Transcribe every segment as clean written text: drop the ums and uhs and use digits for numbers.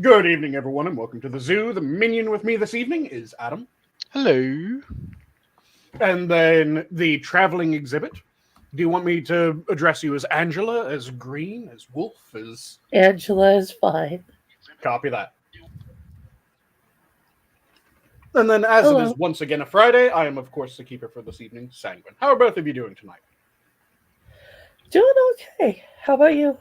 Good evening, everyone, and welcome to the zoo. The minion with me this evening is Adam. Hello. And then the traveling exhibit. Do you want me to address you as Angela, as Green, as Wolf, as... Angela is fine. Copy that. And then, as Hello. it is once again a Friday, I am, of course, the keeper for this evening, Sanguine. How are both of you doing tonight? Doing okay. How about you?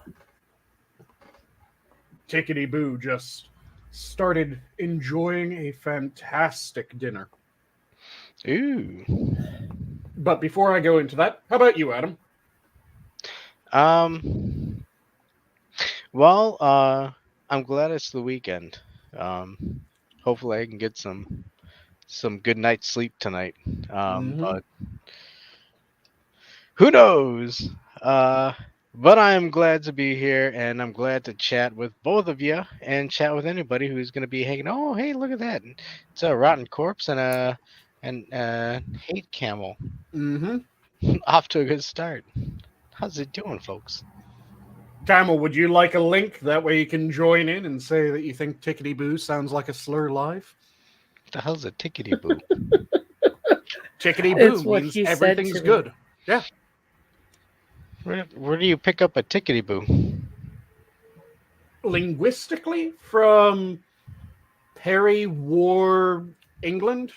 Tickety Boo just started enjoying a fantastic dinner. Ooh. But before I go into that, how about you, Adam? Well, I'm glad it's the weekend. Hopefully I can get some good night's sleep tonight. But who knows? But I am glad to be here, and I'm glad to chat with both of you and chat with anybody who's going to be hanging. Oh, hey, look at that! It's a rotten corpse and a hate camel. Off to a good start. How's it doing, folks? Camel, would you like a link? That way you can join in and say that you think Tickety Boo sounds like a slur live. What the hell's a tickety boo? Tickety It's Boo what means he said everything's to me. good. Yeah. Where do you pick up a tickety boo? Linguistically, from Perry-war England.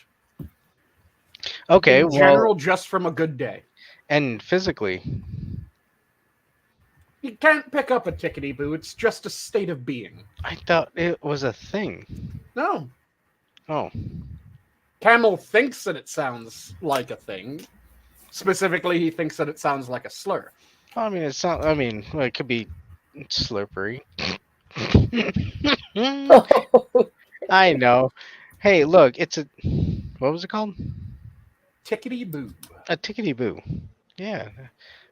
Okay, In general, just from a good day. And physically? You can't pick up a Tickety Boo. It's just a state of being. I thought it was a thing. No. Oh. Camel thinks that it sounds like a thing. Specifically, he thinks that it sounds like a slur. I mean, it sounds. I mean, well, it could be slippery. I know. Hey, look, it's a. What was it called? Tickety Boo. A tickety boo. Yeah,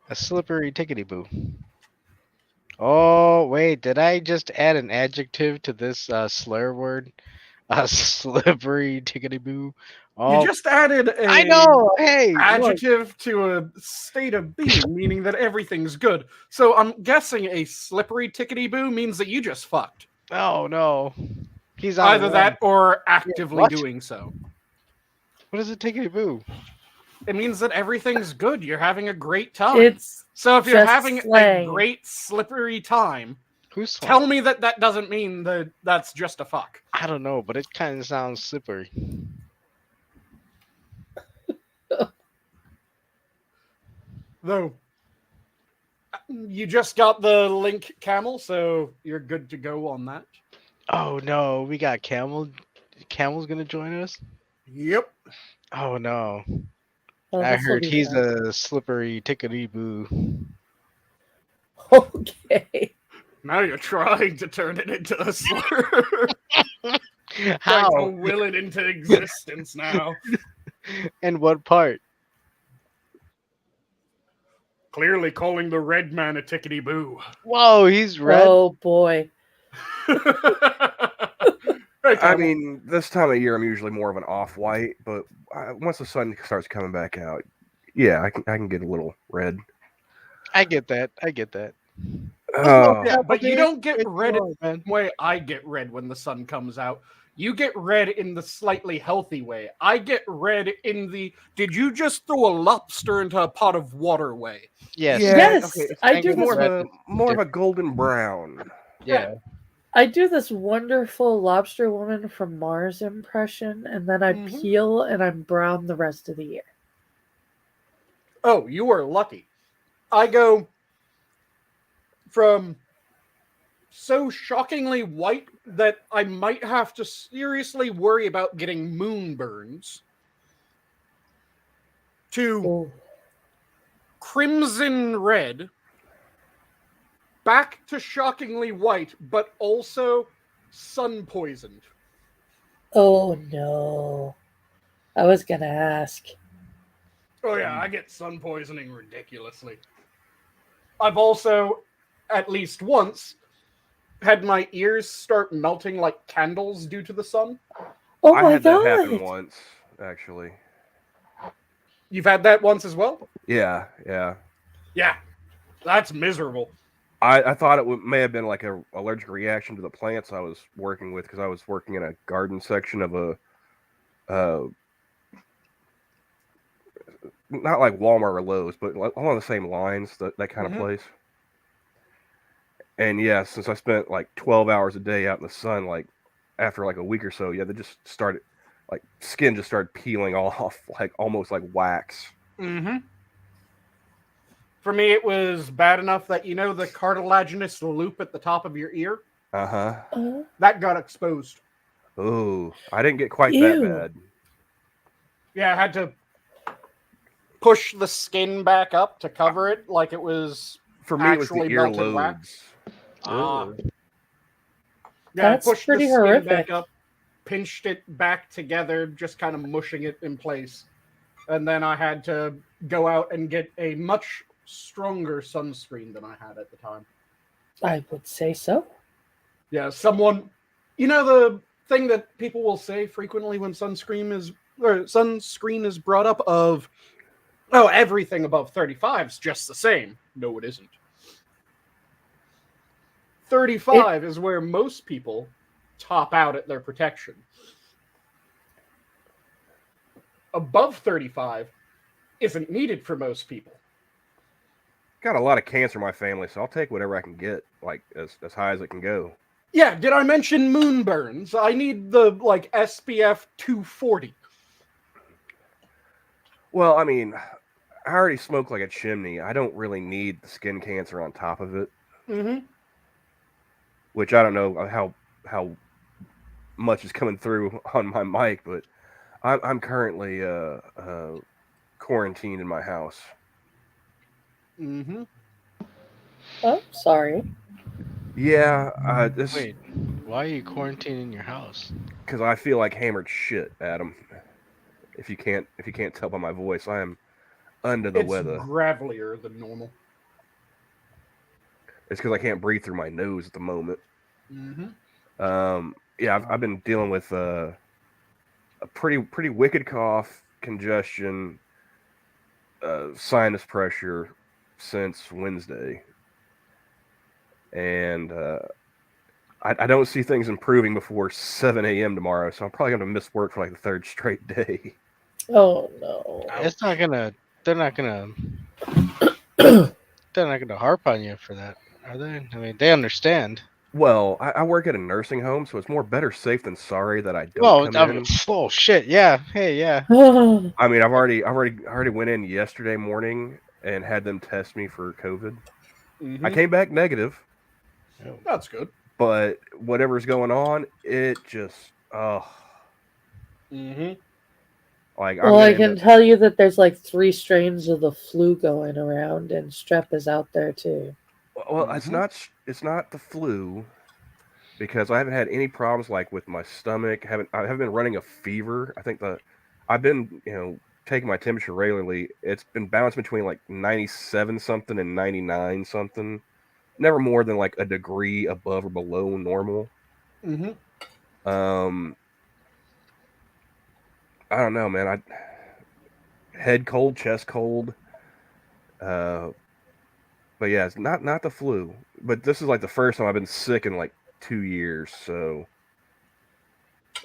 a slippery tickety boo. Oh wait, did I just add an adjective to this slur word? A slippery tickety boo. Oh, You just added a I know. Hey, adjective to a state of being, meaning that everything's good. So I'm guessing a slippery tickety boo means that you just fucked. Oh no, he's on Either that or actively What? doing so. What is a tickety boo? It means that everything's good. You're having a great time. It's So if you're just having slang. a great slippery time, Who's tell me that that doesn't mean that that's just a fuck. I don't know, but it kind of sounds slippery. Though, you just got the link, Camel, so you're good to go on that. Oh no, we got Camel. Camel's gonna join us. Yep. Oh no, Oh, I this'll heard be he's fun. a slippery tickety boo. Okay. Now you're trying to turn it into a slur. Trying to How? will it into existence now. And what part? Clearly calling the red man a tickety boo. Whoa, he's red. Oh boy. Hey, I Camel. mean, this time of year I'm usually more of an off-white, but once the sun starts coming back out, yeah, I can get a little red. I get that. I get that. Oh, Yeah, but you don't get Good red lord, man. the way I get red when the sun comes out. You get red in the slightly healthy way. I get red in the did you just throw a lobster into a pot of water way? Yes. Yeah, Yes, okay, it's I do more this. of a golden brown. Yeah. I do this wonderful lobster woman from Mars impression, and then I Mhm. peel and I'm brown the rest of the year. Oh, you are lucky. I go from so shockingly white that I might have to seriously worry about getting moonburns to Oh, crimson red, back to shockingly white, but also sun poisoned. oh no. I was gonna ask. Oh yeah, I get sun poisoning ridiculously. I've also, at least once, had my ears start melting like candles due to the sun. Oh I my had that happen god. once, actually. You've had that once as well? Yeah. Yeah, that's miserable. I thought it may have been like a allergic reaction to the plants I was working with because I was working in a garden section of a not like Walmart or Lowe's, but like along the same lines, that kind of place. And yeah, since I spent like 12 hours a day out in the sun, like after like a week or so, yeah, they just started like skin just started peeling off, like almost like wax. Mm-hmm. For me, it was bad enough that the cartilaginous loop at the top of your ear Oh, that got exposed. Oh, I didn't get quite that Ew. bad. Yeah, I had to push the skin back up to cover it like it was For me, it was the actually melted earlobes. wax. Ah. Yeah, That's I pushed pretty the skin horrific. back up, pinched it back together, just kind of mushing it in place. And then I had to go out and get a much stronger sunscreen than I had at the time. I would say so. Yeah, someone, the thing that people will say frequently when sunscreen is brought up of, oh, everything above 35 is just the same. No, it isn't. 35 is where most people top out at their protection. Above 35 isn't needed for most people. Got a lot of cancer in my family, so I'll take whatever I can get, like as high as it can go. Yeah, did I mention moonburns? I need the SPF 240. Well, I mean, I already smoke like a chimney. I don't really need the skin cancer on top of it. Mm-hmm. Which I don't know how much is coming through on my mic, but I'm currently quarantined in my house. Mm-hmm. Oh, sorry. Yeah, this Wait, why are you quarantining your house? because I feel like hammered shit, Adam. If you can't tell by my voice, I am under the It's weather. gravelier than normal. It's because I can't breathe through my nose at the moment. Mm-hmm. Yeah, I've been dealing with a pretty wicked cough, congestion, sinus pressure since Wednesday, and I don't see things improving before 7 a.m. tomorrow. So I'm probably going to miss work for like the third straight day. Oh no. It's not gonna. They're not gonna. They're not gonna harp on you for that, are they? I mean, they understand. Well, I work at a nursing home, so it's more better safe than sorry that I don't Well, come in. oh shit, yeah, hey, yeah. I mean, I've already went in yesterday morning and had them test me for COVID. Mm-hmm. I came back negative, That's good. but whatever's going on, it just Mm-hmm. like Well, I I'm gonna can tell you that there's like 3 strains of the flu going around, and strep is out there too. well, Mhm. it's not the flu because I haven't had any problems like with my stomach. I haven't been running a fever. I think I've been taking my temperature regularly. It's been bouncing between like 97 something and 99 something. Never more than like a degree above or below normal. Mm-hmm. I don't know, man. Head cold, chest cold. But yeah, it's not the flu. But this is like the first time I've been sick in like 2 years. So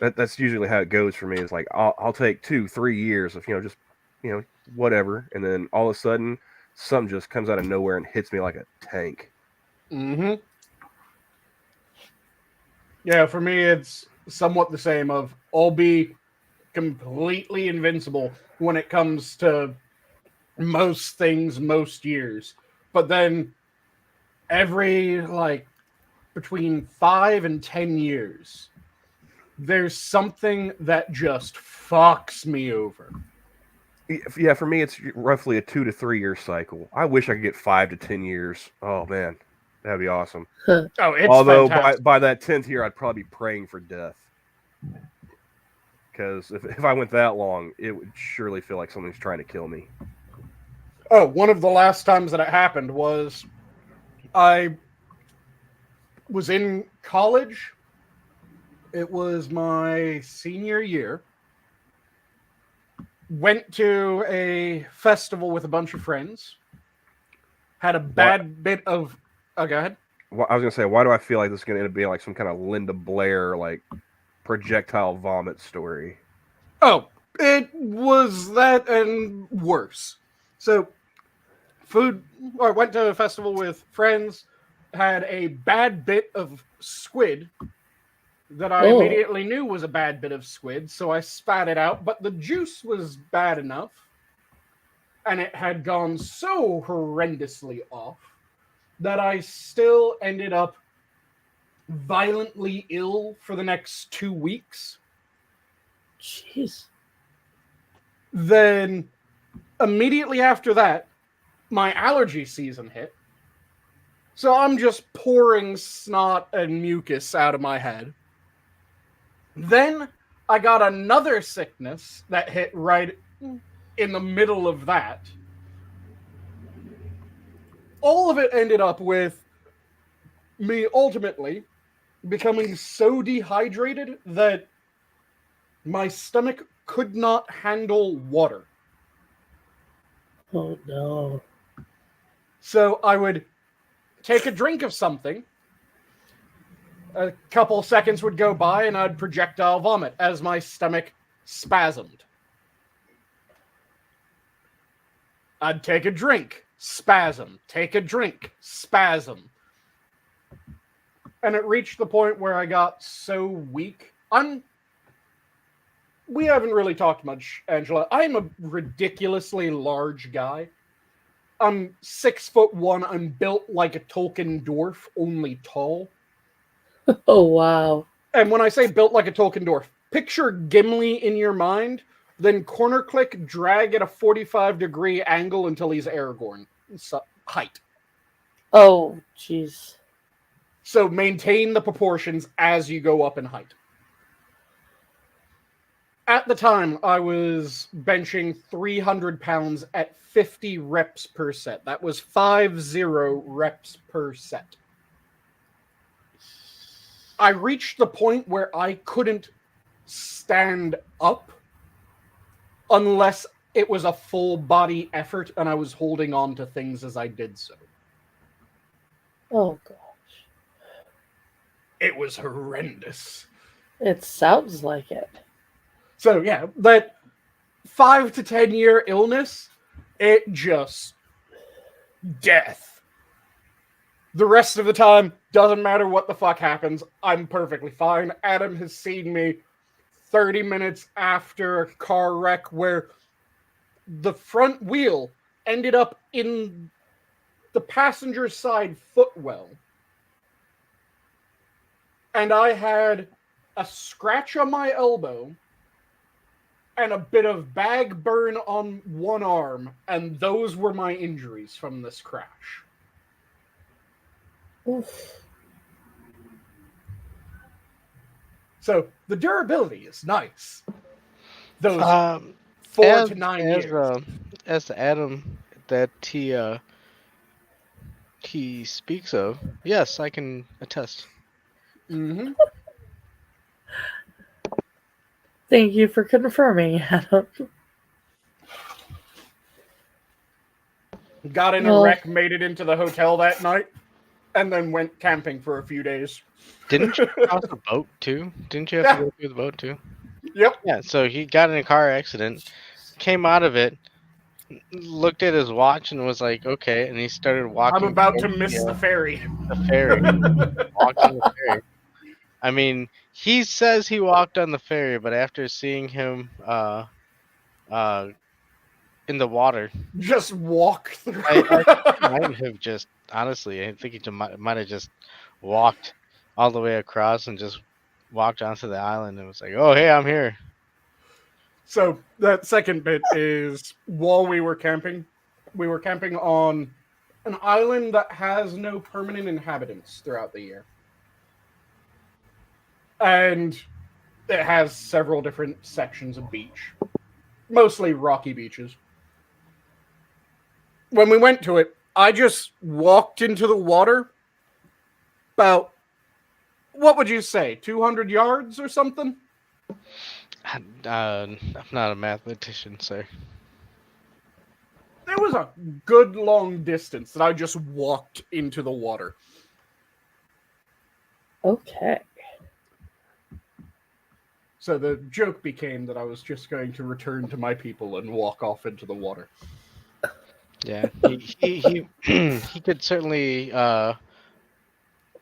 that's usually how it goes for me. It's like I'll take 2-3 years of just whatever, and then all of a sudden something just comes out of nowhere and hits me like a tank. Mm-hmm. Yeah, for me, it's somewhat the same of I'll be completely invincible when it comes to most things, most years. But then every, between 5 and 10 years, there's something that just fucks me over. Yeah, for me it's roughly a 2 to 3 year cycle. I wish I could get 5 to 10 years. Oh man, that'd be awesome. Oh, it's Although fantastic. by that 10th year, I'd probably be praying for death. Because if I went that long, it would surely feel like something's trying to kill me. Oh, one of the last times that it happened was I was in college. It was my senior year. Went to a festival with a bunch of friends. Had a bad bit of Oh, go ahead. I was gonna say, why do I feel like this is gonna end up being like some kind of Linda Blair like projectile vomit story? Oh, it was that and worse. So, I went to a festival with friends, had a bad bit of squid that I Oh. immediately knew was a bad bit of squid, so I spat it out, but the juice was bad enough, and it had gone so horrendously off that I still ended up violently ill for the next 2 weeks. Jeez. Then, immediately after that, my allergy season hit. So I'm just pouring snot and mucus out of my head. Then I got another sickness that hit right in the middle of that. All of it ended up with me ultimately becoming so dehydrated that my stomach could not handle water. Oh no. So I would take a drink of something. A couple seconds would go by and I'd projectile vomit as my stomach spasmed. I'd take a drink, spasm. Take a drink, spasm. And it reached the point where I got so weak. We haven't really talked much, Angela. I'm a ridiculously large guy. I'm 6'1". I'm built like a Tolkien dwarf, only tall. Oh wow. And when I say built like a Tolkien dwarf, picture Gimli in your mind, then corner click, drag at a 45-degree angle until he's Aragorn. Height. Oh jeez. So maintain the proportions as you go up in height. At the time, I was benching 300 pounds at 50 reps per set. That was 50 reps per set. I reached the point where I couldn't stand up unless it was a full body effort and I was holding on to things as I did so. Oh gosh. It was horrendous. It sounds like it. So yeah, that 5 to 10 year illness, it just death. The rest of the time, doesn't matter what the fuck happens, I'm perfectly fine. Adam has seen me 30 minutes after a car wreck where the front wheel ended up in the passenger side footwell. And I had a scratch on my elbow and a bit of bag burn on one arm, and those were my injuries from this crash. Oof. So the durability is nice. Those 4 to 9 years. As Adam that he speaks of, yes, I can attest. Mm-hmm. Thank you for confirming, Adam. Got in a wreck, made it into the hotel that night, and then went camping for a few days. Didn't you cross the boat too? Didn't you have to go through the boat too? Yep. Yeah, so he got in a car accident, came out of it, looked at his watch and was like, okay, and he started walking. I'm about to miss the ferry. The ferry. Walked on the ferry. I mean, he says he walked on the ferry, but after seeing him in the water, just walk through. I might have just, honestly, I think he might have just walked all the way across and just walked onto the island and was like, oh, hey, I'm here. So that second bit is while we were camping on an island that has no permanent inhabitants throughout the year. And it has several different sections of beach, mostly rocky beaches. When we went to it, I just walked into the water about, what would you say, 200 yards or something? I'm not a mathematician, sir. It was a good long distance that I just walked into the water. Okay. So the joke became that I was just going to return to my people and walk off into the water. Yeah, he could certainly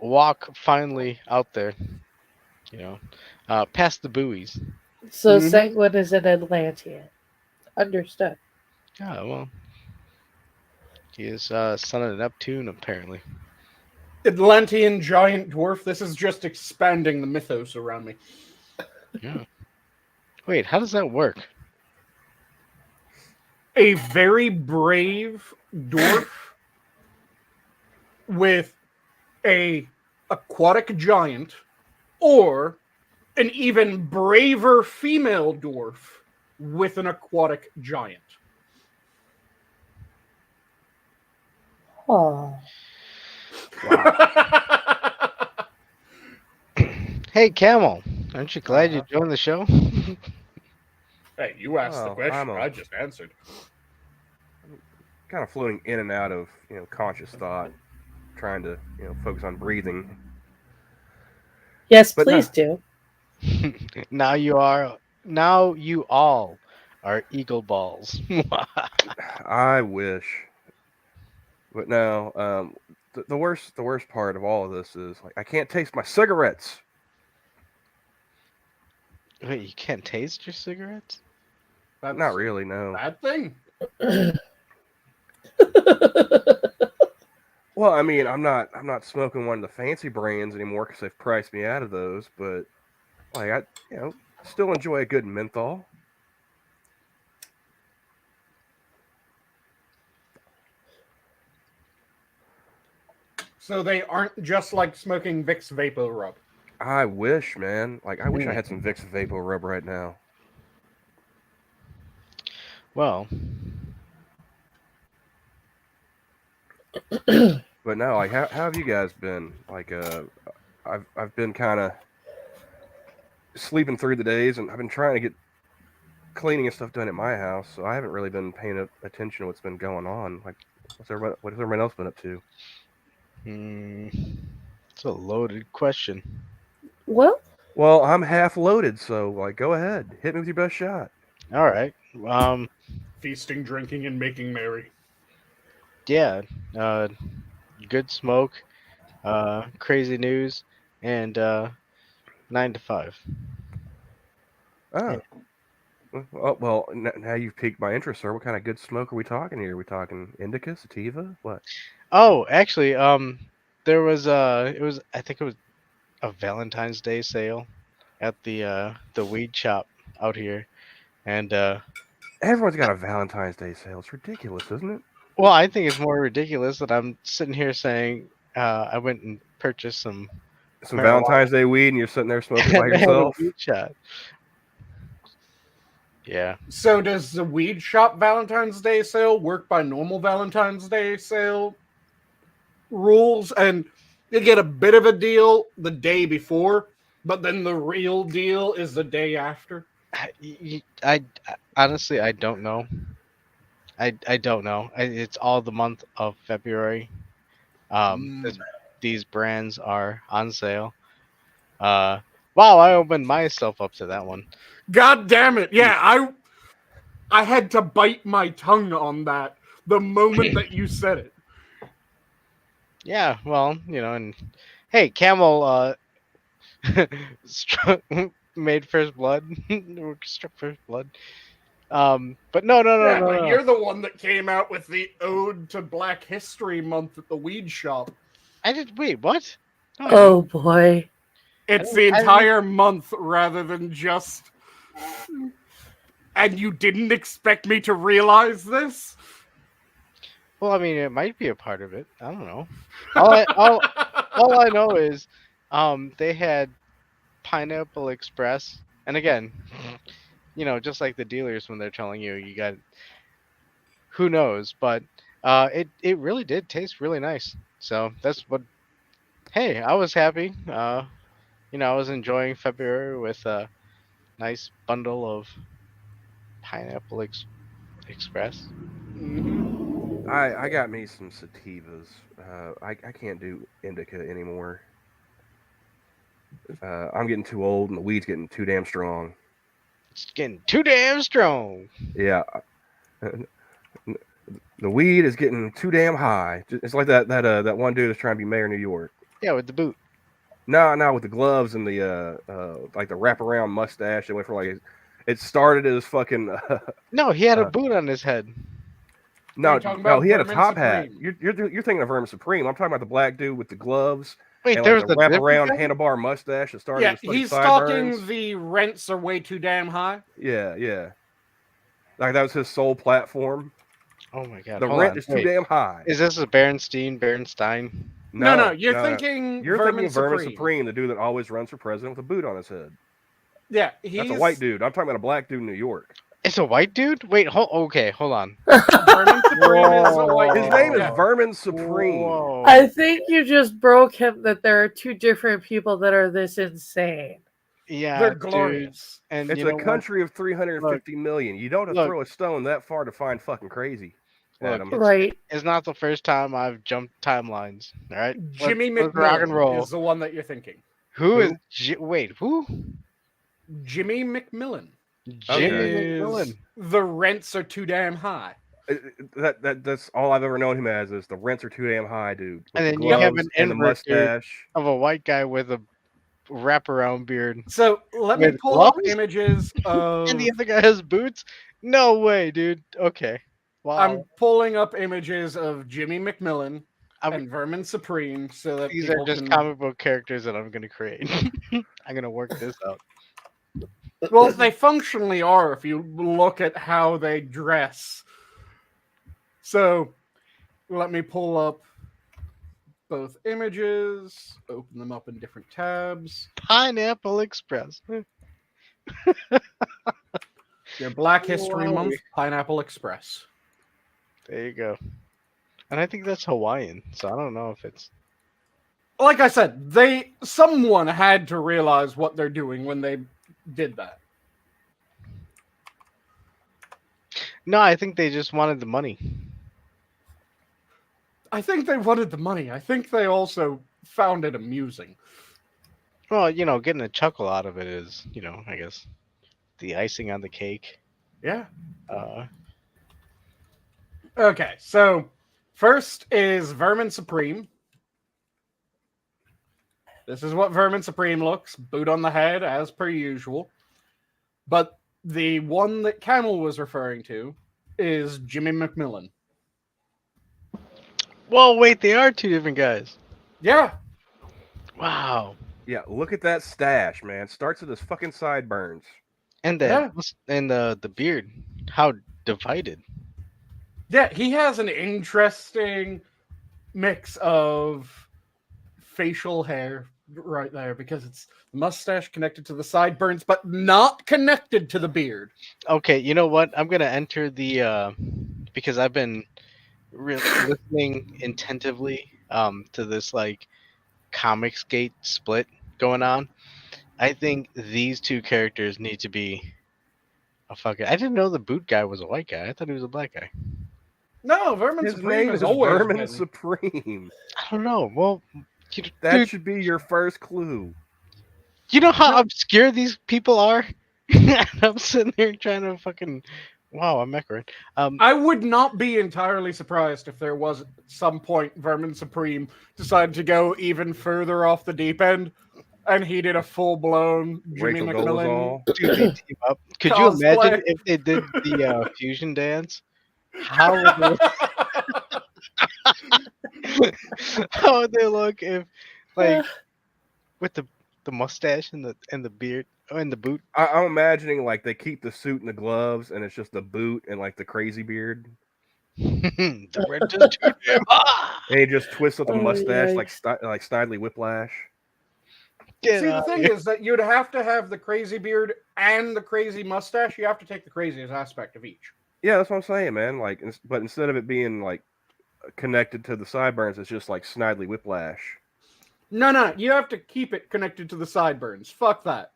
walk finally out there, past the buoys. So Mhm. Sanguine is an Atlantean. Understood. Yeah, well, he is son of Neptune apparently. Atlantean giant dwarf, this is just expanding the mythos around me. Yeah. Wait, how does that work? A very brave dwarf with a aquatic giant, or an even braver female dwarf with an aquatic giant. Oh. Hey, Camel, aren't you glad you Uh-huh. joined the show? Hey, you asked the Oh, question. I'm I just answered. kind of floating in and out of conscious thought, trying to focus on breathing. Yes, But no, please do. Now you all are eagle balls. I wish. But no, the worst part of all of this is like I can't taste my cigarettes. Wait, you can't taste your cigarettes? That's Not really, no. a bad thing. Well, I mean, I'm not smoking one of the fancy brands anymore because they've priced me out of those. But like I, still enjoy a good menthol. So they aren't just like smoking Vicks Vapor Rub. I wish, man. Like I wish I had some Vicks Vapor Rub right now. Well, But no, like how have you guys been? Like I've been kind of sleeping through the days, and I've been trying to get cleaning and stuff done at my house, so I haven't really been paying attention to what's been going on. Like, what has everyone else been up to? it's a loaded question. Well, Well, I'm half loaded, so like, go ahead, hit me with your best shot. All right. Feasting, drinking, and making merry. Yeah. Good smoke. Crazy news, and 9 to 5. Oh, well, now you've piqued my interest, sir. What kind of good smoke are we talking here? Are we talking indica, sativa, what? Oh, actually, there was I think it was a Valentine's Day sale at the weed shop out here, and Everyone's got a Valentine's Day sale. It's ridiculous, isn't it? well, I think it's more ridiculous that I'm sitting here saying I went and purchased some Some marijuana Valentine's Day weed, and you're sitting there smoking by and they had a yourself. weed shop. Yeah. So does the weed shop Valentine's Day sale work by normal Valentine's Day sale rules? And you get a bit of a deal the day before, but then the real deal is the day after? I honestly I don't know. I don't know. It's all the month of February. These brands are on sale. Wow, I opened myself up to that one. God damn it. Yeah, I had to bite my tongue on that the moment that you said it. Yeah, well, and hey, Camel made first blood, struck first blood. But no, Yeah, no, but no. you're the one that came out with the Ode to Black History Month at the weed shop. I did. Wait, what? No, I oh boy. It's I the didn't- entire month rather than just. And you didn't expect me to realize this? Well, I mean, it might be a part of it. I don't know. All I know is, they had Pineapple Express, and again, just like the dealers when they're telling you you got, who knows, but it really did taste really nice. So that's what. Hey, I was happy. I was enjoying February with a nice bundle of Pineapple Express. Mhm. I got me some sativas. I can't do indica anymore. I'm getting too old, and the weed's getting too damn strong. It's getting too damn strong. Yeah, the weed is getting too damn high. It's like that one dude that's trying to be mayor of New York. Yeah, with the boot. No, with the gloves and the like the wraparound mustache. It went from like it started as fucking No, he had a Uh, boot on his head. no, talking no, about he had a Vermin top hat. Supreme. You're thinking of Vermin Supreme. I'm talking about the black dude with the gloves Wait, and there like was the a different wraparound guy? handlebar mustache that started Yeah, as fucking he's sideburns. talking the rents are way too damn high. Yeah. Like that was his sole platform. Oh my god. The hold rent on, is too wait. damn high. Is this a Berenstein? No, you're no. thinking You're Vermin thinking of Vermin Supreme. Supreme, the dude that always runs for president with a boot on his head. Yeah, That's a white dude. I'm talking about a black dude in New York. It's a white dude? Wait, okay, hold on. Vermin Supreme is a white His dude. name is Yeah. Vermin Supreme. Whoa. I think you just broke him that there are two different people that are this insane. Yeah, They're dude. glorious. And It's you a know what? country of 350 million. You don't have to Look. throw a stone that far to find fucking crazy. Look, Adam. Right. It's not the first time I've jumped timelines. All right, Jimmy let's rock and McMillan roll. is the one that you're thinking. Who is? Who? Wait, who? Jimmy McMillan. Jimmy Okay. McMillan. The rents are too damn high. That's all I've ever known him as is the rents are too damn high, dude. With And the then you have gloves an and the invert, dude. mustache. Of a white guy with a wraparound beard, So let me With pull up gloves? images of. and the other guy has boots. No way, dude. Okay, wow. I'm pulling up images of Jimmy McMillan I'm- and Vermin Supreme so that These are people just can. comic book characters that I'm gonna create. I'm gonna work this out. Well, they functionally are if you look at how they dress. So let me pull up both images, open them up in different tabs. Pineapple Express. Your Black History Wow. Month, Pineapple Express. There you go. And I think that's Hawaiian, so I don't know if it's. Like I said, someone had to realize what they're doing when they did that. No, I think they just wanted the money. I think they wanted the money. I think they also found it amusing. Well, getting a chuckle out of it is, I guess, the icing on the cake. Yeah. Uh, Okay, so first is Vermin Supreme. This is what Vermin Supreme looks. Boot on the head, as per usual. But the one that Camel was referring to is Jimmy McMillan. Whoa, wait, they are two different guys. Yeah. Wow. Yeah, look at that stash, man. Starts at his fucking sideburns. And the beard, how divided. Yeah, he has an interesting mix of facial hair right there because it's mustache connected to the sideburns, but not connected to the beard. Okay, you know what? I'm gonna enter the because I've been listening attentively to this like Comicsgate split going on. I think these two characters need to be a fucking. I didn't know the boot guy was a white guy. I thought he was a black guy. No, Vermin His Supreme name has is always Vermin been. Supreme. I don't know. Well, That dude, should be your first clue. you know how obscure these people are? I'm sitting there trying to fucking. Wow, I'm accurate. I would not be entirely surprised if there was at some point Vermin Supreme decided to go even further off the deep end and he did a full-blown Jimmy Rachel McMillan. Dolezal. Dude, they team up. Could you Cosplay. imagine if they did the fusion dance? How would they, how would they look if, like, with the mustache and the beard and the boot? I'm imagining like they keep the suit and the gloves, and it's just the boot and like the crazy beard, The red just too damn hot. and he just twists up the Oh, mustache yikes. like Snidely Whiplash. Get See, the out thing here. is that you'd have to have the crazy beard and the crazy mustache. You have to take the craziest aspect of each. Yeah, that's what I'm saying, man. Like, but instead of it being like connected to the sideburns, it's just like Snidely Whiplash. No, you have to keep it connected to the sideburns. Fuck that.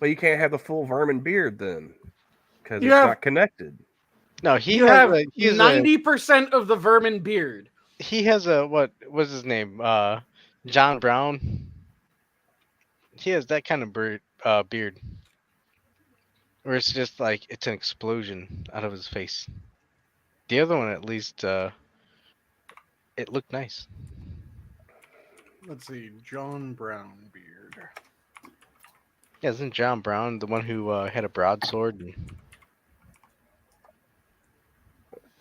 But you can't have the full vermin beard then, because it's Yeah. not connected. No, he You has have a he's 90% of the vermin beard. he has a what was his name? John Brown. He has that kind of beard. Where it's just like it's an explosion out of his face. The other one at least it looked nice. Let's see, John Brown beard. Yeah, isn't John Brown the one who had a broadsword?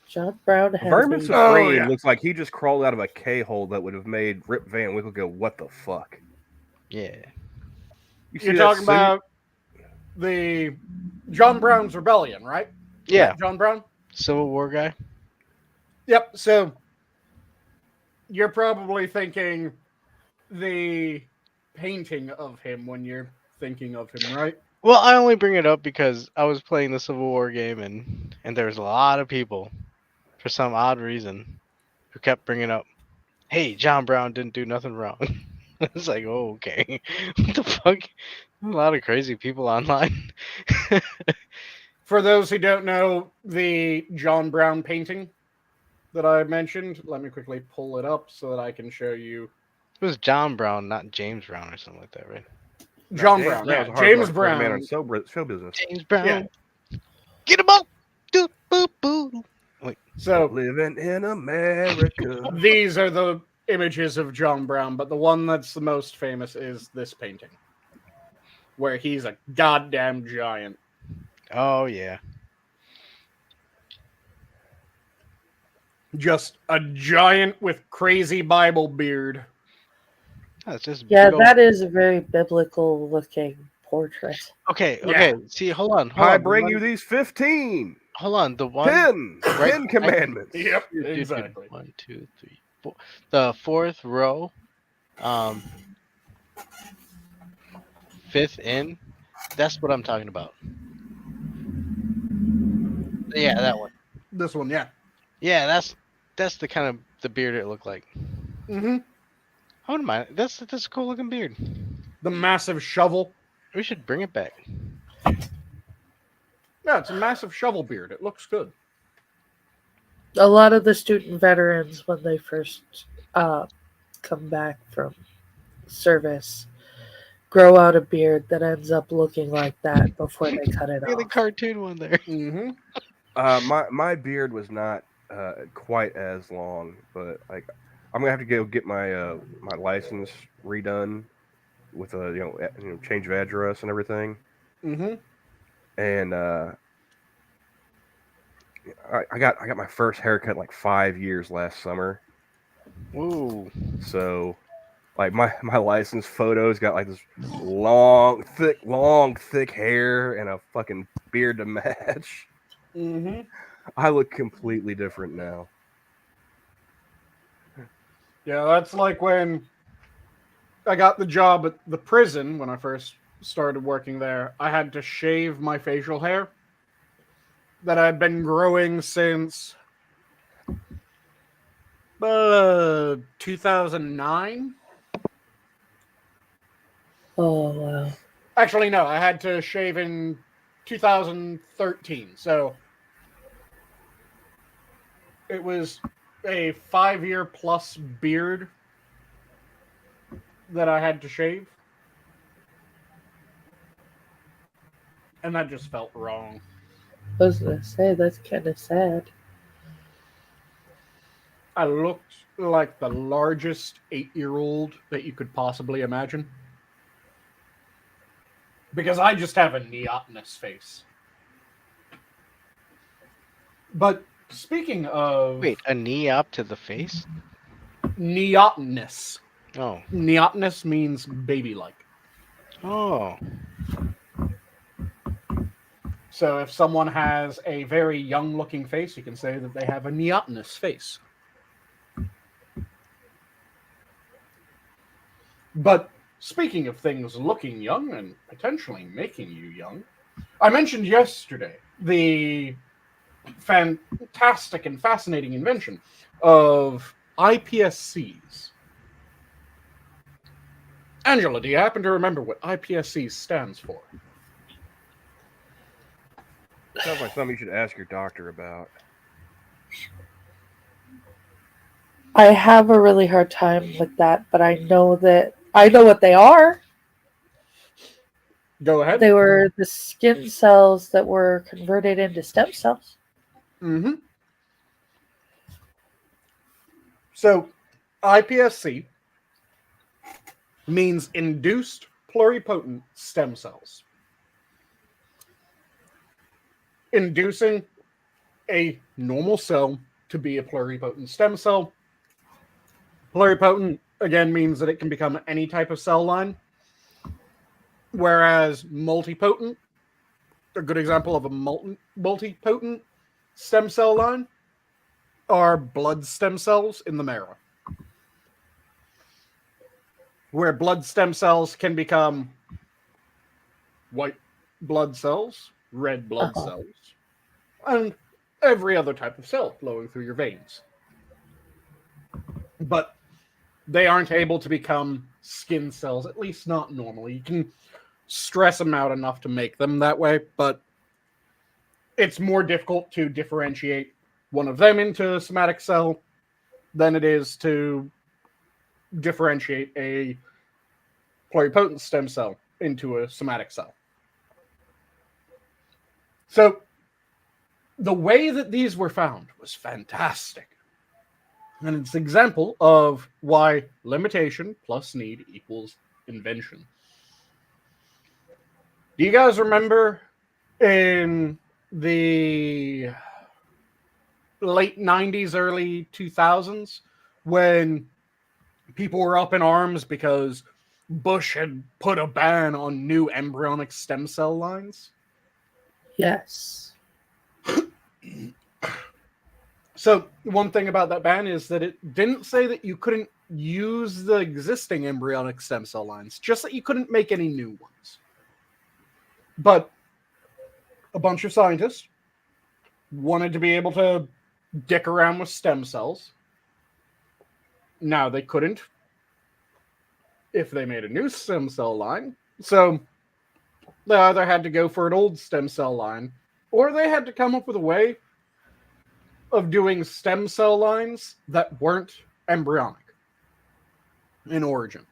John Brown has Vermin a Supreme Oh, yeah. looks like he just crawled out of a K-hole that would have made Rip Van Winkle go, "What the fuck?" Yeah. You see You're that talking suit? about the John Brown's Rebellion, right? Yeah. That John Brown? Civil War guy. Yep, so you're probably thinking the painting of him when you're thinking of him, right? Well, I only bring it up because I was playing the Civil War game and there was a lot of people, for some odd reason, who kept bringing up, "Hey, John Brown didn't do nothing wrong." It's like, oh, okay, what the fuck? A lot of crazy people online. For those who don't know, the John Brown painting that I mentioned, let me quickly pull it up so that I can show you. It was John Brown, not James Brown or something like that, right? John James Brown, Brown yeah. was a James hard-working man Brown. on show business. James Brown. Yeah. Get him up. Doot, boop, boop. So Living in America. these are the images of John Brown, but the one that's the most famous is this painting, where he's a goddamn giant. Oh yeah. Just a giant with crazy Bible beard. That's just Yeah, big old- that is a very biblical looking portrait. Okay, Yeah. okay. See, hold on. I the bring one- you these 15. Hold on. The one. 10. Right. 10 commandments. Yep, Dude, dude, exactly. 1, 2, 3, 4. The fourth row, fifth in. That's what I'm talking about. Yeah, that one. This one, yeah. Yeah, that's the kind of the beard it looked like. Mm-hmm. I wouldn't mind. That's a cool looking beard. The massive shovel. We should bring it back. Yeah, it's a massive shovel beard. It looks good. A lot of the student veterans, when they first come back from service, grow out a beard that ends up looking like that before they cut it Look at the off. cartoon one there. Mm-hmm. My beard was not quite as long, but like I'm gonna have to go get my my license redone with a change of address and everything. Mm-hmm. And I got my first haircut like 5 years last summer. Ooh. So like my license photos got like this long thick hair and a fucking beard to match. Mm-hmm. I look completely different now. Yeah, that's like when I got the job at the prison when I first started working there. I had to shave my facial hair that I'd been growing since 2009. Oh, wow. Actually, no, I had to shave in 2013. So it was a 5-year plus beard that I had to shave. And that just felt wrong. I was going to say, that's kind of sad. I looked like the largest 8-year-old that you could possibly imagine. Because I just have a neotenous face. But speaking of Wait, a knee up to the face? neotenous, Oh. neotenous means baby-like. Oh. So if someone has a very young-looking face, you can say that they have a neotenous face. But speaking of things looking young and potentially making you young, I mentioned yesterday the fantastic and fascinating invention of IPSCs. Angela, do you happen to remember what IPSC stands for? sounds like something you should ask your doctor about. I have a really hard time with that, but I know what they are. Go ahead. They were the skin cells that were converted into stem cells. Mm-hmm. So, iPSC means induced pluripotent stem cells. Inducing a normal cell to be a pluripotent stem cell. Pluripotent, again, means that it can become any type of cell line, whereas multipotent, a good example of a multipotent stem cell line, are blood stem cells in the marrow, where blood stem cells can become white blood cells, red blood cells, and every other type of cell flowing through your veins. But they aren't able to become skin cells, at least not normally. You can stress them out enough to make them that way, but it's more difficult to differentiate one of them into a somatic cell than it is to differentiate a pluripotent stem cell into a somatic cell. So the way that these were found was fantastic. And it's an example of why limitation plus need equals invention. Do you guys remember in the late 90s, early 2000s, when people were up in arms because Bush had put a ban on new embryonic stem cell lines? Yes. So one thing about that ban is that it didn't say that you couldn't use the existing embryonic stem cell lines, just that you couldn't make any new ones. But a bunch of scientists wanted to be able to dick around with stem cells. Now they couldn't if they made a new stem cell line. So they either had to go for an old stem cell line, or they had to come up with a way of doing stem cell lines that weren't embryonic in origin.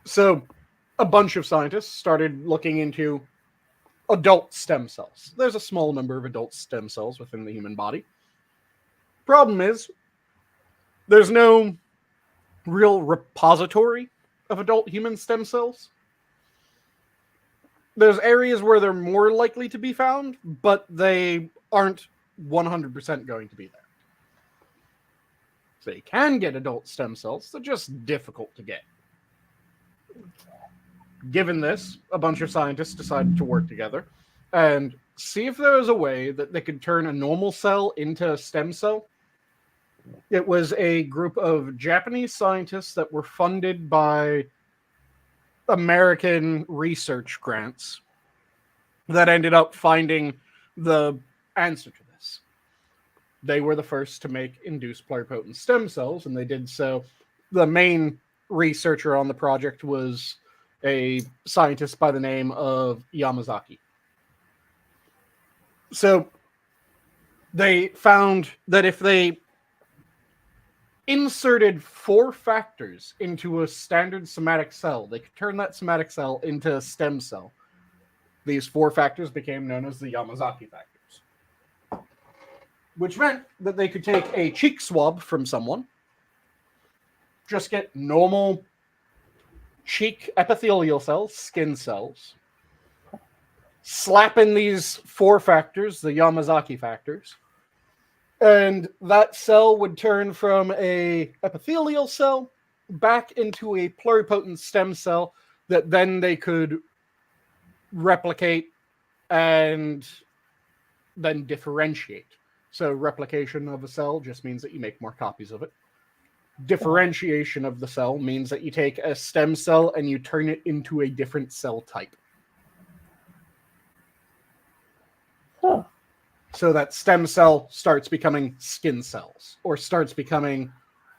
So a bunch of scientists started looking into adult stem cells. There's a small number of adult stem cells within the human body. Problem is, there's no real repository of adult human stem cells. There's areas where they're more likely to be found, but they aren't 100% going to be there. So you can get adult stem cells, they're just difficult to get. Given this, a bunch of scientists decided to work together and see if there was a way that they could turn a normal cell into a stem cell. It was a group of Japanese scientists that were funded by American research grants that ended up finding the answer to this. They were the first to make induced pluripotent stem cells, and they did so. The main researcher on the project was a scientist by the name of Yamazaki. So they found that if they inserted 4 factors into a standard somatic cell, they could turn that somatic cell into a stem cell. These 4 factors became known as the Yamazaki factors, which meant that they could take a cheek swab from someone, just get normal cheek epithelial cells, skin cells, slap in these 4 factors, the Yamazaki factors, and that cell would turn from a epithelial cell back into a pluripotent stem cell that then they could replicate and then differentiate. So replication of a cell just means that you make more copies of it. Differentiation of the cell means that you take a stem cell and you turn it into a different cell type. Huh. So that stem cell starts becoming skin cells, or starts becoming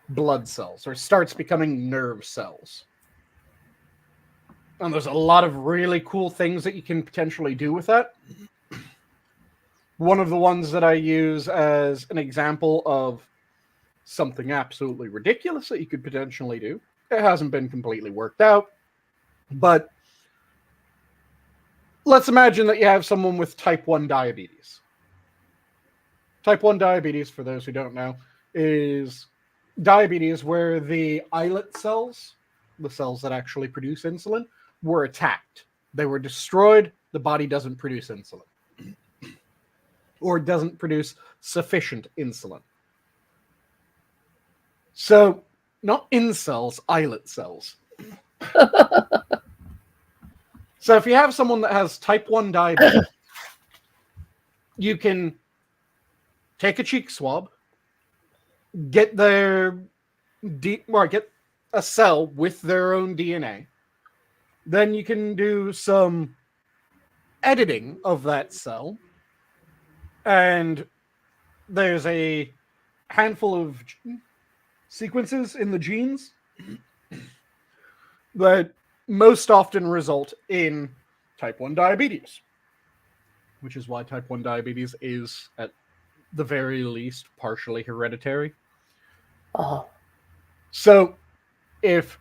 blood cells, or starts becoming nerve cells. And there's a lot of really cool things that you can potentially do with that. One of the ones that I use as an example of something absolutely ridiculous that you could potentially do. It hasn't been completely worked out, but let's imagine that you have someone with type 1 diabetes. Type 1 diabetes, for those who don't know, is diabetes where the islet cells, the cells that actually produce insulin, were attacked. They were destroyed. The body doesn't produce insulin. Or doesn't produce sufficient insulin. So, not cells, islet cells. So if you have someone that has type 1 diabetes, you can take a cheek swab, get get a cell with their own DNA. Then you can do some editing of that cell. And there's a handful of sequences in the genes that most often result in type 1 diabetes, which is why type 1 diabetes is, at the very least, partially hereditary. Oh. So if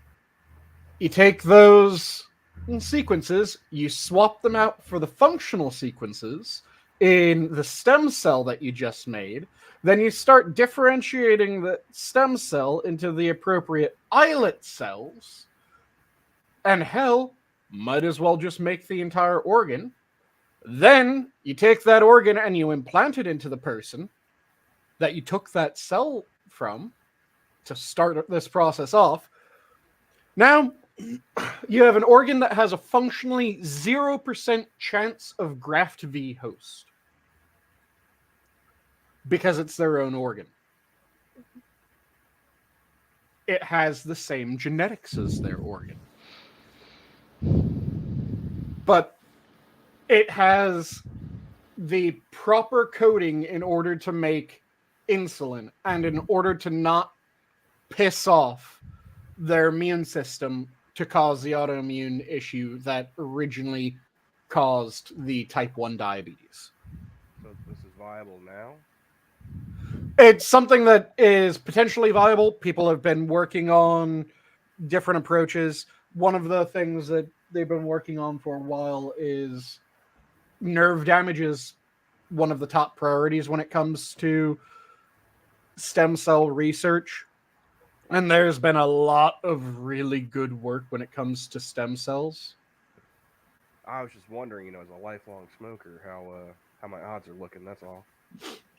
you take those sequences, you swap them out for the functional sequences in the stem cell that you just made, then you start differentiating the stem cell into the appropriate islet cells. And hell, might as well just make the entire organ. Then you take that organ and you implant it into the person that you took that cell from to start this process off. Now, you have an organ that has a functionally 0% chance of graft v host. Because it's their own organ. It has the same genetics as their organ. But it has the proper coding in order to make insulin and in order to not piss off their immune system to cause the autoimmune issue that originally caused the type 1 diabetes. So this is viable now? It's something that is potentially viable. People have been working on different approaches. One of the things that they've been working on for a while is nerve damage is one of the top priorities when it comes to stem cell research. And there's been a lot of really good work when it comes to stem cells. I was just wondering, as a lifelong smoker, how my odds are looking, that's all.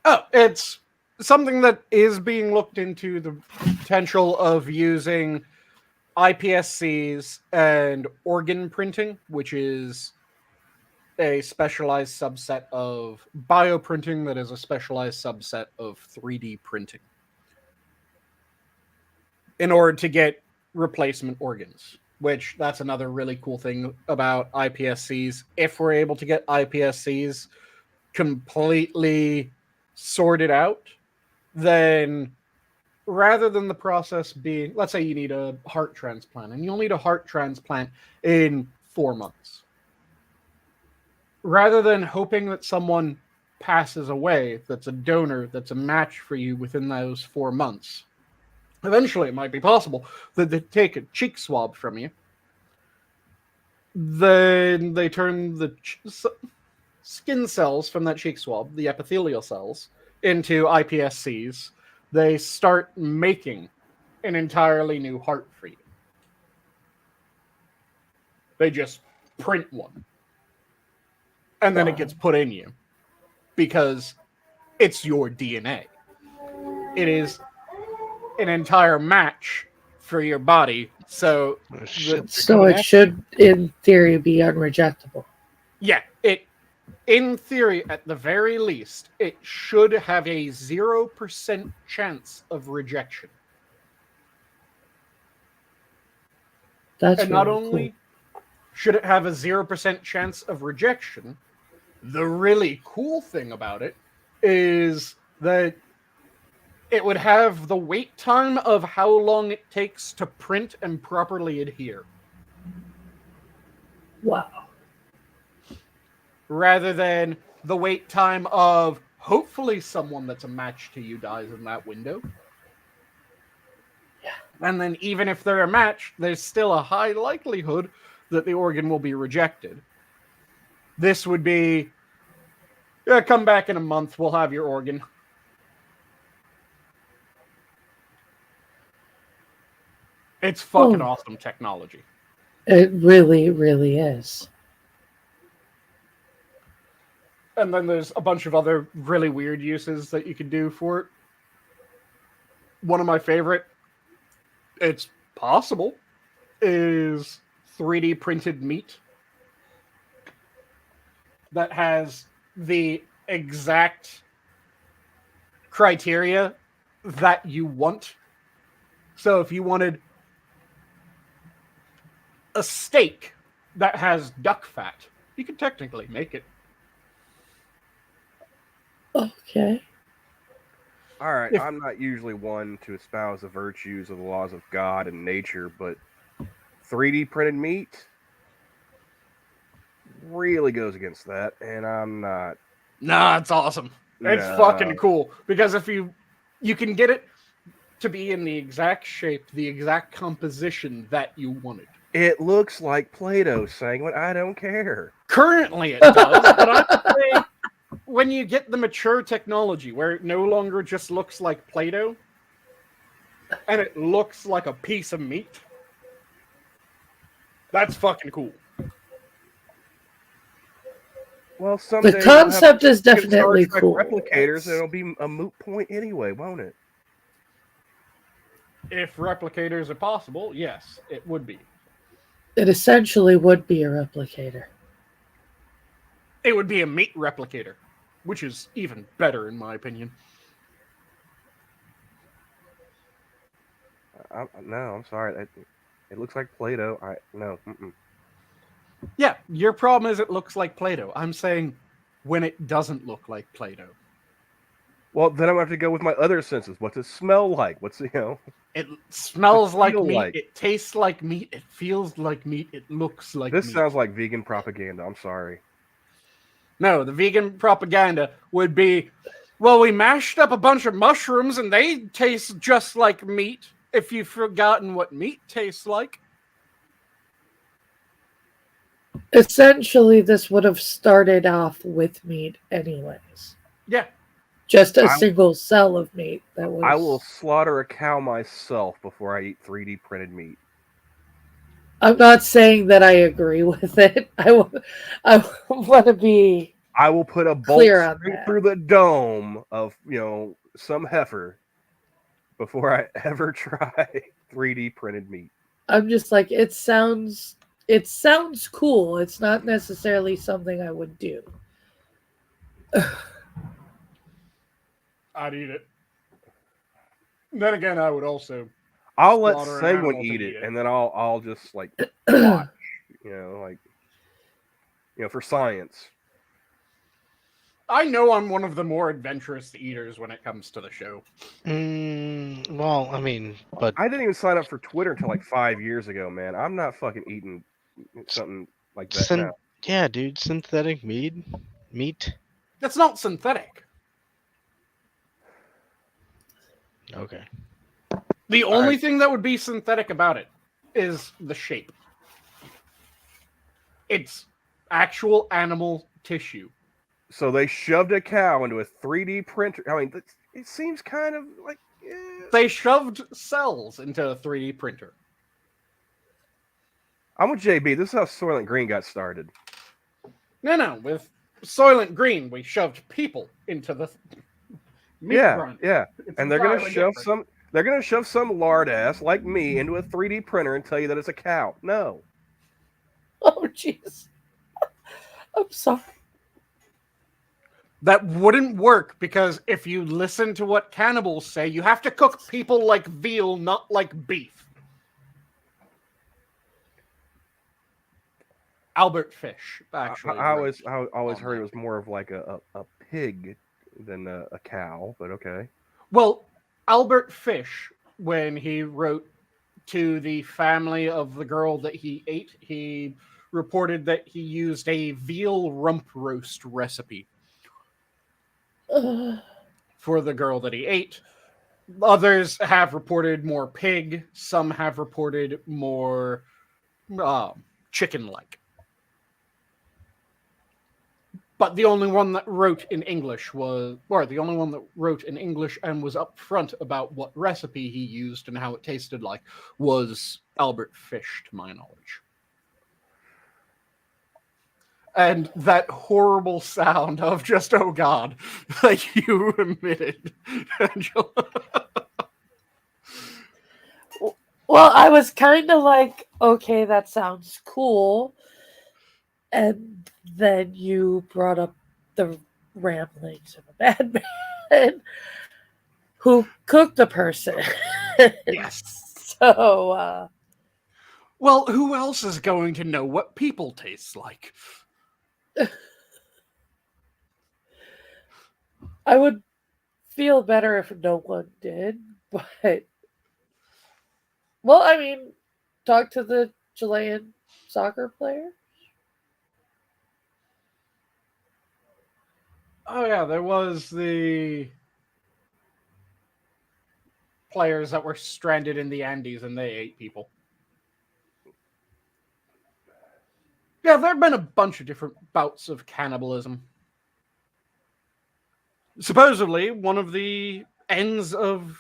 Oh, it's something that is being looked into, the potential of using iPSCs and organ printing, which is a specialized subset of bioprinting that is a specialized subset of 3D printing, in order to get replacement organs, which that's another really cool thing about iPSCs. If we're able to get iPSCs completely sorted out, then rather than the process being, let's say you need a heart transplant, and you'll need a heart transplant in 4 months. Rather than hoping that someone passes away that's a donor, that's a match for you within those 4 months, eventually it might be possible that they take a cheek swab from you, then they turn the skin cells from that cheek swab, the epithelial cells, into iPSCs. They start making an entirely new heart for you. They just print one. And then it gets put in you. Because it's your DNA. It is an entire match for your body. So, it should, in theory, be unrejectable. Yeah, in theory, at the very least, it should have a 0% chance of rejection. That's and not really only cool. should it have a 0% chance of rejection, the really cool thing about it is that it would have the wait time of how long it takes to print and properly adhere. Wow. Rather than the wait time of hopefully someone that's a match to you dies in that window. Yeah. And then even if they're a match, there's still a high likelihood that the organ will be rejected. This would be, yeah, come back in a month, we'll have your organ. It's fucking awesome technology. It really, really is. And then there's a bunch of other really weird uses that you could do for it. One of my favorite, it's possible, is 3D printed meat that has the exact criteria that you want. So if you wanted a steak that has duck fat, you could technically make it. Okay. All right, I'm not usually one to espouse the virtues of the laws of God and nature, but 3D printed meat really goes against that, and I'm not. Nah, it's awesome. It's fucking cool. Because if you can get it to be in the exact shape, the exact composition that you wanted. It looks like Play-Doh, Sanguine. I don't care. Currently it does, but I'm saying when you get the mature technology where it no longer just looks like Play-Doh and it looks like a piece of meat, that's fucking cool. Well, someday The concept is Star definitely Trek cool. replicators, and it'll be a moot point anyway, won't it? If replicators are possible, yes, it would be. It essentially would be a replicator. It would be a meat replicator, which is even better in my opinion. No, I'm sorry. It looks like Play-Doh. No. Mm-mm. Yeah, your problem is it looks like Play-Doh. I'm saying when it doesn't look like Play-Doh. Well, then I'm gonna have to go with my other senses. What's it smell like? It smells like feel meat. like? It tastes like meat. It feels like meat. It looks like This meat. sounds like vegan propaganda. I'm sorry. No, the vegan propaganda would be, well, we mashed up a bunch of mushrooms and they taste just like meat. If you've forgotten what meat tastes like. Essentially, this would have started off with meat anyways. Yeah. Just a single cell of meat that was... I will slaughter a cow myself before I eat 3D printed meat. I'm not saying that I agree with it. I want to be... I will put a bolt straight through the dome of, some heifer before I ever try 3D printed meat. I'm just like, it sounds cool. It's not necessarily something I would do. I'd eat it. Then again, I would also. I'll let Sanguine eat it, and then I'll just like watch, for science. I know I'm one of the more adventurous eaters when it comes to the show. Well, I mean, but I didn't even sign up for Twitter until like 5 years ago, man. I'm not fucking eating something like that now. Yeah, dude, synthetic meat. That's not synthetic. Okay. The only thing that would be synthetic about it is the shape. It's actual animal tissue. So they shoved a cow into a 3D printer. I mean, it seems kind of like... They shoved cells into a 3D printer. I'm with JB. This is how Soylent Green got started. No. With Soylent Green, we shoved people into the... Yeah. And they're gonna shove some. They're gonna shove some lard ass like me into a 3D printer and tell you that it's a cow. No. Oh jeez. I'm sorry. That wouldn't work because if you listen to what cannibals say, you have to cook people like veal, not like beef. Albert Fish, actually. I always heard it was more of like a pig than a cow, but okay. Well, Albert Fish, when he wrote to the family of the girl that he ate, he reported that he used a veal rump roast recipe. for the girl that he ate. Others have reported more pig. Some have reported more chicken-like. But the only one that wrote in English and was upfront about what recipe he used and how it tasted like was Albert Fish, to my knowledge. And that horrible sound of just, oh God, like you emitted, Angela. Well, I was kind of like, okay, that sounds cool. And then you brought up the ramblings of a madman who cooked a person. Yes. So, well, who else is going to know what people taste like? I would feel better if no one did, but well, I mean, talk to the Chilean soccer player. Oh yeah, there was the players that were stranded in the Andes and they ate people. Yeah, there have been a bunch of different bouts of cannibalism. Supposedly, one of the ends of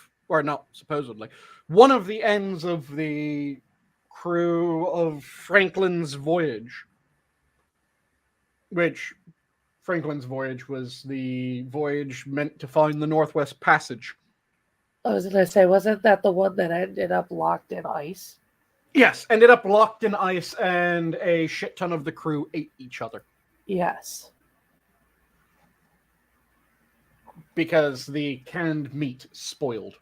the crew of Franklin's voyage, which Franklin's voyage was the voyage meant to find the Northwest Passage. I was going to say, wasn't that the one that ended up locked in ice? Yes, ended up locked in ice, and a shit ton of the crew ate each other. Yes. Because the canned meat spoiled.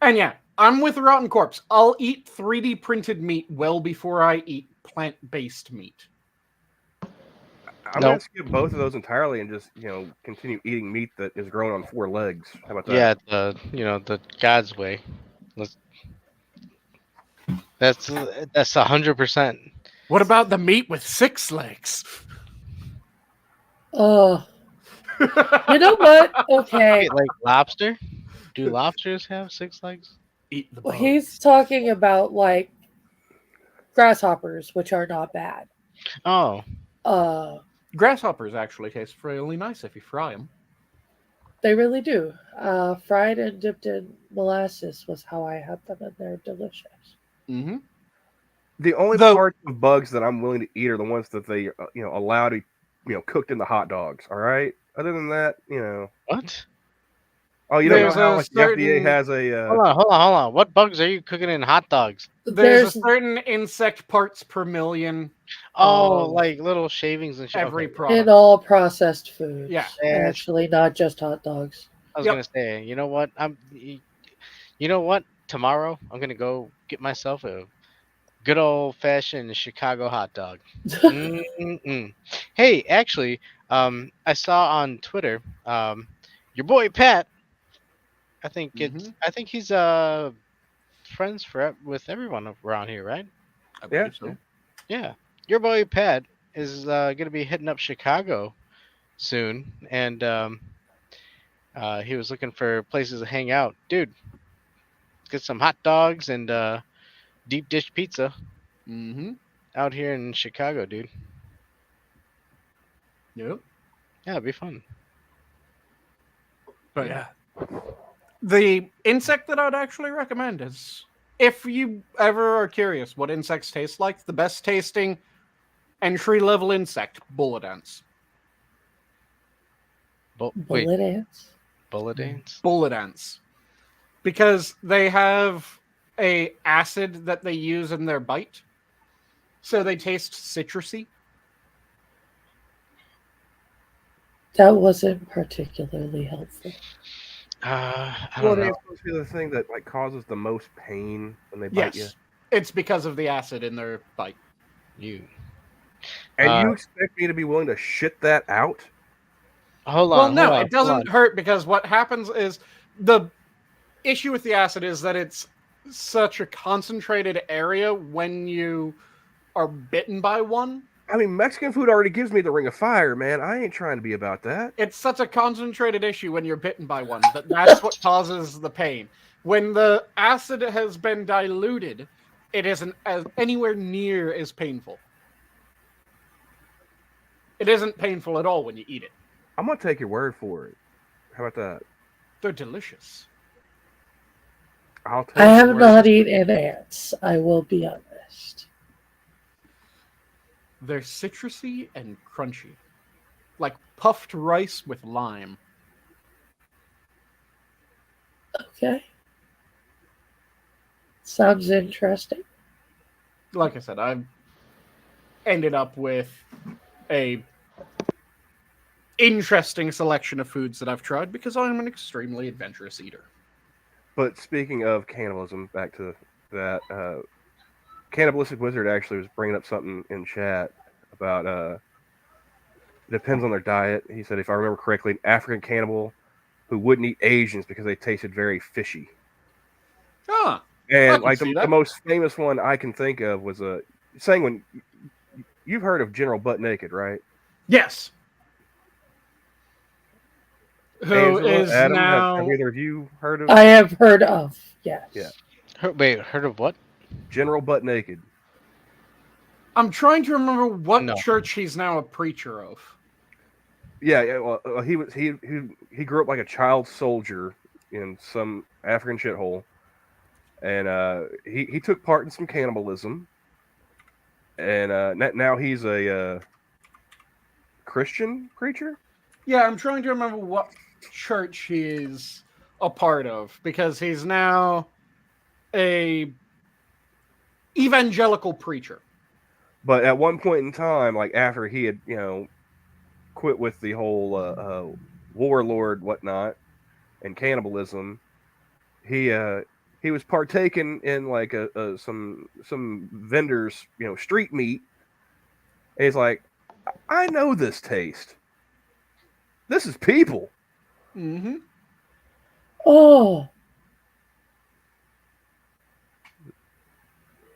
And yeah, I'm with Rotten Corpse. I'll eat 3D printed meat well before I eat plant-based meat. I'm going to skip both of those entirely and just, continue eating meat that is grown on 4 legs. How about that? Yeah, the God's way. That's 100%. What about the meat with 6 legs? Oh. You know what? Okay. Like lobster? Do lobsters have 6 legs? Eat the Well, bugs. he's talking about like grasshoppers, which are not bad. Oh. Grasshoppers actually taste really nice if you fry them. They really do. Fried and dipped in molasses was how I had them, and they're delicious. Mm-hmm. The only parts of bugs that I'm willing to eat are the ones that they, allow to, cooked in the hot dogs. All right. Other than that, What? Oh, you don't know how the FDA has a. Hold on. What bugs are you cooking in hot dogs? There's a certain insect parts per million. Oh, like little shavings and shit. Every product. In all processed foods. Yeah. Actually, not just hot dogs. I was gonna say, you know what? Tomorrow I'm gonna go get myself a good old fashioned Chicago hot dog. Hey, actually, I saw on Twitter, your boy Pat. I think he's friends with everyone around here, right? I believe so. Yeah. Your boy Pat is gonna be hitting up Chicago soon, and he was looking for places to hang out. Dude, get some hot dogs and deep dish pizza out here in Chicago, dude. Yep. Yeah, it'd be fun. But yeah. The insect that I would actually recommend is, if you ever are curious what insects taste like, the best tasting entry-level insect, bullet ants. Bullet ants? Bullet ants? Bullet ants. Because they have a acid that they use in their bite, so they taste citrusy. That wasn't particularly helpful. I don't know. It's supposed to be the thing that causes the most pain when they bite you. It's because of the acid in their bite. You expect me to be willing to shit that out? Hold on. Well, no, it doesn't hurt, because what happens is the issue with the acid is that it's such a concentrated area when you are bitten by one. I mean, Mexican food already gives me the ring of fire, man. I ain't trying to be about that. It's such a concentrated issue when you're bitten by one that's what causes the pain. When the acid has been diluted, it isn't as anywhere near as painful. It isn't painful at all when you eat it. I'm gonna take your word for it. How about that? They're delicious. I'll take I your have word. not eaten ants. I will be honest. They're citrusy and crunchy, like puffed rice with lime. Okay. Sounds interesting. Like I said, I've ended up with a interesting selection of foods that I've tried because I'm an extremely adventurous eater. But speaking of cannibalism, back to that, Cannibalistic Wizard actually was bringing up something in chat about it depends on their diet. He said, if I remember correctly, an African cannibal who wouldn't eat Asians because they tasted very fishy. Ah, I And can like see the that. most famous one I can think of was Sanguine. You've heard of General Butt Naked, right? yes. Who Angela, is Adam, now? have either of you heard of I have heard of, yes. Yeah. Heard of what? General Butt Naked? I'm trying to remember what No. church he's now a preacher of. Yeah. Well, he grew up like a child soldier in some African shithole, and he took part in some cannibalism, and now he's a Christian preacher. Yeah, I'm trying to remember what church he is a part of because he's now a evangelical preacher. But at one point in time, like after he had quit with the whole warlord whatnot and cannibalism, he was partaking in like some vendors street meat. And he's like, I know this taste. This is people. Mm-hmm. Oh,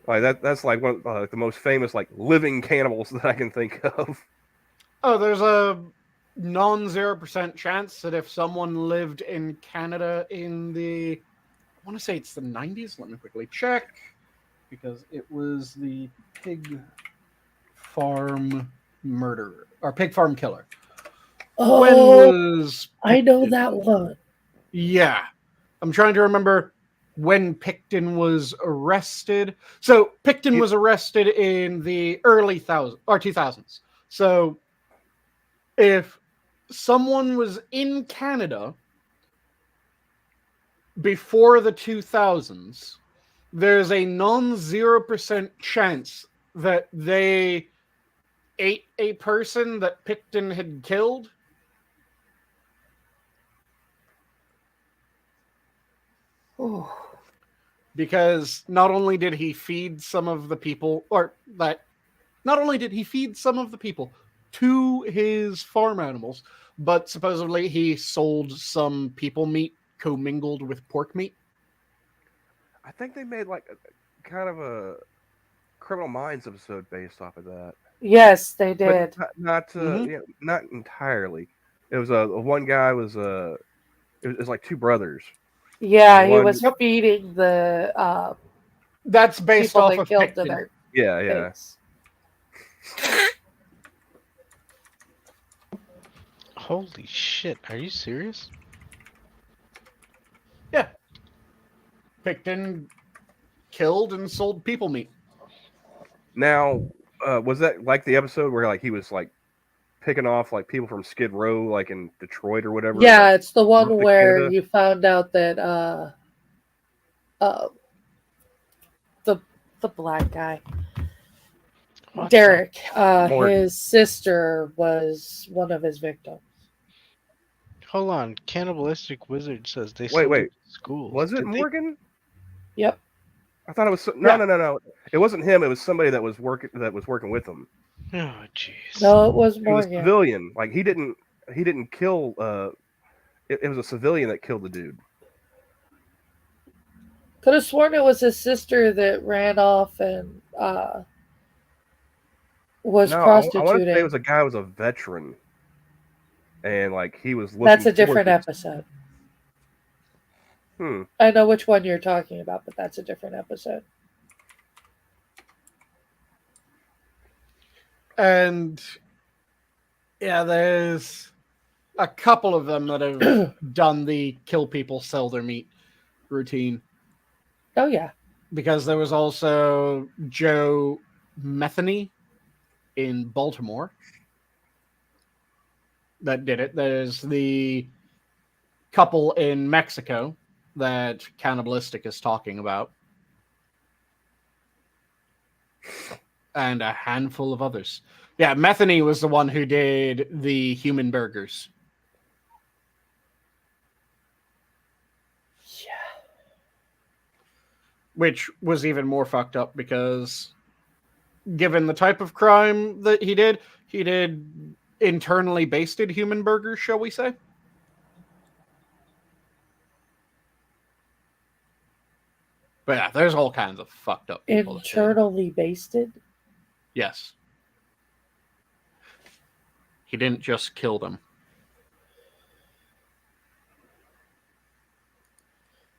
Like that's like one of the most famous like living cannibals that I can think of. Oh, there's a non-0% chance that if someone lived in Canada in the, I want to say it's the 90s. Let me quickly check because it was the pig farm murderer or pig farm killer. oh, When was I know Picton? that one. Yeah. I'm trying to remember when Picton was arrested. So Picton was arrested in the early 2000s. So if someone was in Canada before the 2000s, there's a non-0% chance that they ate a person that Picton had killed. Oh, Because not only did he feed some of the people, not only did he feed some of the people to his farm animals, but supposedly he sold some people meat commingled with pork meat. I think they made like kind of a Criminal Minds episode based off of that. yes, they did. But not Mhm. not entirely. It was one guy was it was like two brothers. Yeah, he One- was feeding the That's based people off they of killed to Picton. their Yeah. pigs. Holy shit! Are you serious? Yeah. Picton killed and sold people meat. Now, was that like the episode where like he was like picking off like people from Skid Row, like in Detroit or whatever? Yeah, like, it's the one North where Dakota? you found out that the black guy, What Derek, Morgan. his sister was one of his victims. Hold on. Cannibalistic Wizard says they Wait, sold wait. it to schools. Was it Did they- Morgan? Yep. I thought it was Yeah. no. It wasn't him. It was somebody that was working with him. Oh jeez. No, it was It was a Morgan. civilian. Like he didn't kill. It was a civilian that killed the dude. Could have sworn it was his sister that ran off and was No, I want to say prostituting. it was a guy who was a veteran, and like he was looking. That's a for different this- episode. Hmm. I know which one you're talking about, but that's a different episode. And yeah, there's a couple of them that have done the kill people, sell their meat routine. Oh yeah. Because there was also Joe Metheny in Baltimore that did it. There's the couple in Mexico that Cannibalistic is talking about. And a handful of others. Yeah, Metheny was the one who did the human burgers. Yeah. Which was even more fucked up because given the type of crime that he did internally basted human burgers, shall we say? But yeah, there's all kinds of fucked up people. Internally basted? Yes. He didn't just kill them.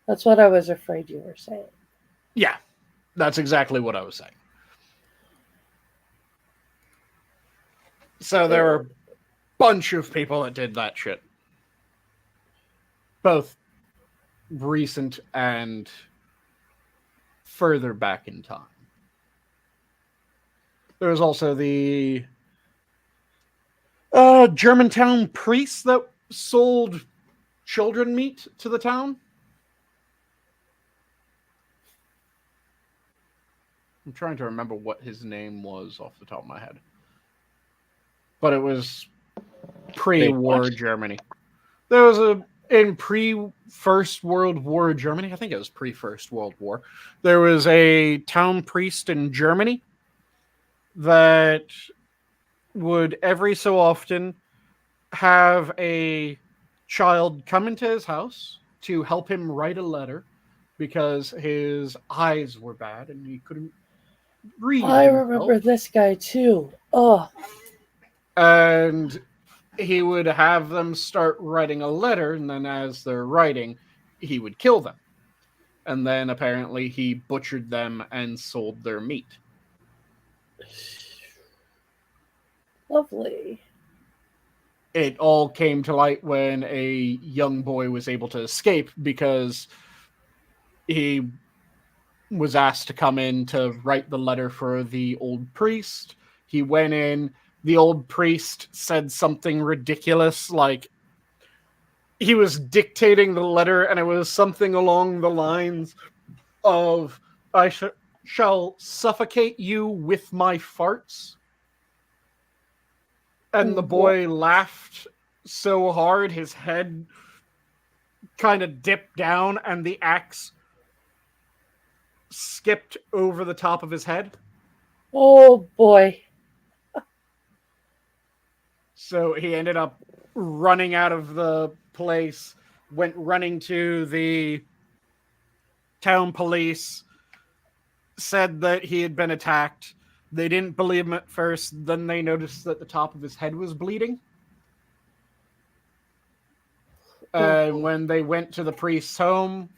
That's what I was afraid you were saying. Yeah, that's exactly what I was saying. So there were a bunch of people that did that shit. Both recent and further back in time. There was also the Germantown priest that sold children meat to the town. I'm trying to remember what his name was off the top of my head. But it was pre-war Germany. There was in pre-First World War Germany, I think it was pre-First World War, there was a town priest in Germany that would every so often have a child come into his house to help him write a letter because his eyes were bad and he couldn't read. I remember this guy too. Oh. And he would have them start writing a letter, and then as they're writing, he would kill them. And then apparently he butchered them and sold their meat. Lovely. It all came to light when a young boy was able to escape because he was asked to come in to write the letter for the old priest. He went in. The old priest said something ridiculous, like he was dictating the letter, and it was something along the lines of, I shall suffocate you with my farts. And the boy laughed so hard, his head kind of dipped down, and the axe skipped over the top of his head. Oh, boy. So he ended up running out of the place, went running to the town police, said that he had been attacked. They didn't believe him at first. Then they noticed that the top of his head was bleeding. And when they went to the priest's home,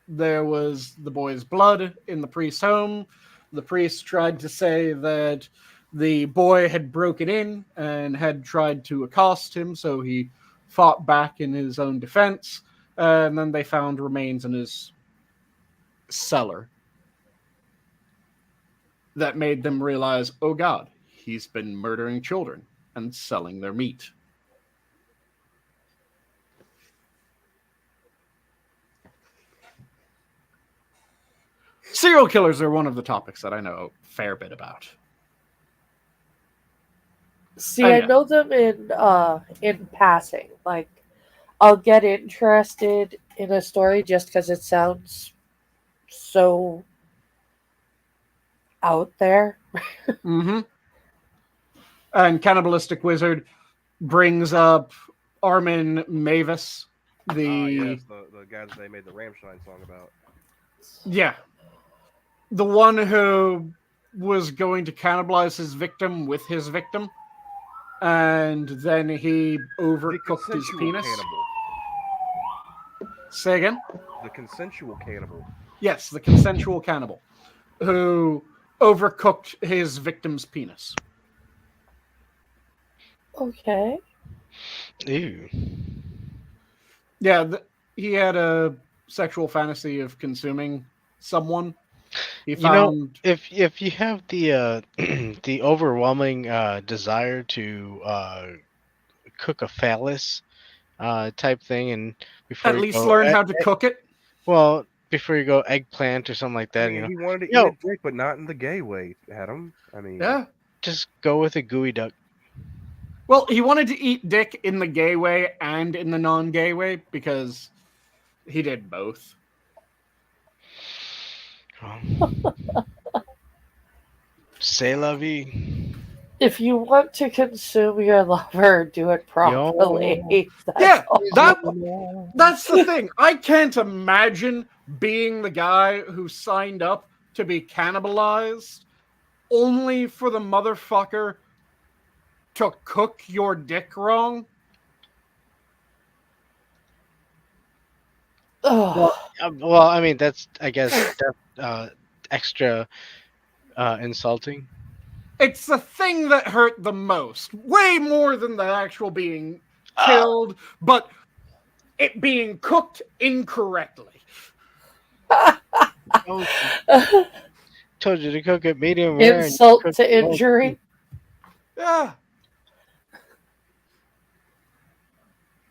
there was the boy's blood in the priest's home. The priest tried to say that the boy had broken in and had tried to accost him, so he fought back in his own defense. And then they found remains in his cellar. That made them realize, oh God, he's been murdering children and selling their meat. Serial killers are one of the topics that I know a fair bit about. See, I know them in passing. Like, I'll get interested in a story just because it sounds so out there. Mm-hmm. And Cannibalistic Wizard brings up Armin Mavis, yes, the guy that they made the Rammstein song about. Yeah. The one who was going to cannibalize his victim with his victim, and then he The overcooked his consensual penis. cannibal. Say again? The consensual cannibal. Yes, the consensual cannibal who overcooked his victim's penis. Okay. Ew. Yeah, he had a sexual fantasy of consuming someone. He You know, found if you have the the overwhelming desire to cook a phallus type thing, and before at you least go, learn how to cook it. well, before you go eggplant or something like I that, mean, you know, he wanted to eat yo, a dick, but not in the gay way, Adam. I mean, Yeah. just go with a gooey duck. Well, he wanted to eat dick in the gay way and in the non-gay way because he did both. C'est la vie. If you want to consume your lover, do it properly. Yeah, all. that's the thing. I can't imagine being the guy who signed up to be cannibalized only for the motherfucker to cook your dick wrong. Ugh. Well, I mean, that's, I guess, extra insulting. It's the thing that hurt the most, way more than the actual being killed, but it being cooked incorrectly. Oh, told you to cook it medium rare. and you Insult cooked to it well. injury. Yeah.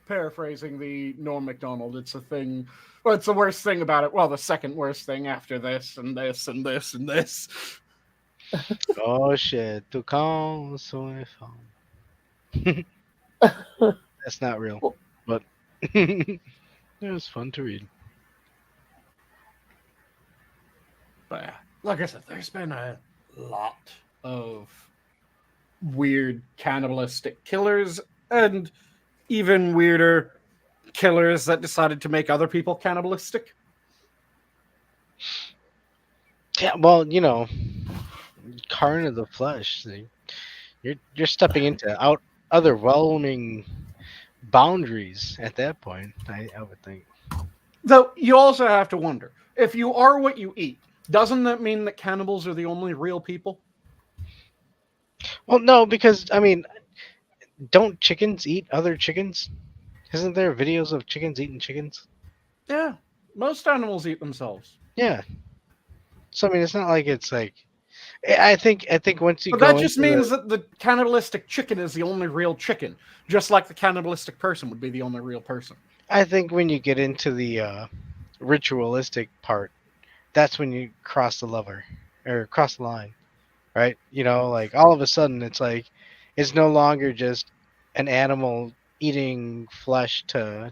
Paraphrasing the Norm Macdonald, it's a thing. Well, it's the worst thing about it. Well, the second worst thing after this and this and this and this. Oh shit! Tu con son femme. That's not real, but it was fun to read. But yeah, like I said, there's been a lot of weird cannibalistic killers and even weirder killers that decided to make other people cannibalistic. Yeah, well, you know, carn of the flesh. You're stepping into otherwhelming boundaries at that point. I would think. Though you also have to wonder, if you are what you eat, doesn't that mean that cannibals are the only real people? Well, no, because I mean, don't chickens eat other chickens? Isn't there videos of chickens eating chickens? Yeah, most animals eat themselves. Yeah. So I mean, it's not like it's like. I think once you But go that just into means that the cannibalistic chicken is the only real chicken, just like the cannibalistic person would be the only real person. I think when you get into the ritualistic part, that's when you cross the lever or cross the line, right? You know, like all of a sudden it's like it's no longer just an animal eating flesh to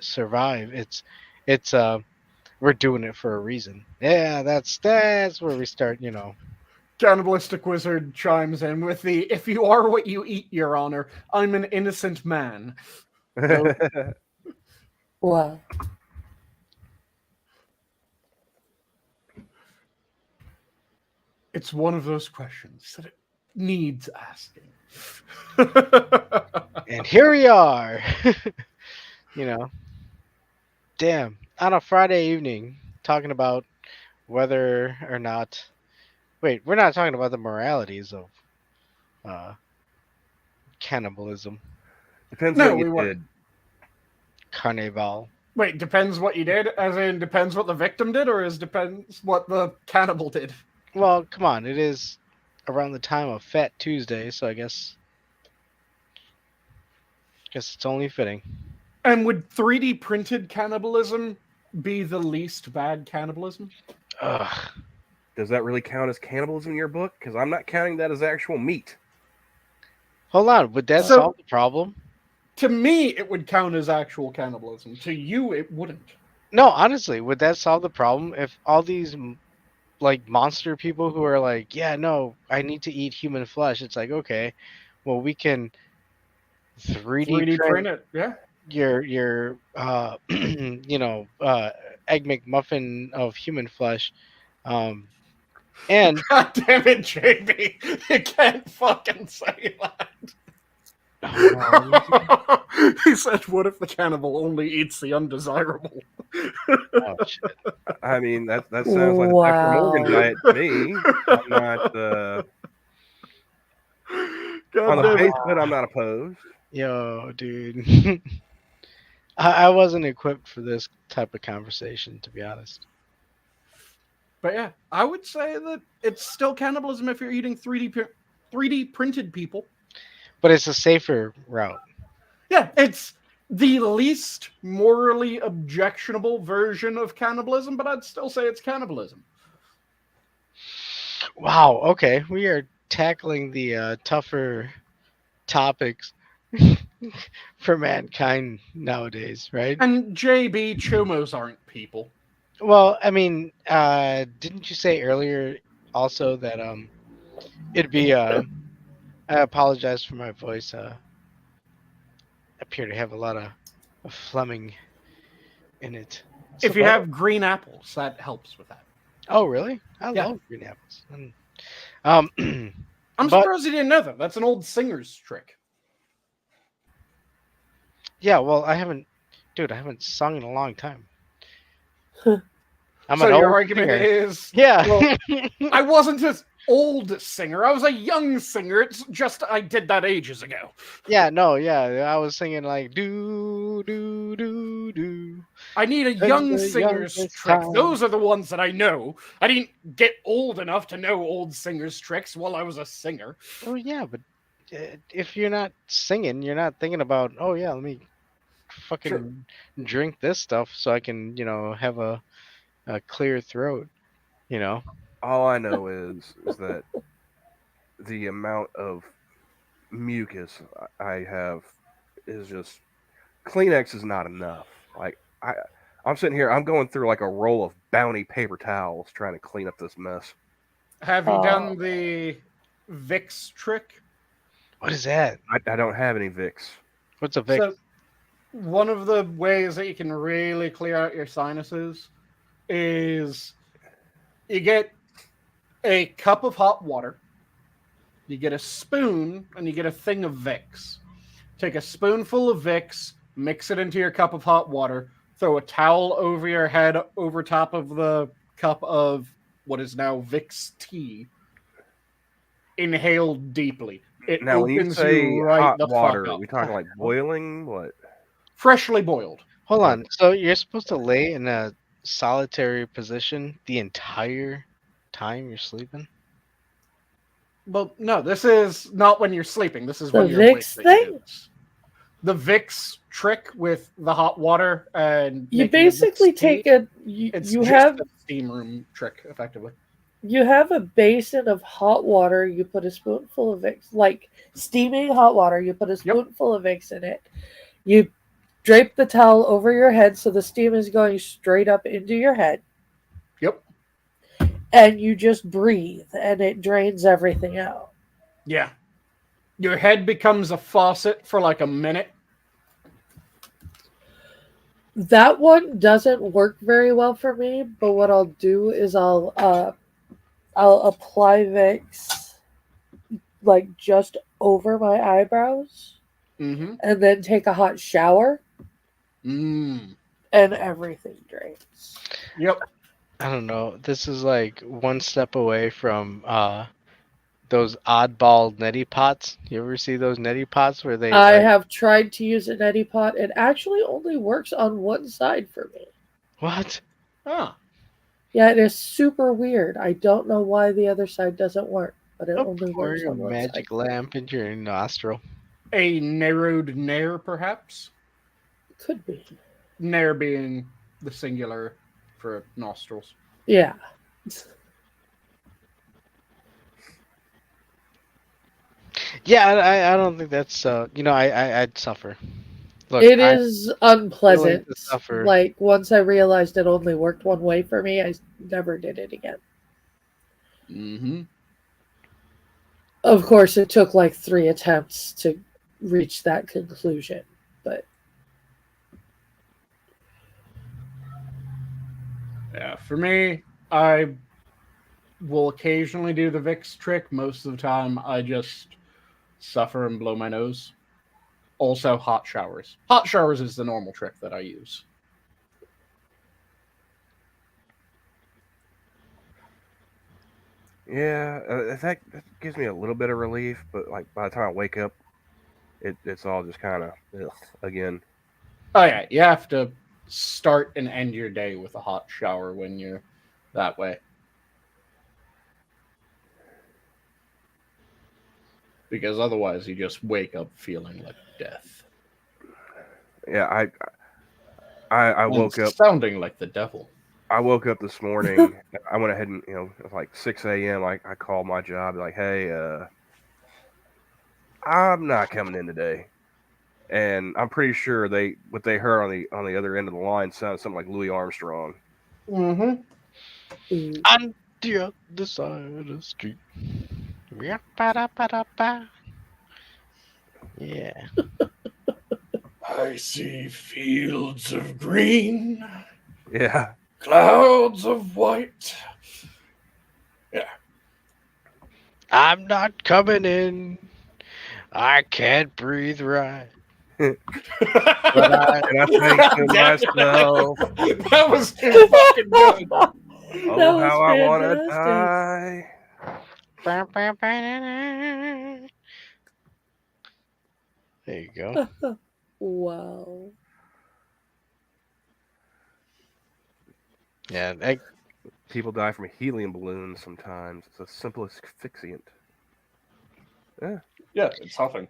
survive. It's we're doing it for a reason. Yeah, that's where we start. You know. Cannibalistic wizard chimes in with the, "If you are what you eat, Your Honor, I'm an innocent man." Wow. It's one of those questions that it needs asking. And here we are. You know. Damn. On a Friday evening, talking about whether or not. Wait, we're not talking about the moralities of cannibalism. Depends No, what we you weren't. did. Carnival. Wait, depends what you did? As in, depends what the victim did, or is depends what the cannibal did? Well, come on. It is around the time of Fat Tuesday, so I guess it's only fitting. And would 3D printed cannibalism be the least bad cannibalism? Ugh. Does that really count as cannibalism in your book? Because I'm not counting that as actual meat. Hold on. Would that So- solve the problem? To me, it would count as actual cannibalism. To you, it wouldn't. No, honestly, would that solve the problem if all these like monster people who are like, yeah, no, I need to eat human flesh. It's like, okay, well, we can 3D, 3D print print it, yeah. your you know, egg McMuffin of human flesh. And God damn it, JB. You can't fucking say that. oh, He said, what if the cannibal only eats the undesirable? oh shit. I mean, that sounds like the Dexter Morgan Wow. diet to me. I'm not God on the damn face it. of it. I'm not opposed. Yo, dude. I wasn't equipped for this type of conversation, to be honest. But yeah, I would say that it's still cannibalism if you're eating 3D printed people. But it's a safer route. Yeah, it's the least morally objectionable version of cannibalism, but I'd still say it's cannibalism. Wow. Okay, we are tackling the tougher topics for mankind nowadays, right? And JB, chomos aren't people. Well, I mean, didn't you say earlier also that it'd be I apologize for my voice. I appear to have a lot of Fleming in it. If you have green apples, that helps with that. Oh, really? I Yeah. love green apples. I'm But- surprised you didn't know that. That's an old singer's trick. Yeah, well, I haven't sung in a long time. I'm So an your old argument singer. is, Yeah. well, I wasn't an old singer. I was a young singer. It's just I did that ages ago. Yeah, no, yeah. I was singing like do do do do. I need a Then young the singer's youngest trick. time. Those are the ones that I know. I didn't get old enough to know old singers' tricks while I was a singer. Oh yeah, but if you're not singing, you're not thinking about, oh yeah, let me fucking drink this stuff so I can, have a clear throat, All I know is that the amount of mucus I have is just Kleenex is not enough. Like I'm sitting here, I'm going through like a roll of Bounty paper towels trying to clean up this mess. Have you done the Vicks trick? What is that? I don't have any Vicks. What's a Vic? So, one of the ways that you can really clear out your sinuses is you get a cup of hot water, you get a spoon, and you get a thing of Vicks. Take a spoonful of Vicks, mix it into your cup of hot water, throw a towel over your head over top of the cup of what is now Vicks tea. Inhale deeply. It Now, when you opens say you right hot the water, fuck are up. we talking like boiling? What? Freshly boiled. Hold on. So you're supposed to lay in a solitary position the entire time you're sleeping? Well, no, this is not when you're sleeping. This is The when you're Vicks awake that you thing? do this. The Vicks trick with the hot water and You making a Vicks basically tea, take a it's you just have a steam room trick, effectively. you have a basin of hot water. You put a spoonful of Vicks, like steaming hot water. You put a spoonful of Vicks in it. You drape the towel over your head so the steam is going straight up into your head. Yep. And you just breathe, and it drains everything out. Yeah. Your head becomes a faucet for like a minute. That one doesn't work very well for me, but what I'll do is I'll apply Vicks like just over my eyebrows Mm-hmm. and then take a hot shower Mm. and everything drains. Yep. I don't know. This is like one step away from those oddball neti pots. You ever see those neti pots where they I like, have tried to use an neti pot. It actually only works on one side for me. what? Ah. Yeah, it is super weird. I don't know why the other side doesn't work, but it only Pour works your on one magic side. lamp into your nostril. A narrowed nair, perhaps? Could be. Nair being the singular for nostrils. Yeah. Yeah, I don't think that's I'd suffer. Look, It I'm is unpleasant. willing to suffer. Like, once I realized it only worked one way for me, I never did it again. Mm-hmm. Of course, it took like 3 attempts to reach that conclusion, but Yeah, for me, I will occasionally do the Vicks trick. Most of the time, I just suffer and blow my nose. Also, hot showers. Hot showers is the normal trick that I use. Yeah, that gives me a little bit of relief, but like by the time I wake up, it's all just kind of again. Oh yeah, you have to start and end your day with a hot shower when you're that way. Because otherwise you just wake up feeling like death. Yeah, I And woke up. sounding like the devil. I woke up this morning. I went ahead and it was like 6 a.m. I called my job like, hey, I'm not coming in today. And I'm pretty sure what they heard on the other end of the line sounded something like Louis Armstrong. Mm-hmm. Mm. On the other side of the street. Ba-da-ba-da-ba. Yeah. I see fields of green, Yeah, clouds of white. I'm not coming in. I can't breathe right. But I, and I think to myself, That was too fucking good. That oh, was how I want to fantastic. die. there you go. Wow. Yeah, People die from helium balloons sometimes. It's the simplest asphyxiant. Yeah. Yeah, it's huffing.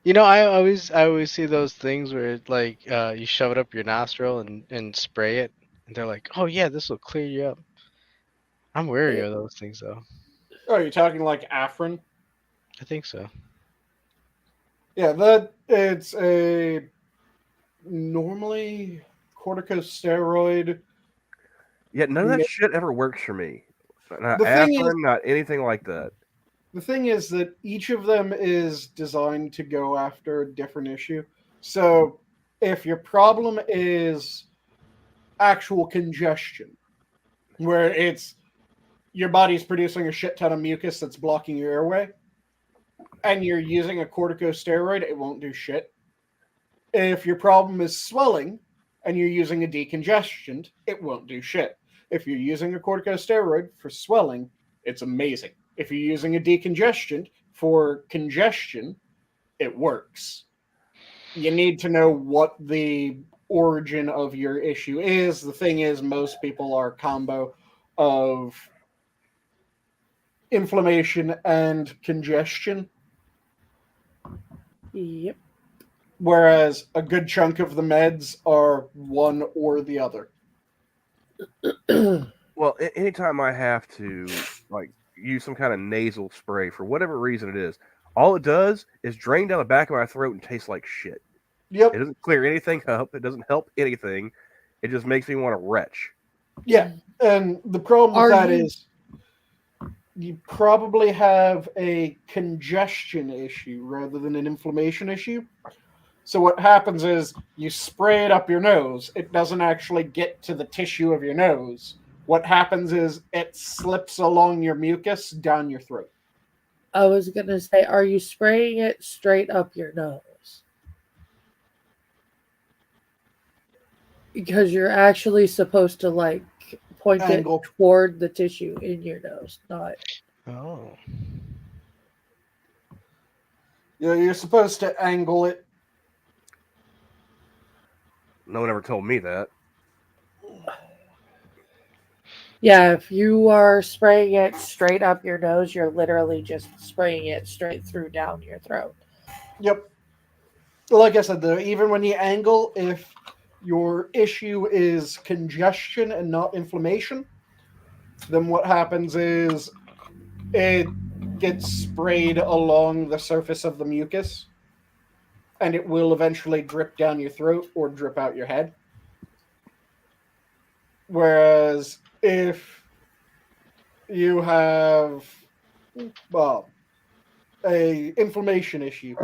I always see those things where like you shove it up your nostril and spray it, and they're like, oh yeah, this will clear you up. I'm wary of those things though. Oh, you're talking like Afrin? I think so. Yeah, it's a normally corticosteroid. Yet none of that shit ever works for me. Not The thing is, aspirin, not anything like that. the thing is that each of them is designed to go after a different issue. So, if your problem is actual congestion, where it's your body's producing a shit ton of mucus that's blocking your airway, and you're using a corticosteroid, it won't do shit. If your problem is swelling and you're using a decongestant, it won't do shit. If you're using a corticosteroid for swelling, it's amazing. If you're using a decongestant for congestion, it works. You need to know what the origin of your issue is. The thing is, most people are a combo of inflammation and congestion, Yep. whereas a good chunk of the meds are one or the other. Well, anytime I have to like use some kind of nasal spray for whatever reason it is, all it does is drain down the back of my throat and taste like shit. Yep. It doesn't clear anything up. It doesn't help anything. It just makes me want to retch. Yeah. And the problem with that is you probably have a congestion issue rather than an inflammation issue. So what happens is you spray it up your nose. It doesn't actually get to the tissue of your nose. What happens is it slips along your mucus down your throat. I was going to say, are you spraying it straight up your nose? Because you're actually supposed to like point Angle. it toward the tissue in your nose, not. Oh. Yeah, you're supposed to angle it. No one ever told me that. Yeah, if you are spraying it straight up your nose, you're literally just spraying it straight through down your throat. Yep. Like I said, though, even when you angle, if your issue is congestion and not inflammation, then what happens is it gets sprayed along the surface of the mucus, and it will eventually drip down your throat or drip out your head. Whereas if you have a inflammation issue,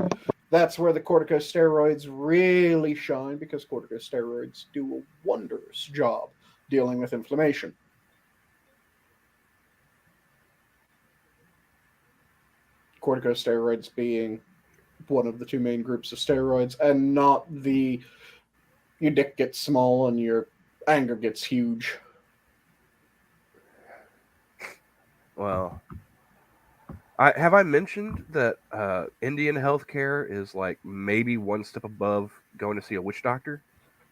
that's where the corticosteroids really shine, because corticosteroids do a wondrous job dealing with inflammation. Corticosteroids being one of the two main groups of steroids, and not the your dick gets small and your anger gets huge. Well, have I mentioned that Indian healthcare is like maybe one step above going to see a witch doctor?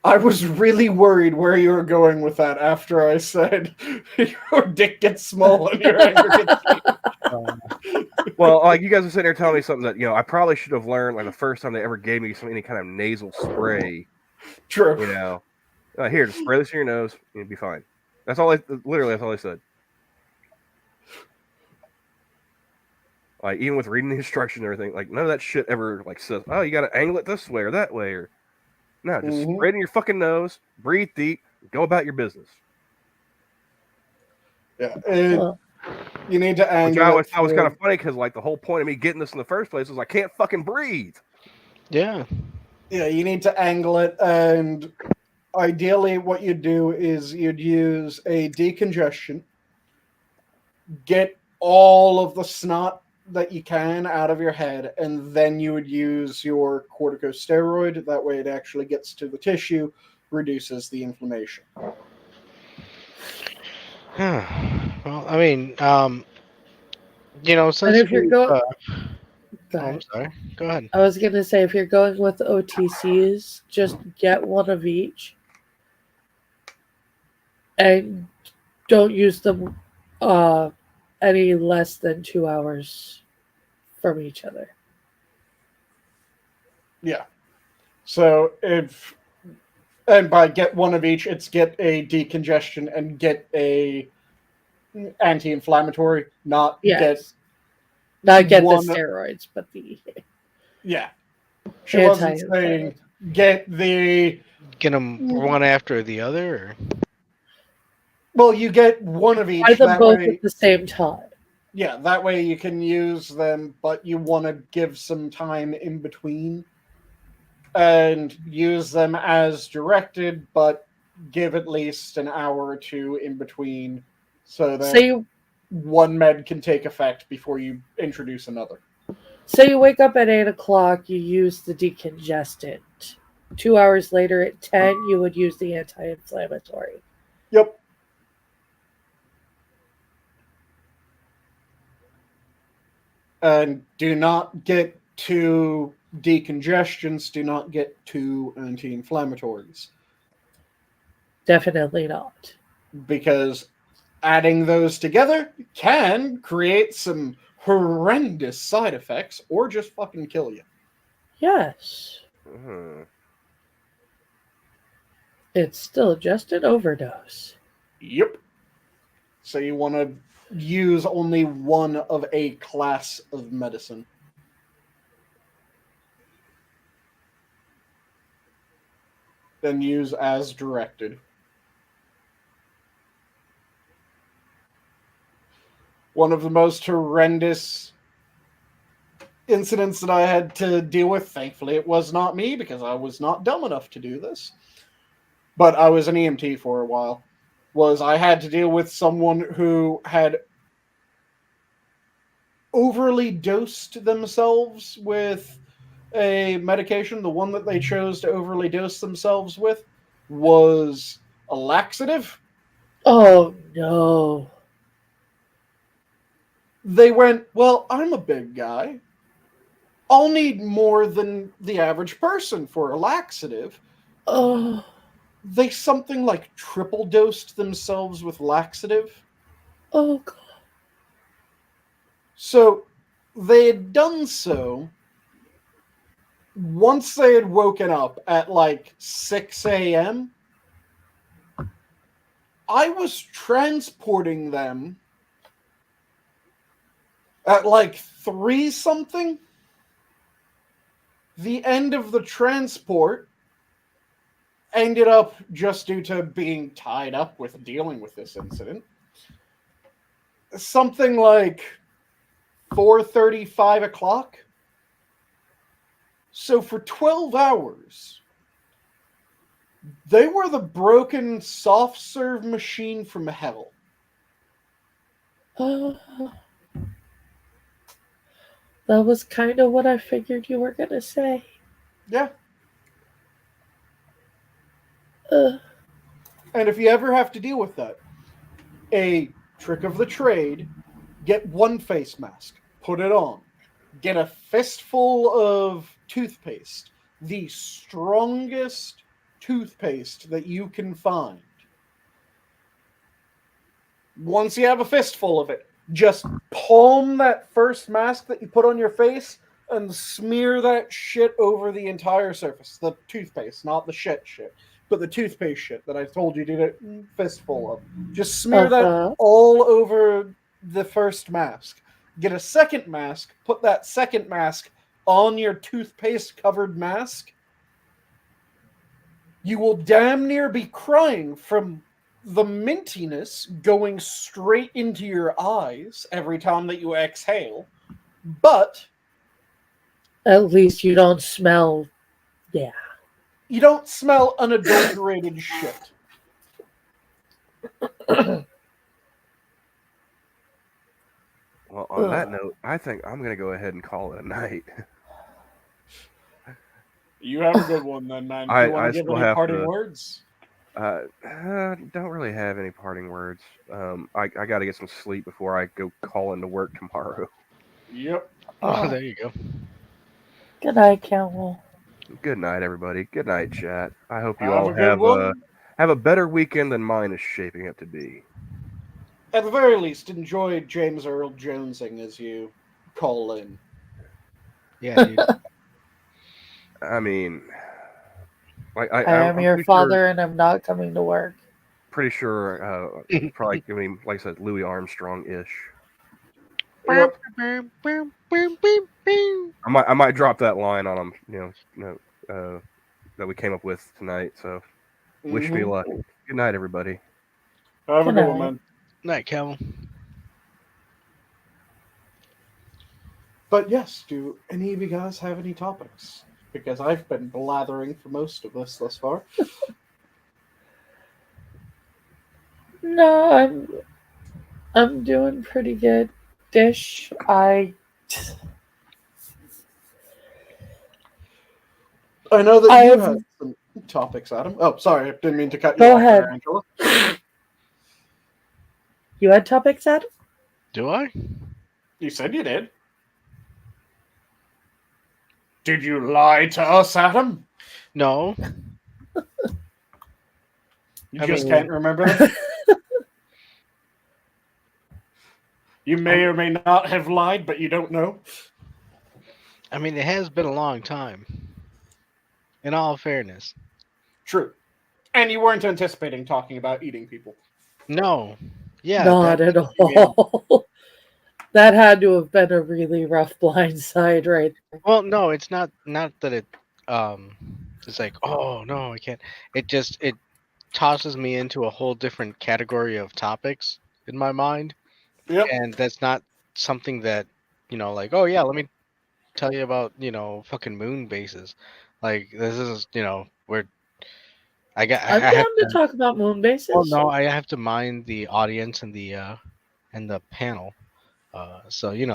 I was really worried where you were going with that after I said your dick gets small and your anger gets huge. Well, like you guys are sitting there telling me something that I probably should have learned like the first time they ever gave me any kind of nasal spray. True. Here, just spray this in your nose, and you'll be fine. That's all. Literally, that's all I said. Like even with reading the instructions and everything, like none of that shit ever like says, "Oh, you got to angle it this way or that way," or no, just spray it in your fucking nose, breathe deep, go about your business. Yeah, you need to angle. Which I was kind of funny because like the whole point of me getting this in the first place was I can't fucking breathe. Yeah. Yeah, you need to angle it, and ideally, what you'd do is you'd use a decongestion, get all of the snot that you can out of your head, and then you would use your corticosteroid. That way it actually gets to the tissue, reduces the inflammation. Well, I mean, since And if you're going, I'm sorry. Go ahead. I was gonna say, if you're going with OTCs, just get one of each, and don't use them any less than 2 hours from each other. Yeah. So and by get one of each, it's get a decongestion and get a anti-inflammatory, not get the steroids, but the She wasn't saying get them one after the other. Or? Well, you get one of each. Try them both at the same time. Yeah, that way you can use them, but you want to give some time in between and use them as directed, but give at least an hour or two in between so that one med can take effect before you introduce another. So you wake up at 8 o'clock, you use the decongestant. 2 hours later at 10, you would use the anti-inflammatory. Yep. And do not get two decongestants, do not get two anti-inflammatories. Definitely not. Because adding those together can create some horrendous side effects or just fucking kill you. Yes. Mm-hmm. It's still just an overdose. Yep. So you want to use only one of a class of medicine. Then use as directed. One of the most horrendous incidents that I had to deal with, thankfully it was not me because I was not dumb enough to do this, but I was an EMT for a while, was I had to deal with someone who had overly dosed themselves with a medication. The one that they chose to overly dose themselves with was a laxative. Oh, no. They went, well, I'm a big guy. I'll need more than the average person for a laxative. Oh. They something like triple dosed themselves with laxative. Oh, God. So they had done so once they had woken up at like 6 a.m. I was transporting them at like 3 something. The end of the transport ended up, just due to being tied up with dealing with this incident, something like 4:30, 5 o'clock. So for 12 hours, They were the broken soft serve machine from hell. That was kind of what I figured you were going to say. Yeah. Uh, And if you ever have to deal with that, a trick of the trade, get one face mask, put it on. Get a fistful of toothpaste, the strongest toothpaste that you can find. Once you have a fistful of it, just palm that first mask that you put on your face and smear that shit over the entire surface. The toothpaste, not the shit, but the toothpaste shit that I told you to get a fistful of. Just smear that all over the first mask. Get a second mask, put that second mask on your toothpaste covered mask. You will damn near be crying from the mintiness going straight into your eyes every time that you exhale. But at least you don't smell. Yeah. You don't smell unadulterated shit. Well, on that note, I think I'm going to go ahead and call it a night. You have a good one then, man. Do you want to give any parting words? Don't really have any parting words. I got to get some sleep before I go call into work tomorrow. Yep. Oh, there you go. Good night, Campbell. Good night, everybody. Good night, chat. I hope you Have all a good have a better weekend than mine is shaping up to be. At the very least, enjoy James Earl Jonesing as you call in. Yeah, dude. I mean, I am your father, and I'm not coming to work. Pretty sure, probably. I mean, like I said, Louis Armstrong-ish. Yep. I might drop that line on him. That we came up with tonight. So, wish me luck. Good night, everybody. Have a good one, man. Night, Camel. But yes, do any of you guys have any topics? Because I've been blathering for most of this thus far. No, I'm doing pretty good. Dish, I know that you have some topics, Adam. Oh, sorry, I didn't mean to cut you off. Go ahead, Angela. You had topics, Adam? Do I? You said you did. Did you lie to us, Adam? No. You can't remember them? You may or may not have lied, but you don't know. I mean, it has been a long time. In all fairness. True. And you weren't anticipating talking about eating people. No. Yeah. Not at all. That had to have been a really rough blindside, right there. Well, no, it's not that it it's like, oh no, I can't. It tosses me into a whole different category of topics in my mind. Yep. And that's not something that, like, oh yeah, let me tell you about, fucking moon bases. Like, this is, where I'm down to talk about moon bases. Well, no, I have to mind the audience and the panel. So he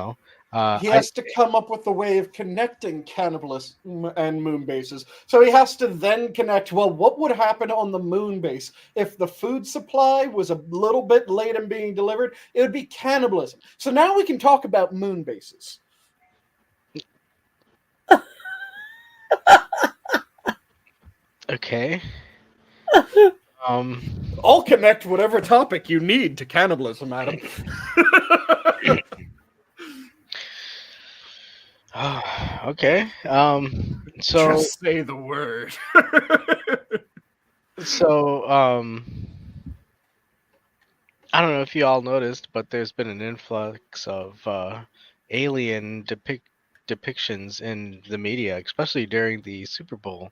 has to come up with a way of connecting cannibalism and moon bases. So he has to then connect, well, what would happen on the moon base if the food supply was a little bit late in being delivered? It would be cannibalism. So now we can talk about moon bases. Okay. I'll connect whatever topic you need to cannibalism, Adam. Okay. So just say the word. So I don't know if you all noticed, but there's been an influx of alien depictions in the media, especially during the Super Bowl.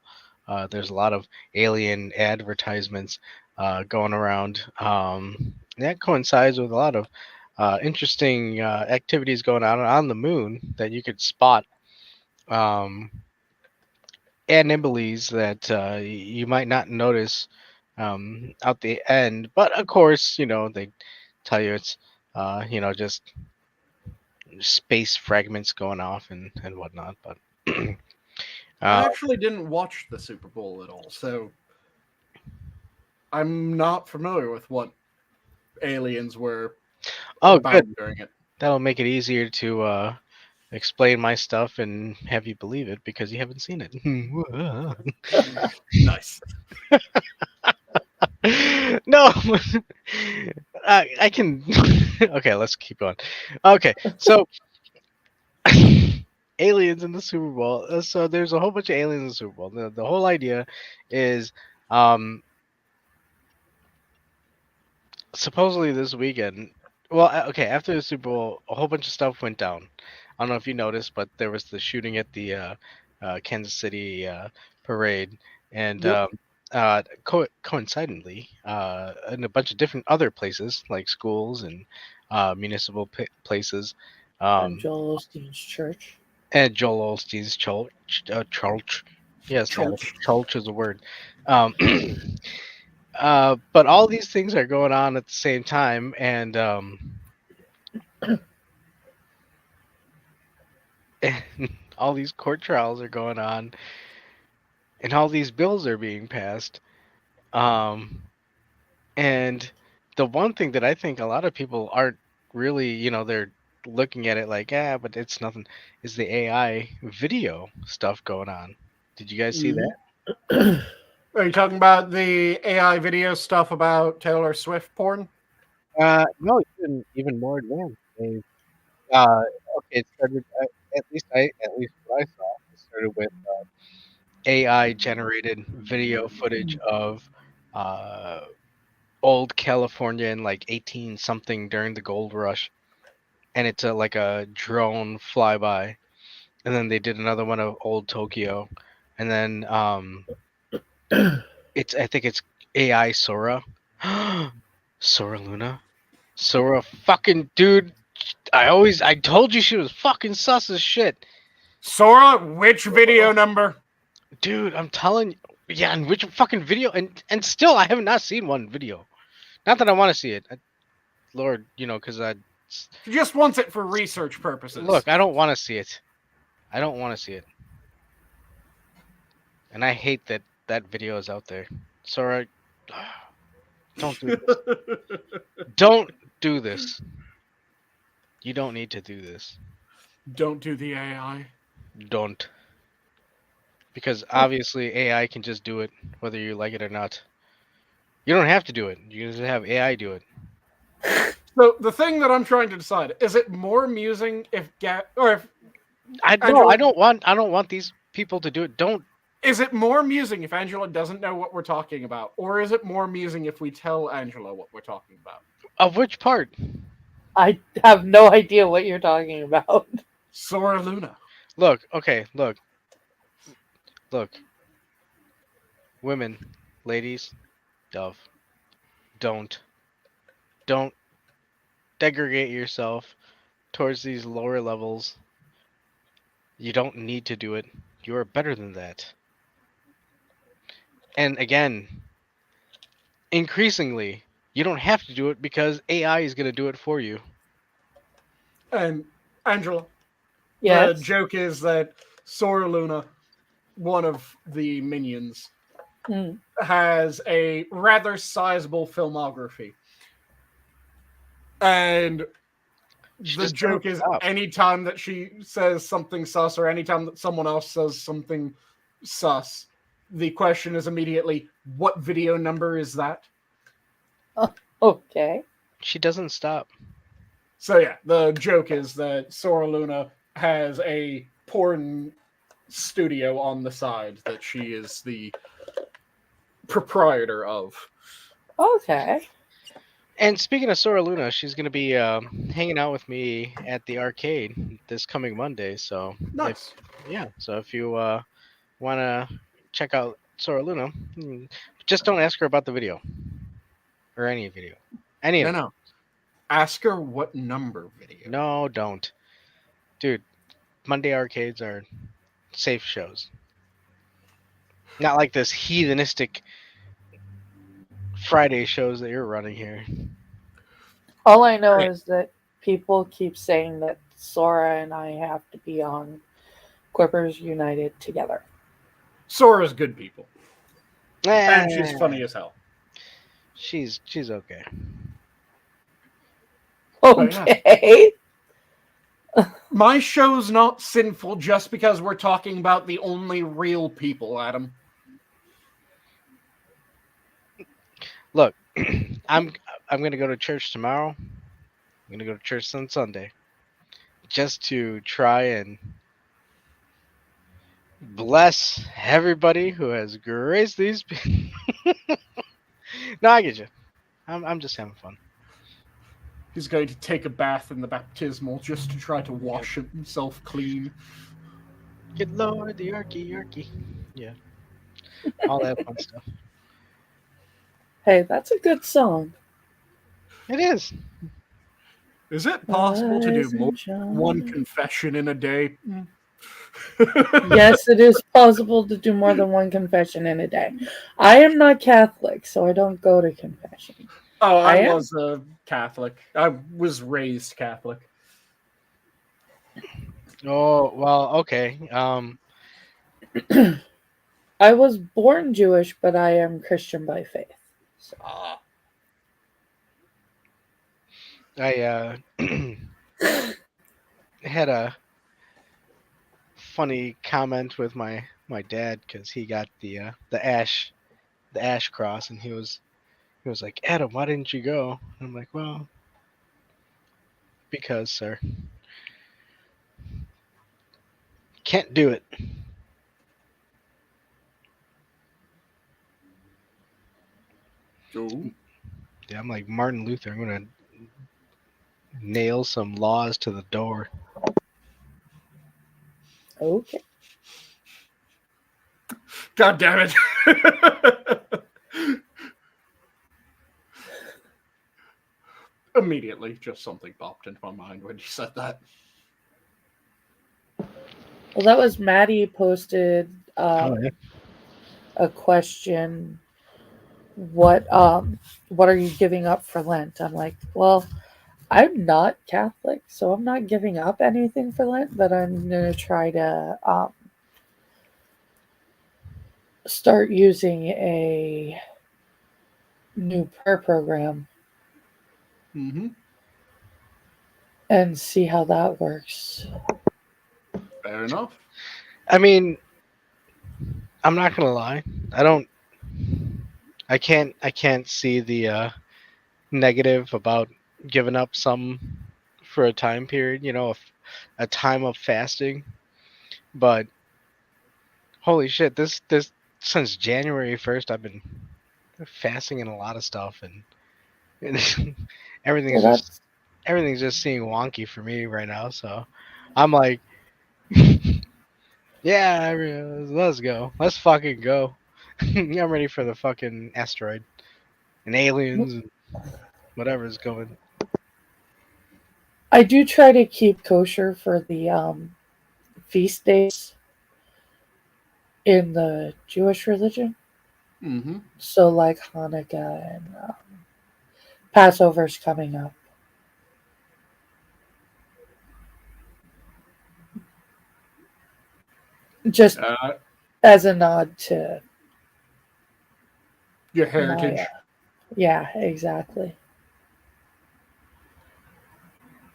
There's a lot of alien advertisements going around. That coincides with a lot of interesting activities going on the moon that you could spot anomalies that you might not notice out the end. But of course, they tell you it's just space fragments going off and whatnot. But I actually didn't watch the Super Bowl at all, so I'm not familiar with what aliens were about good. during it. That'll make it easier to explain my stuff and have you believe it because you haven't seen it. Nice. No, I can. Okay, let's keep going. Okay, so aliens in the Super Bowl. So there's a whole bunch of aliens in the Super Bowl. The whole idea is, supposedly this weekend. Well, okay, after the Super Bowl, a whole bunch of stuff went down. I don't know if you noticed, but there was the shooting at the Kansas City parade, and Yep. coincidentally, in a bunch of different other places like schools and municipal places, And Joel Osteen's church. and Joel Osteen's church. Yes, Church. church is a word. Um, but all these things are going on at the same time, and and all these court trials are going on, and all these bills are being passed. And the one thing that I think a lot of people aren't really, they're looking at it like, but it's nothing, is the AI video stuff going on. Did you guys see that? Are you talking about the AI video stuff about Taylor Swift porn? No, even more advanced. Okay, it started, at least what I saw, it started with AI generated video footage of old California in like 18 something during the gold rush, and it's like a drone flyby, and then they did another one of old Tokyo, and then I think it's AI Sora. Sora Luna. Sora fucking dude. I told you she was fucking sus as shit. Sora, which video number? Dude, I'm telling you. Yeah, and which fucking video? And still, I have not seen one video. Not that I want to see it. Lord, because She just wants it for research purposes. look, I don't want to see it. I don't want to see it. And I hate that video is out there. Sora, don't do this. Don't do this. You don't need to do this. Don't do the AI. Don't. Because obviously AI can just do it whether you like it or not. You don't have to do it. You can just have AI do it. So the thing that I'm trying to decide, is it more amusing if I don't want these people to do it. Don't. is it more amusing if Angela doesn't know what we're talking about, or is it more amusing if we tell Angela what we're talking about? Of which part? I have no idea what you're talking about. Sora Luna. Look, okay, look. Women, ladies, don't degrade yourself towards these lower levels. You don't need to do it. You are better than that. And again, increasingly, you don't have to do it because AI is going to do it for you. And Angela, Yes. the joke is that Sora Luna, one of the minions, has a rather sizable filmography. And the joke is anytime that she says something sus or anytime that someone else says something sus, the question is immediately, what video number is that? Okay. She doesn't stop. So yeah, the joke is that Sora Luna has a porn studio on the side that she is the proprietor of. Okay. And speaking of Sora Luna, she's going to be hanging out with me at the arcade this coming Monday. So Nice. So if you want to check out Sora Luna, just don't ask her about the video or any video. No. Ask her what number video. No, don't. Dude, Monday arcades are safe shows. Not like this heathenistic Friday shows that you're running here. All I know Right. is that people keep saying that Sora and I have to be on Quippers United together. Sora's good people. And she's Eh, funny as hell. she's okay. But yeah. Okay. My show's not sinful just because we're talking about the only real people, Adam. Look, I'm gonna go to church tomorrow. I'm gonna go to church on Sunday, just to try and bless everybody who has graced these. No, I get you. I'm just having fun. He's going to take a bath in the baptismal just to try to wash himself clean. Good Lord, the Yorkie. Yeah, all that fun stuff. Hey, that's a good song. It is. Is it possible to do Rise and more than one shine. confession in a day? Yes, it is possible to do more than one confession in a day. I am not Catholic, so I don't go to confession. Oh, I I am? was a Catholic. I was raised Catholic. Oh well, okay. I was born Jewish, but I am Christian by faith. So. I had a funny comment with my dad because he got the ash cross, and he was like, Adam, why didn't you go? And I'm like, well, because, sir, can't do it. Ooh. Yeah, I'm like Martin Luther. I'm gonna nail some laws to the door. Okay. God damn it. Immediately, just something popped into my mind when you said that. Well, that was Maddie posted Oh, yeah. a question. What are you giving up for Lent? I'm like, well, I'm not Catholic, so I'm not giving up anything for Lent, but I'm gonna try to start using a new prayer program Mm-hmm. and see how that works. Fair enough. I mean, I'm not gonna lie. I can't see the negative about giving up some for a time period. You know, a time of fasting. But holy shit, this since January 1st, I've been fasting in a lot of stuff, and everything's Well, just seeming wonky for me right now. So I'm like, yeah, let's go, let's fucking go. I'm ready for the fucking asteroid and aliens and whatever's going. I do try to keep kosher for the feast days in the Jewish religion. Mm-hmm. So, like Hanukkah and Passover's coming up. Just as a nod to Your heritage. my, yeah, exactly.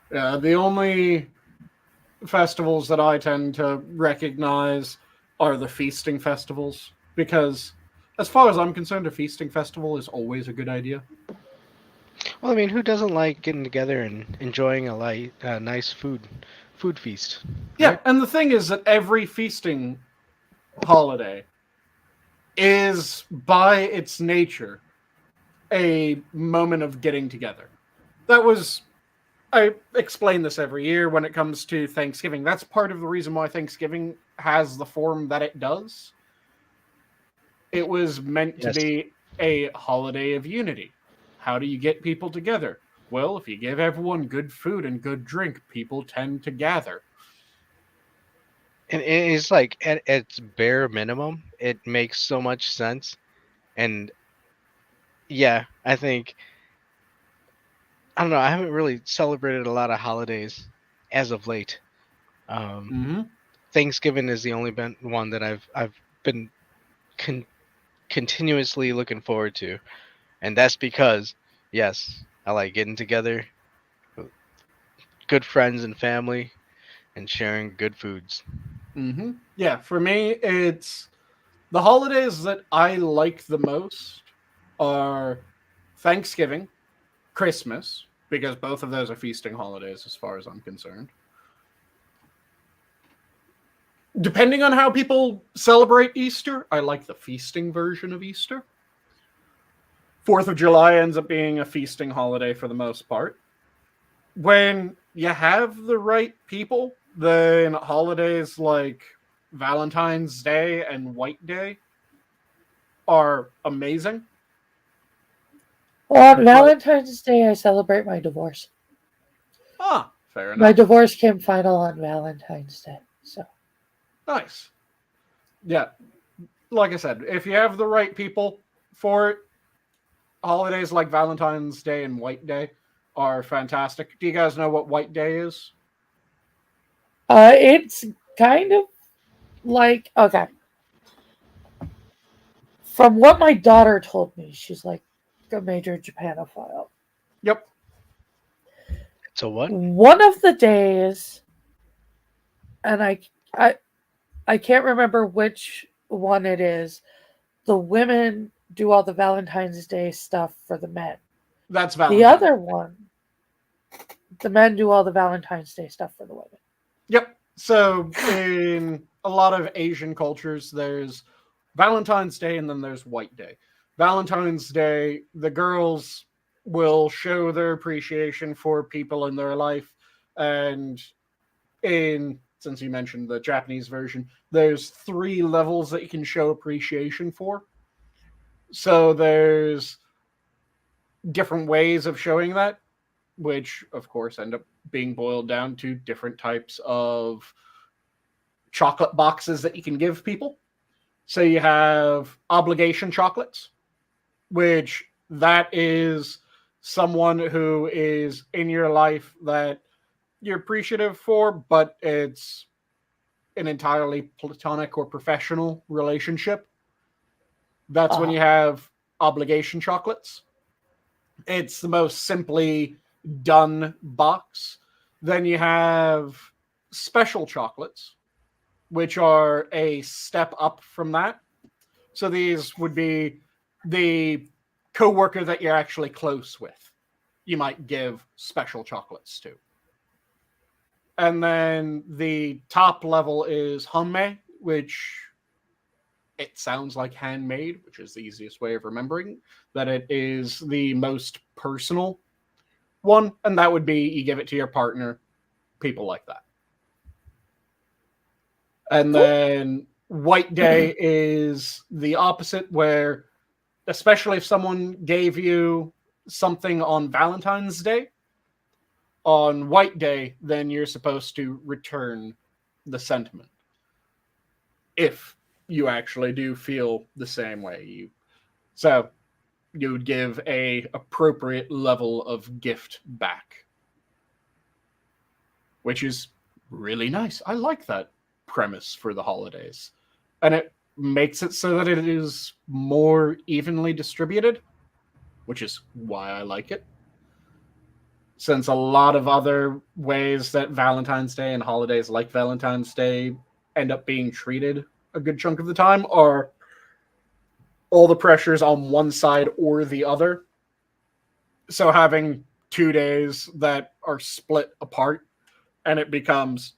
The only festivals that I tend to recognize are the feasting festivals, because as far as I'm concerned, a feasting festival is always a good idea. Well, I mean, who doesn't like getting together and enjoying a nice food feast? Yeah, Right? and the thing is that every feasting holiday is, by its nature, a moment of getting together. I explain this every year when it comes to Thanksgiving. That's part of the reason why Thanksgiving has the form that it does. It was meant to Yes. be a holiday of unity. How do you get people together? Well, if you give everyone good food and good drink, people tend to gather. And it's like at its bare minimum, it makes so much sense. And yeah, I don't know. I haven't really celebrated a lot of holidays as of late. Um, Mm-hmm. Thanksgiving is the only one that I've been con- continuously looking forward to, and that's because yes, I like getting together with good friends and family and sharing good foods. Mm-hmm. Yeah, for me, it's the holidays that I like the most are Thanksgiving, Christmas, because both of those are feasting holidays as far as I'm concerned. Depending on how people celebrate Easter, I like the feasting version of Easter. 4th of July ends up being a feasting holiday for the most part. When you have the right people, then holidays like Valentine's Day and White Day are amazing. Well, on But Valentine's Day, I celebrate my divorce. fair My enough. divorce came final on Valentine's Day. So, Nice. Yeah, like I said, if you have the right people for it, holidays like Valentine's Day and White Day are fantastic. Do you guys know what White Day is? it's kind of like, okay. From what my daughter told me, she's like a major Japanophile. Yep. So what? One of the days, and I, I can't remember which one it is. The women do all the Valentine's Day stuff for the men. That's The Valentine's. other one, the men do all the Valentine's Day stuff for the women. Yep. So in a lot of Asian cultures, there's Valentine's Day and then there's White Day. Valentine's Day, the girls will show their appreciation for people in their life. And in, since you mentioned the Japanese version, there's 3 levels that you can show appreciation for. So there's different ways of showing that, which of course end up being boiled down to different types of chocolate boxes that you can give people. So you have obligation chocolates, which that is someone who is in your life that you're appreciative for, but it's an entirely platonic or professional relationship. That's when you have obligation chocolates. It's the most simply done box. Then you have special chocolates, which are a step up from that. So these would be the coworker that you're actually close with. You might give special chocolates to. And then the top level is hanmei, which it sounds like handmade, which is the easiest way of remembering that it is the most personal one, and that would be you give it to your partner, people like that. And then White Day is the opposite, where especially if someone gave you something on Valentine's Day, on White Day, then you're supposed to return the sentiment. If you actually do feel the same way. So you would give a appropriate level of gift back, which is really nice. I like that premise for the holidays, and it makes it so that it is more evenly distributed, which is why I like it. Since a lot of other ways that Valentine's Day and holidays like Valentine's Day end up being treated a good chunk of the time are all the pressures on one side or the other. So having 2 days that are split apart and it becomes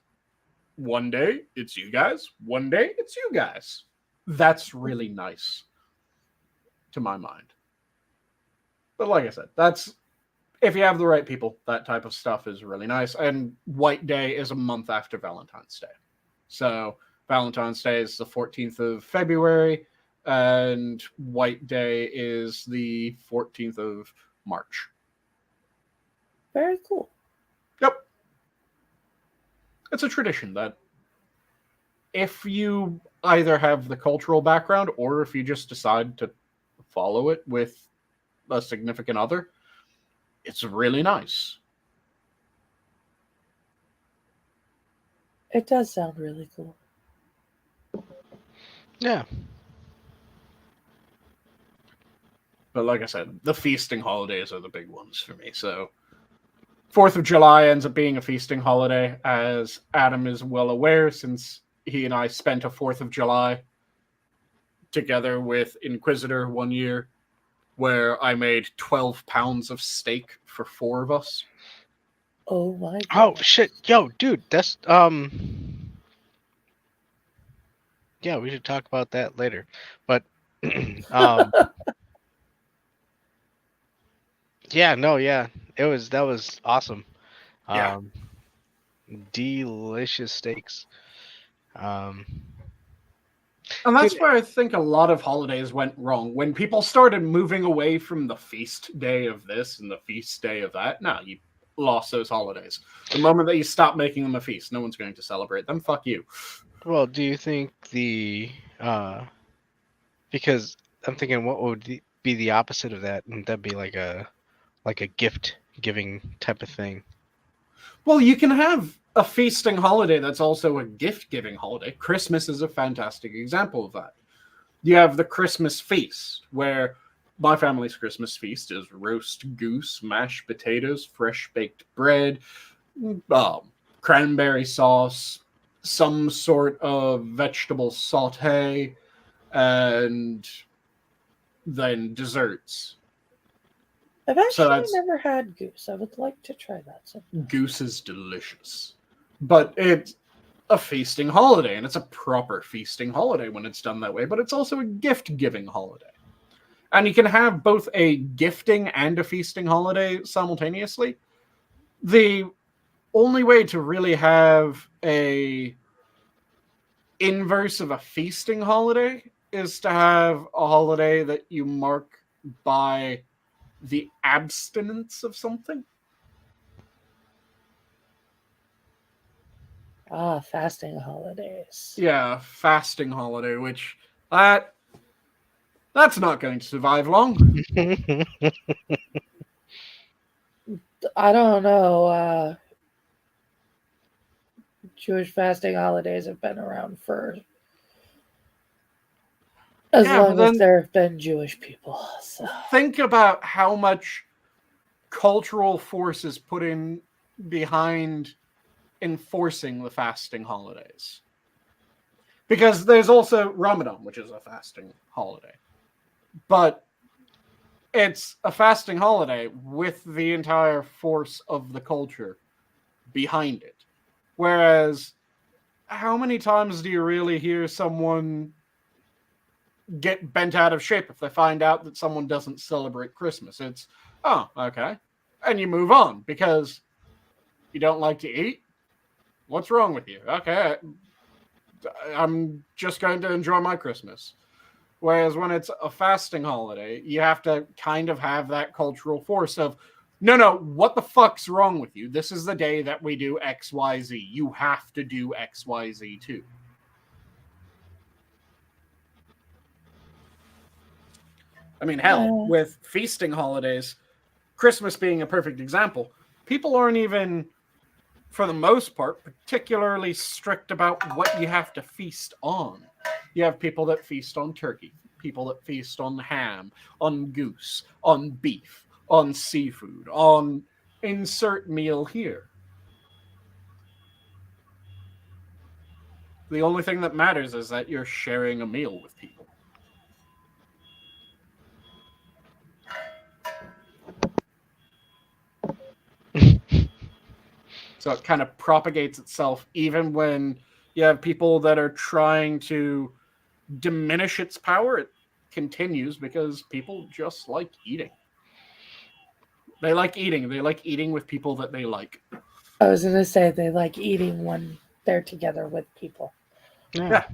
one day it's you guys, one day it's you guys. That's really nice to my mind. But like I said, that's if you have the right people, that type of stuff is really nice. And White Day is a month after Valentine's Day. So Valentine's Day is the 14th of February, and White Day is the 14th of March. Very cool. Yep. It's a tradition that if you either have the cultural background or if you just decide to follow it with a significant other, it's really nice. It does sound really cool. Yeah. But like I said, the feasting holidays are the big ones for me. So 4th of July ends up being a feasting holiday, as Adam is well aware, since he and I spent a 4th of July together with Inquisitor one year, where I made 12 pounds of steak for 4 of us. Oh my god. Oh shit, yo, dude, that's yeah, we should talk about that later. But yeah, no, yeah, that was awesome. Yeah. Delicious steaks. And that's Dude, where I think a lot of holidays went wrong. When people started moving away from the feast day of this and the feast day of that, no, you lost those holidays. The moment that you stop making them a feast, no one's going to celebrate them. Fuck you. well, do you think because I'm thinking what would be the opposite of that? Wouldn't that be like a gift giving type of thing? Well, you can have a feasting holiday that's also a gift-giving holiday. Christmas is a fantastic example of that. You have the Christmas feast, where my family's Christmas feast is roast goose, mashed potatoes, fresh-baked bread, cranberry sauce, some sort of vegetable saute, and then desserts. I've actually that's- never had goose. I would like to try that sometime. Goose is delicious. But it's a feasting holiday, and it's a proper feasting holiday when it's done that way, but it's also a gift-giving holiday. And you can have both a gifting and a feasting holiday simultaneously. The only way to really have a inverse of a feasting holiday is to have a holiday that you mark by the abstinence of something. Ah, fasting holidays. Yeah, fasting holiday, which that's not going to survive long. I don't know. Jewish fasting holidays have been around for as long as there have been Jewish people. So. Think about how much cultural force is put in behind enforcing the fasting holidays. Because there's also Ramadan, which is a fasting holiday. But it's a fasting holiday with the entire force of the culture behind it. Whereas, how many times do you really hear someone get bent out of shape if they find out that someone doesn't celebrate Christmas? It's, oh, okay. And you move on because you don't like to eat? What's wrong with you? Okay, I'm just going to enjoy my Christmas. Whereas when it's a fasting holiday, you have to kind of have that cultural force of, no, what the fuck's wrong with you? This is the day that we do XYZ. You have to do XYZ too. I mean, hell, with feasting holidays, Christmas being a perfect example, people aren't even, for the most part, particularly strict about what you have to feast on. You have people that feast on turkey, people that feast on ham, on goose, on beef, on seafood, on insert meal here. The only thing that matters is that you're sharing a meal with people. So it kind of propagates itself even when you have people that are trying to diminish its power. It continues because people just like eating. They like eating. They like eating with people that they like. I was going to say they like eating when they're together with people. Yeah.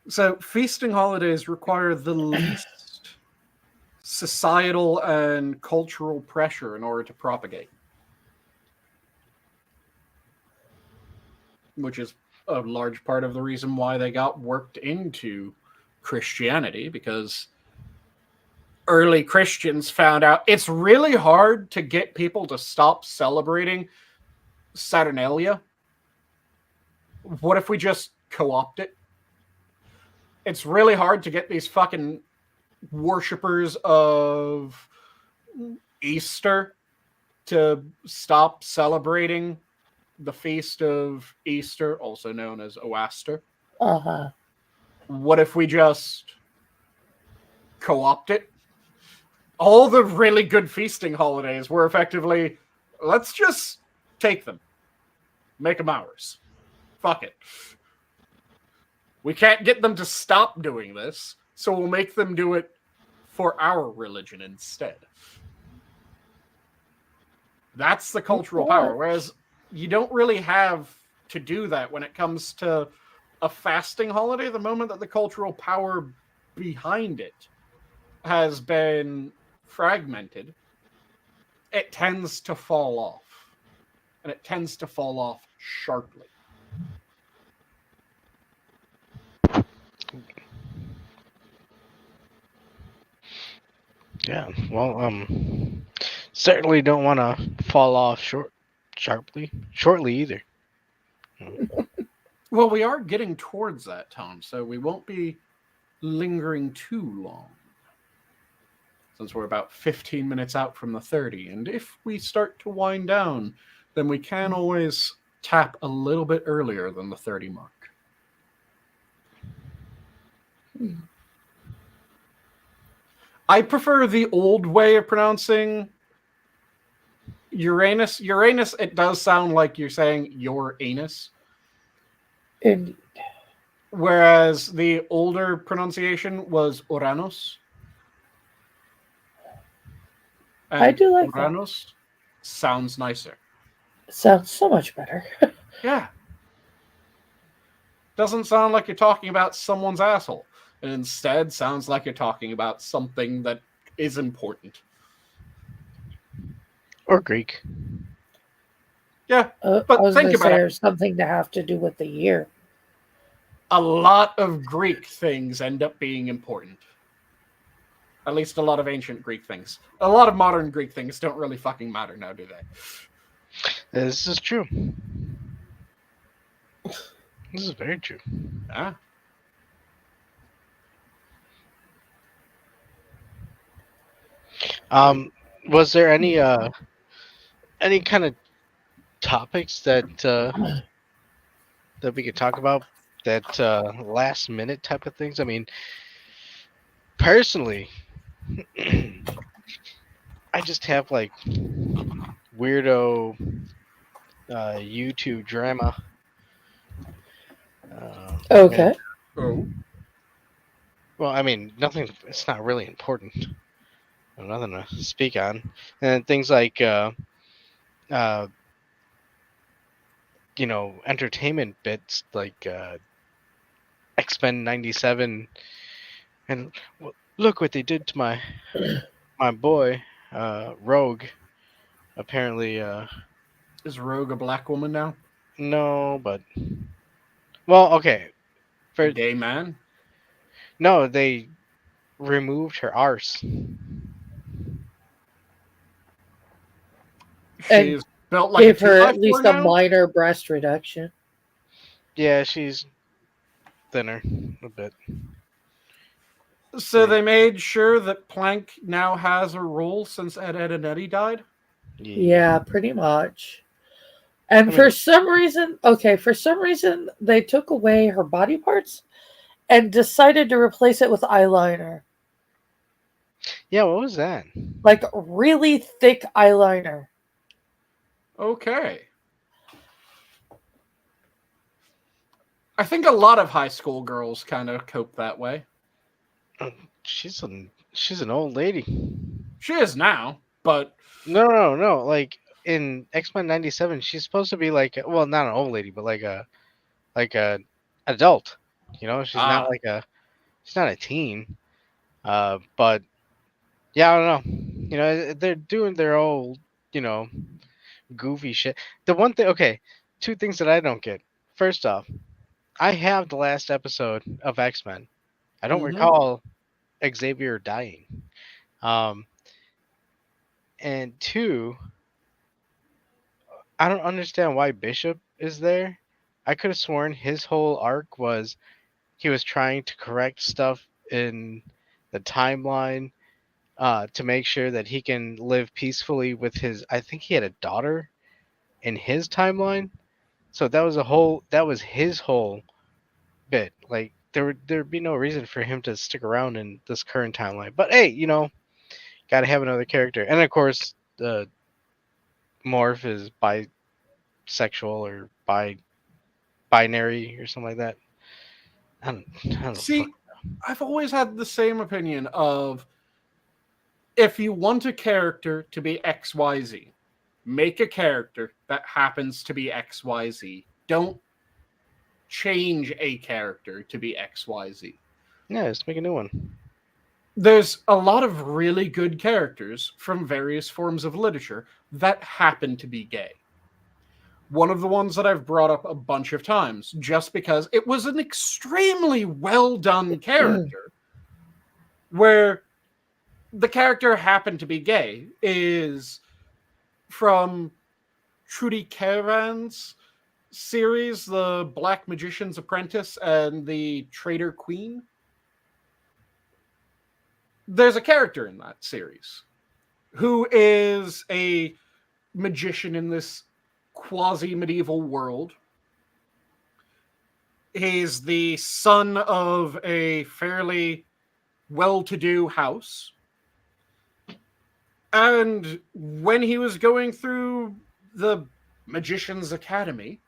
So feasting holidays require the least societal and cultural pressure in order to propagate. Which is a large part of the reason why they got worked into Christianity, because early Christians found out it's really hard to get people to stop celebrating Saturnalia. What if we just co-opt it? It's really hard to get these fucking worshippers of Easter to stop celebrating the feast of Easter, also known as Oaster. Uh-huh. What if we just co-opt it? All the really good feasting holidays were effectively, let's just take them. Make them ours. Fuck it. We can't get them to stop doing this, so we'll make them do it for our religion instead. That's the cultural power. Whereas you don't really have to do that when it comes to a fasting holiday. The moment that the cultural power behind it has been fragmented, it tends to fall off. And it tends to fall off sharply. Yeah, well, certainly don't want to fall off shortly either. Well, we are getting towards that, Tom, so we won't be lingering too long. Since we're about 15 minutes out from the 30. And if we start to wind down, then we can always tap a little bit earlier than the 30 mark. I prefer the old way of pronouncing Uranus. Uranus, it does sound like you're saying your anus. Indeed. Whereas the older pronunciation was Uranus. And I do like that. Uranus sounds nicer. Sounds so much better. Yeah. Doesn't sound like you're talking about someone's asshole. It instead sounds like you're talking about something that is important. Or Greek. Yeah, But but I was think going to about say it. there's something to have to do with the year. A lot of Greek things end up being important. At least a lot of ancient Greek things. A lot of modern Greek things don't really fucking matter now, do they? This is true. This is very true. Ah. Was there any kind of topics that that we could talk about, that last minute type of things? I mean, personally, I just have like weirdo YouTube drama. Okay. Oh. Well, I mean, nothing. It's not really important. Nothing to speak on. And things like, entertainment bits like X-Men '97, and look what they did to my boy Rogue. Apparently, Is Rogue a black woman now? no, but well, okay. A gay man? No, they removed her arse. She's built like Gave a her 2x4 at least now? a minor breast reduction. Yeah, she's thinner a bit. So they made sure that Plank now has a role since Ed, Edd and Eddy died? Yeah, pretty much. And I mean- for some reason, they took away her body parts and decided to replace it with eyeliner. Yeah, what was that? Like really thick eyeliner. Okay. I think a lot of high school girls kind of cope that way. She's an old lady. She is now, but No. Like in X-Men '97, she's supposed to be like, well, not an old lady, but like a adult. She's not she's not a teen. But yeah, I don't know. They're doing their old, goofy shit. The one thing, okay, two things that I don't get. First off, I have the last episode of X-Men. I don't Mhm. recall Xavier dying. And two, I don't understand why Bishop is there. I could have sworn his whole arc was he was trying to correct stuff in the timeline to make sure that he can live peacefully with his. I think he had a daughter in his timeline, so that was his whole bit. Like there'd be no reason for him to stick around in this current timeline. But hey, got to have another character, and of course, the Morph is bisexual or binary or something like that. I don't know. See, I've always had the same opinion of if you want a character to be XYZ, make a character that happens to be XYZ. Don't change a character to be XYZ. Yeah, let's make a new one. There's a lot of really good characters from various forms of literature that happen to be gay. One of the ones that I've brought up a bunch of times, just because it was an extremely well done character, where the character happened to be gay, is from Trudy Caravan's series, The Black Magician's Apprentice and the Traitor Queen. There's a character in that series who is a magician in this quasi-medieval world. He's the son of a fairly well-to-do house. And when he was going through the Magician's Academy,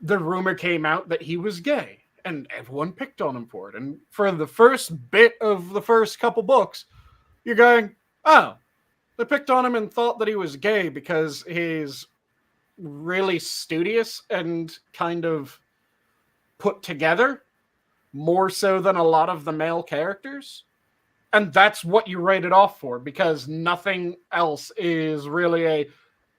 the rumor came out that he was gay, and everyone picked on him for it. And for the first bit of the first couple books, you're going, oh, they picked on him and thought that he was gay because he's really studious and kind of put together, more so than a lot of the male characters. And that's what you write it off for, because nothing else is really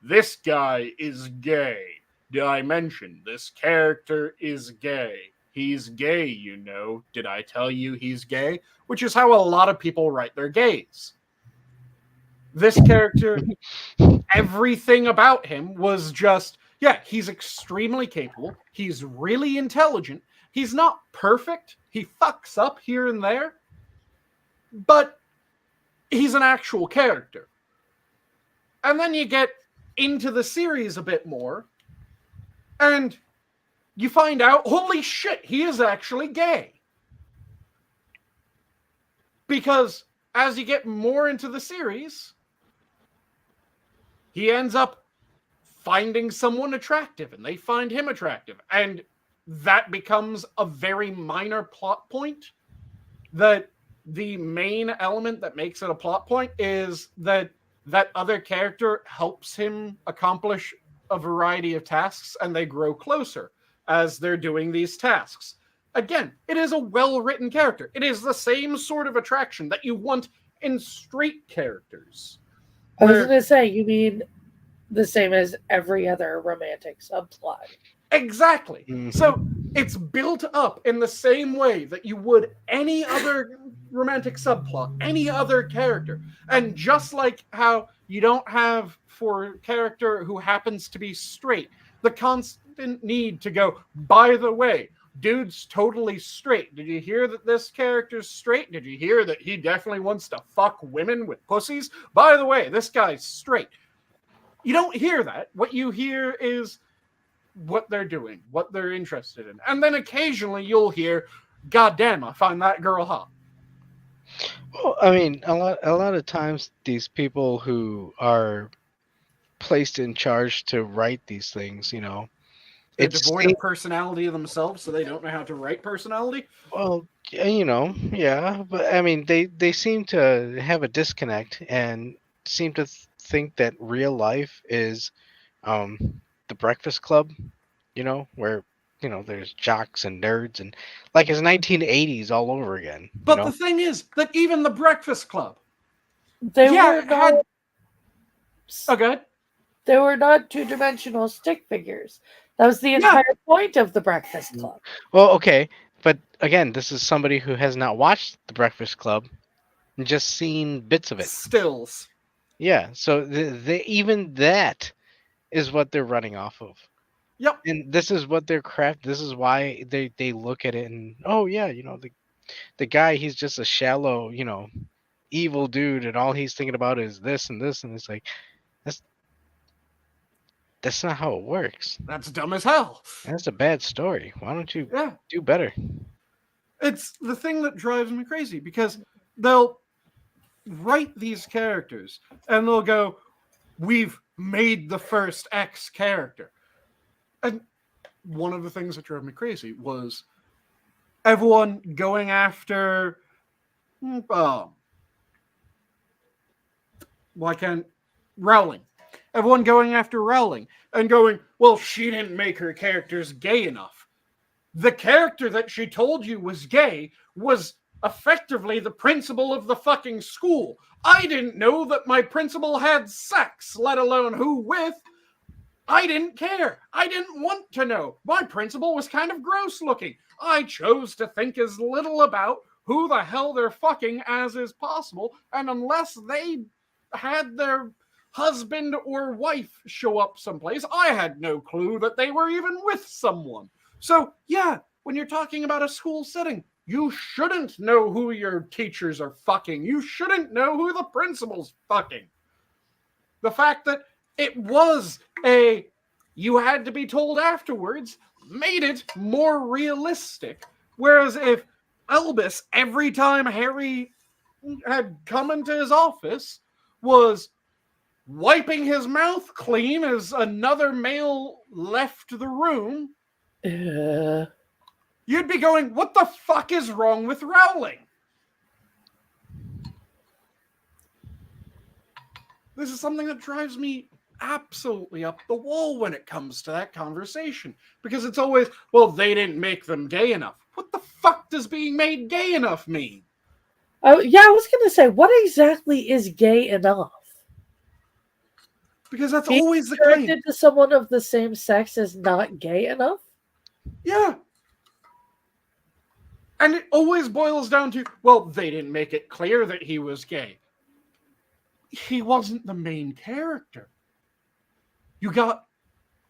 this guy is gay. Did I mention this character is gay? He's gay, you know. Did I tell you he's gay? Which is how a lot of people write their gays. This character, everything about him was just, yeah, he's extremely capable. He's really intelligent. He's not perfect. He fucks up here and there. But he's an actual character. And then you get into the series a bit more, and you find out, holy shit, he is actually gay. Because as you get more into the series, he ends up finding someone attractive, and they find him attractive. And that becomes a very minor plot point. That the main element that makes it a plot point is that other character helps him accomplish a variety of tasks, and they grow closer as they're doing these tasks. Again, it is a well-written character. It is the same sort of attraction that you want in straight characters. I was going to say, you mean the same as every other romantic subplot. Exactly. Mhm. So it's built up in the same way that you would any other romantic subplot, any other character. And just like how you don't have for a character who happens to be straight, the constant need to go, by the way, dude's totally straight. Did you hear that this character's straight? Did you hear that he definitely wants to fuck women with pussies? By the way, this guy's straight. You don't hear that. What you hear is what they're doing, what they're interested in. And then occasionally you'll hear, God damn, I find that girl hot. Well, I mean, a lot of times these people who are placed in charge to write these things, They're it's devoid of personality themselves, so they don't know how to write personality. well, yeah, but I mean, they seem to have a disconnect and seem to think that real life is the Breakfast Club, where there's jocks and nerds and like it's 1980s all over again. But the thing is that even the Breakfast Club, They yeah, were it not. had... Oh, good. They were not two-dimensional stick figures. That was the entire point of the Breakfast Club. Well, okay, but again, this is somebody who has not watched The Breakfast Club and just seen bits of it. Stills. Yeah, so even that is what they're running off of. Yep. And this is what they're craft. This is why they look at it and, oh yeah, the guy, he's just a shallow, evil dude, and all he's thinking about is this and this, and it's like that's not how it works. That's dumb as hell. That's a bad story. Why don't you Yeah. do better? It's the thing that drives me crazy because they'll write these characters and they'll go, we've made the first X character. And one of the things that drove me crazy was everyone going after Rowling. Everyone going after Rowling and going, well, she didn't make her characters gay enough. The character that she told you was gay was effectively the principal of the fucking school. I didn't know that my principal had sex, let alone who with. I didn't care. I didn't want to know. My principal was kind of gross looking. I chose to think as little about who the hell they're fucking as is possible, and unless they had their husband or wife show up someplace, I had no clue that they were even with someone. So, yeah, when you're talking about a school setting, you shouldn't know who your teachers are fucking. You shouldn't know who the principal's fucking. The fact that it was you had to be told afterwards made it more realistic. Whereas if Albus, every time Harry had come into his office, was wiping his mouth clean as another male left the room, you'd be going, what the fuck is wrong with Rowling? This is something that drives me absolutely up the wall when it comes to that conversation. Because it's always, well, they didn't make them gay enough. What the fuck does being made gay enough mean? Oh, yeah, I was going to say, what exactly is gay enough? Because that's Being always the claim. attracted to someone of the same sex is not gay enough? Yeah. And it always boils down to, well, they didn't make it clear that he was gay. He wasn't the main character. You got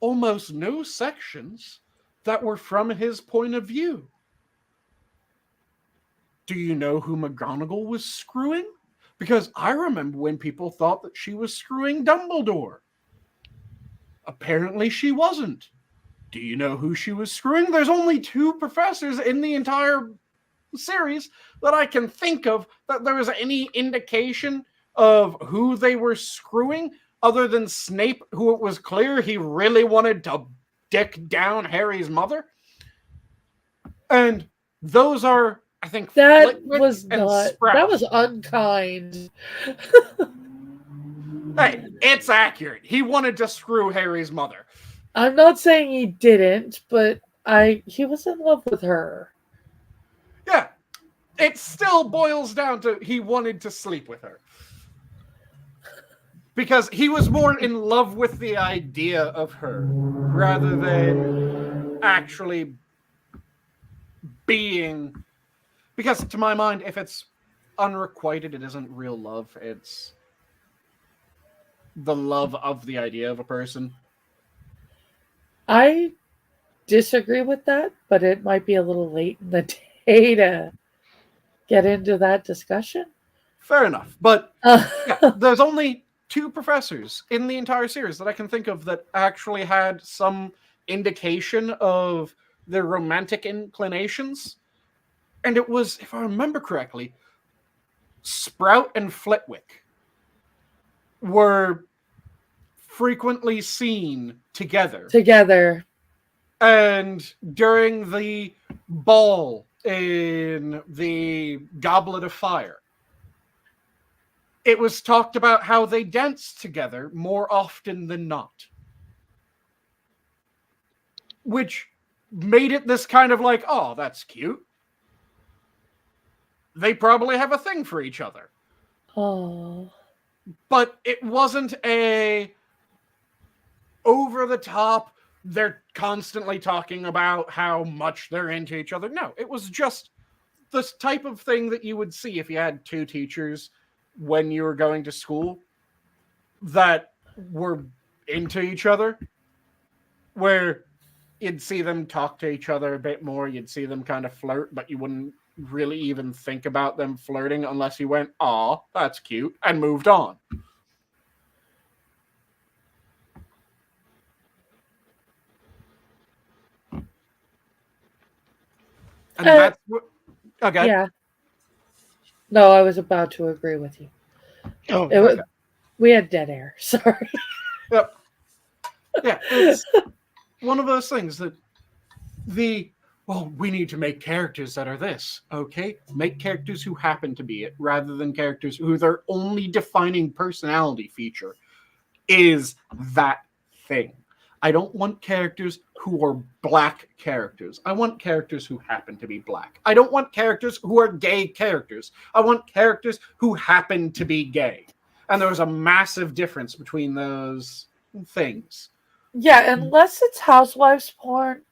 almost no sections that were from his point of view. Do you know who McGonagall was screwing? Because I remember when people thought that she was screwing Dumbledore. Apparently she wasn't. Do you know who she was screwing? There's only 2 professors in the entire series that I can think of that there was any indication of who they were screwing, other than Snape, who it was clear he really wanted to dick down Harry's mother. And those are, I think, That Flitwick was and not. Sprout. That was unkind. Hey, it's accurate. He wanted to screw Harry's mother. I'm not saying he didn't, but he was in love with her. Yeah. It still boils down to he wanted to sleep with her. Because he was more in love with the idea of her rather than actually being. Because to my mind, if it's unrequited, it isn't real love. It's the love of the idea of a person. I disagree with that, but it might be a little late in the day to get into that discussion. Fair enough. But yeah, there's only 2 professors in the entire series that I can think of that actually had some indication of their romantic inclinations. And it was, if I remember correctly, Sprout and Flitwick were frequently seen together. And during the ball in the Goblet of Fire, it was talked about how they danced together more often than not. Which made it this kind of like, oh, that's cute. They probably have a thing for each other. Oh. But it wasn't a over-the-top, they're constantly talking about how much they're into each other. No, it was just this type of thing that you would see if you had two teachers when you were going to school that were into each other, where you'd see them talk to each other a bit more, you'd see them kind of flirt, but you wouldn't really even think about them flirting unless you went, "Aw, that's cute," and moved on. And that's what... Okay. Yeah. No, I was about to agree with you. Oh, We had dead air. Sorry. Yep. Yeah, it's one of those things that we need to make characters that are this. Okay, make characters who happen to be it, rather than characters who their only defining personality feature is that thing. I don't want characters who are black characters. I want characters who happen to be black. I don't want characters who are gay characters. I want characters who happen to be gay. And there was a massive difference between those things. Yeah, unless it's housewives porn,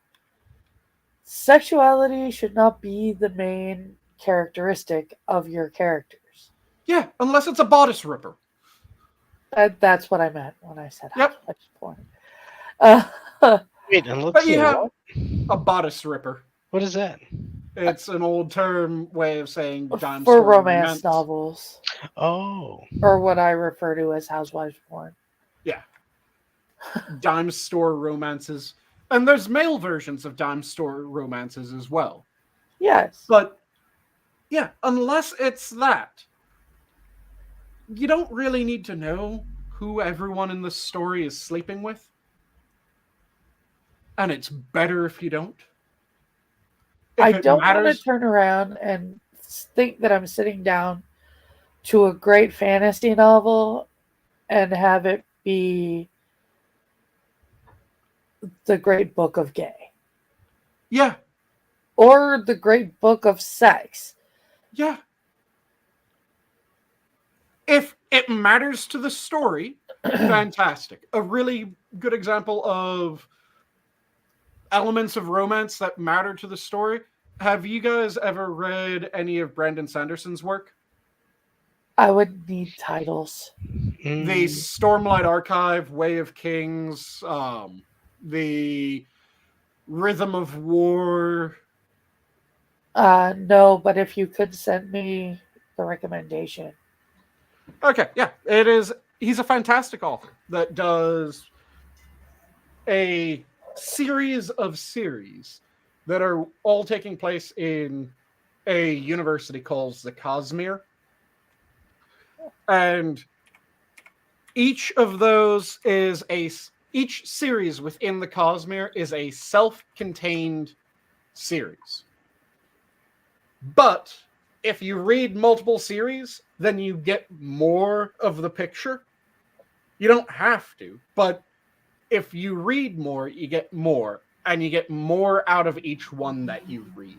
sexuality should not be the main characteristic of your characters. Yeah, unless it's a bodice ripper. That's what I meant when I said Yep. housewives porn. wait, and let's But you see. have What? a bodice ripper. What is that? It's an old term way of saying dime For store romance novels, Oh, or what I refer to as housewives porn. Yeah. Dime store romances. And there's male versions of dime store romances as well. Yes. But yeah, unless it's that, you don't really need to know who everyone in the story is sleeping with. And it's better if you don't. If I it don't want matters- to turn around and think that I'm sitting down to a great fantasy novel and have it be the great book of gay Yeah, or the great book of sex. yeah. If it matters to the story, fantastic. A really good example of elements of romance that matter to the story. Have you guys ever read any of Brandon Sanderson's work? I would need titles. The Stormlight Archive, Way of Kings, the Rhythm of War. No, but if you could send me the recommendation. Okay, yeah, it is. He's a fantastic author that does a series of series that are all taking place in a university called the Cosmere. And each of those is each series within the Cosmere is a self-contained series. But if you read multiple series, then you get more of the picture. You don't have to, but if you read more, you get more, and you get more out of each one that you read.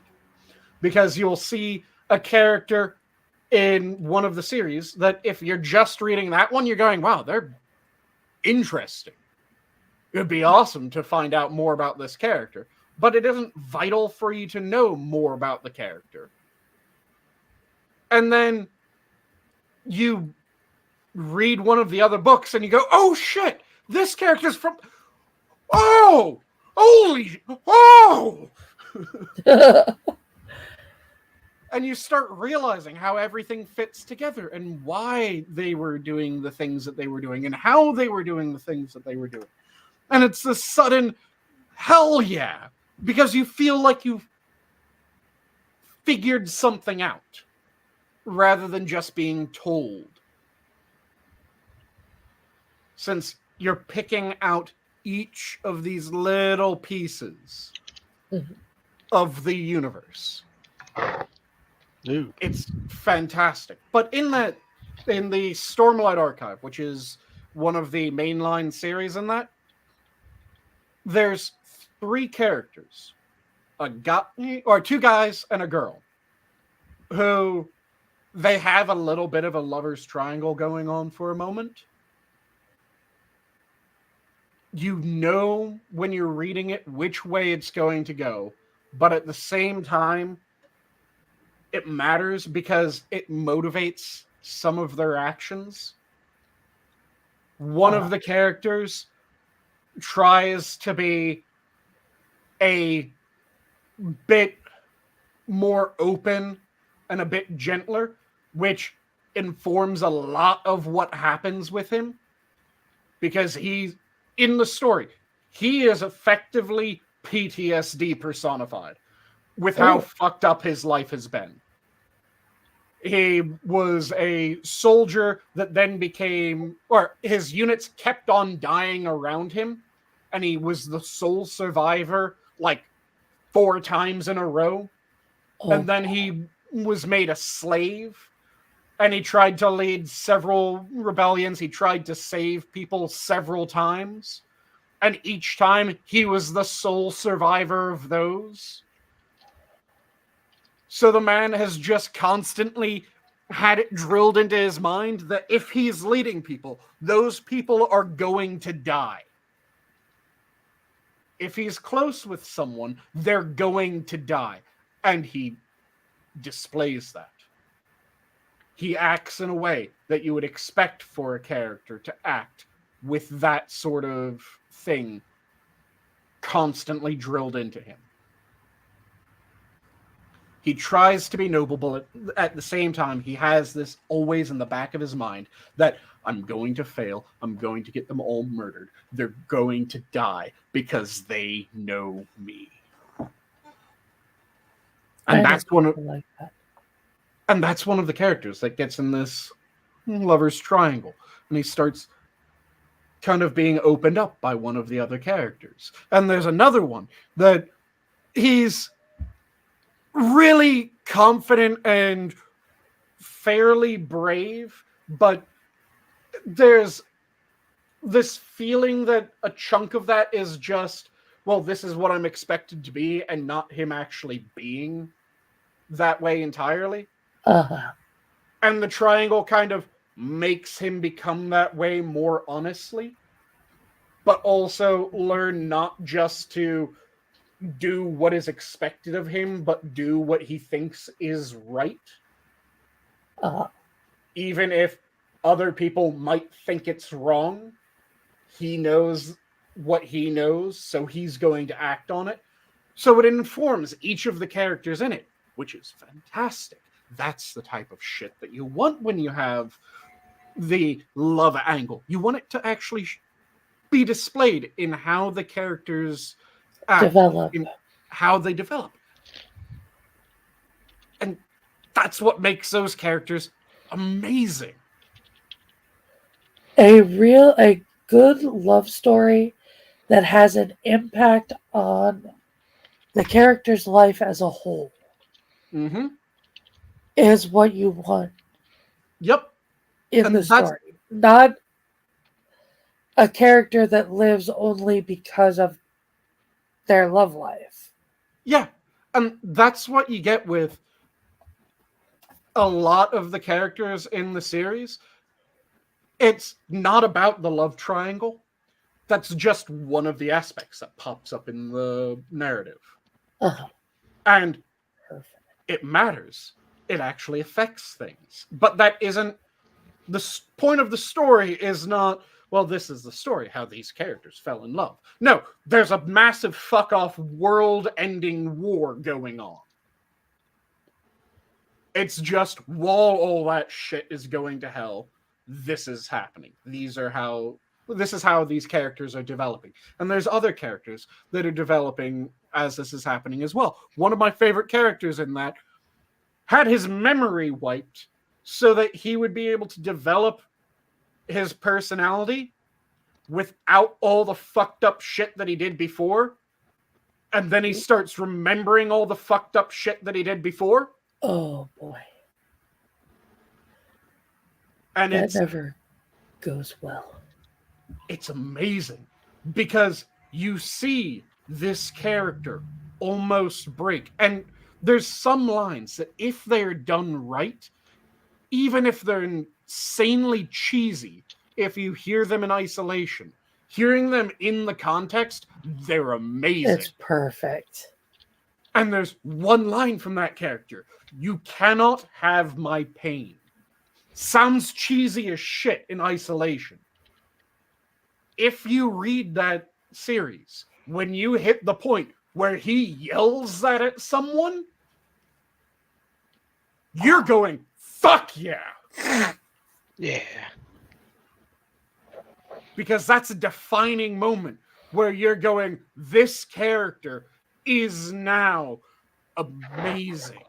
Because you'll see a character in one of the series that if you're just reading that one, you're going, wow, they're interesting. It'd be awesome to find out more about this character. But it isn't vital for you to know more about the character. And then you read one of the other books and you go, oh shit, this character's from... Oh! Holy... Oh! And you start realizing how everything fits together and why they were doing the things that they were doing and how they were doing the things that they were doing. And it's this sudden, hell yeah, because you feel like you've figured something out rather than just being told. Since you're picking out each of these little pieces of the universe. Ooh. It's fantastic. But in the Stormlight Archive, which is one of the mainline series in that, there's 3 characters. Two guys and a girl. Who they have a little bit of a lover's triangle going on for a moment. you know when you're reading it which way it's going to go, but at the same time, it matters because it motivates some of their actions. One of the characters tries to be a bit more open and a bit gentler, which informs a lot of what happens with him. Because he, in the story, he is effectively PTSD personified with how fucked up his life has been. He was a soldier that then became, or his units kept on dying around him, and he was the sole survivor like 4 times in a row. And then he was made a slave, and he tried to lead several rebellions. He tried to save people several times, and each time he was the sole survivor of those. So the man has just constantly had it drilled into his mind that if he's leading people, those people are going to die. If he's close with someone, they're going to die. And he displays that. He acts in a way that you would expect for a character to act with that sort of thing constantly drilled into him. He tries to be noble, but at the same time, he has this always in the back of his mind that I'm going to fail. I'm going to get them all murdered. They're going to die because they know me. And that's one of and that's one of the characters that gets in this lover's triangle. And he starts kind of being opened up by one of the other characters. And there's another one that he's really confident and fairly brave, but there's this feeling that a chunk of that is just, well, this is what I'm expected to be, and not him actually being that way entirely. And the triangle kind of makes him become that way more honestly, but also learn not just to do what is expected of him, but do what he thinks is right. Even if other people might think it's wrong, he knows what he knows, so he's going to act on it. So it informs each of the characters in it, which is fantastic. That's the type of shit that you want when you have the love angle. You want it to actually be displayed in how the characters develop. In how they develop. And that's what makes those characters amazing. A good love story that has an impact on the character's life as a whole is what you want. Yep. In the story. Not a character that lives only because of their love life. Yeah. And that's what you get with a lot of the characters in the series. It's not about the love triangle. That's just one of the aspects that pops up in the narrative. And it matters. It actually affects things. But that isn't... The point of the story is not, well, this is the story, how these characters fell in love. No, there's a massive fuck-off world-ending war going on. It's just, while all that shit is going to hell, this is happening. This is how these characters are developing. And there's other characters that are developing as this is happening as well. One of my favorite characters in that had his memory wiped so that he would be able to develop his personality without all the fucked up shit that he did before. And then he starts remembering all the fucked up shit that he did before. Oh, boy. And that never goes well. It's amazing because you see this character almost break. And there's some lines that if they're done right, even if they're insanely cheesy, if you hear them in isolation, hearing them in the context, they're amazing. It's perfect. And there's one line from that character. You cannot have my pain. Sounds cheesy as shit in isolation. If you read that series, when you hit the point where he yells that at someone, you're going, fuck yeah. Yeah. Because that's a defining moment where you're going, this character is now amazing.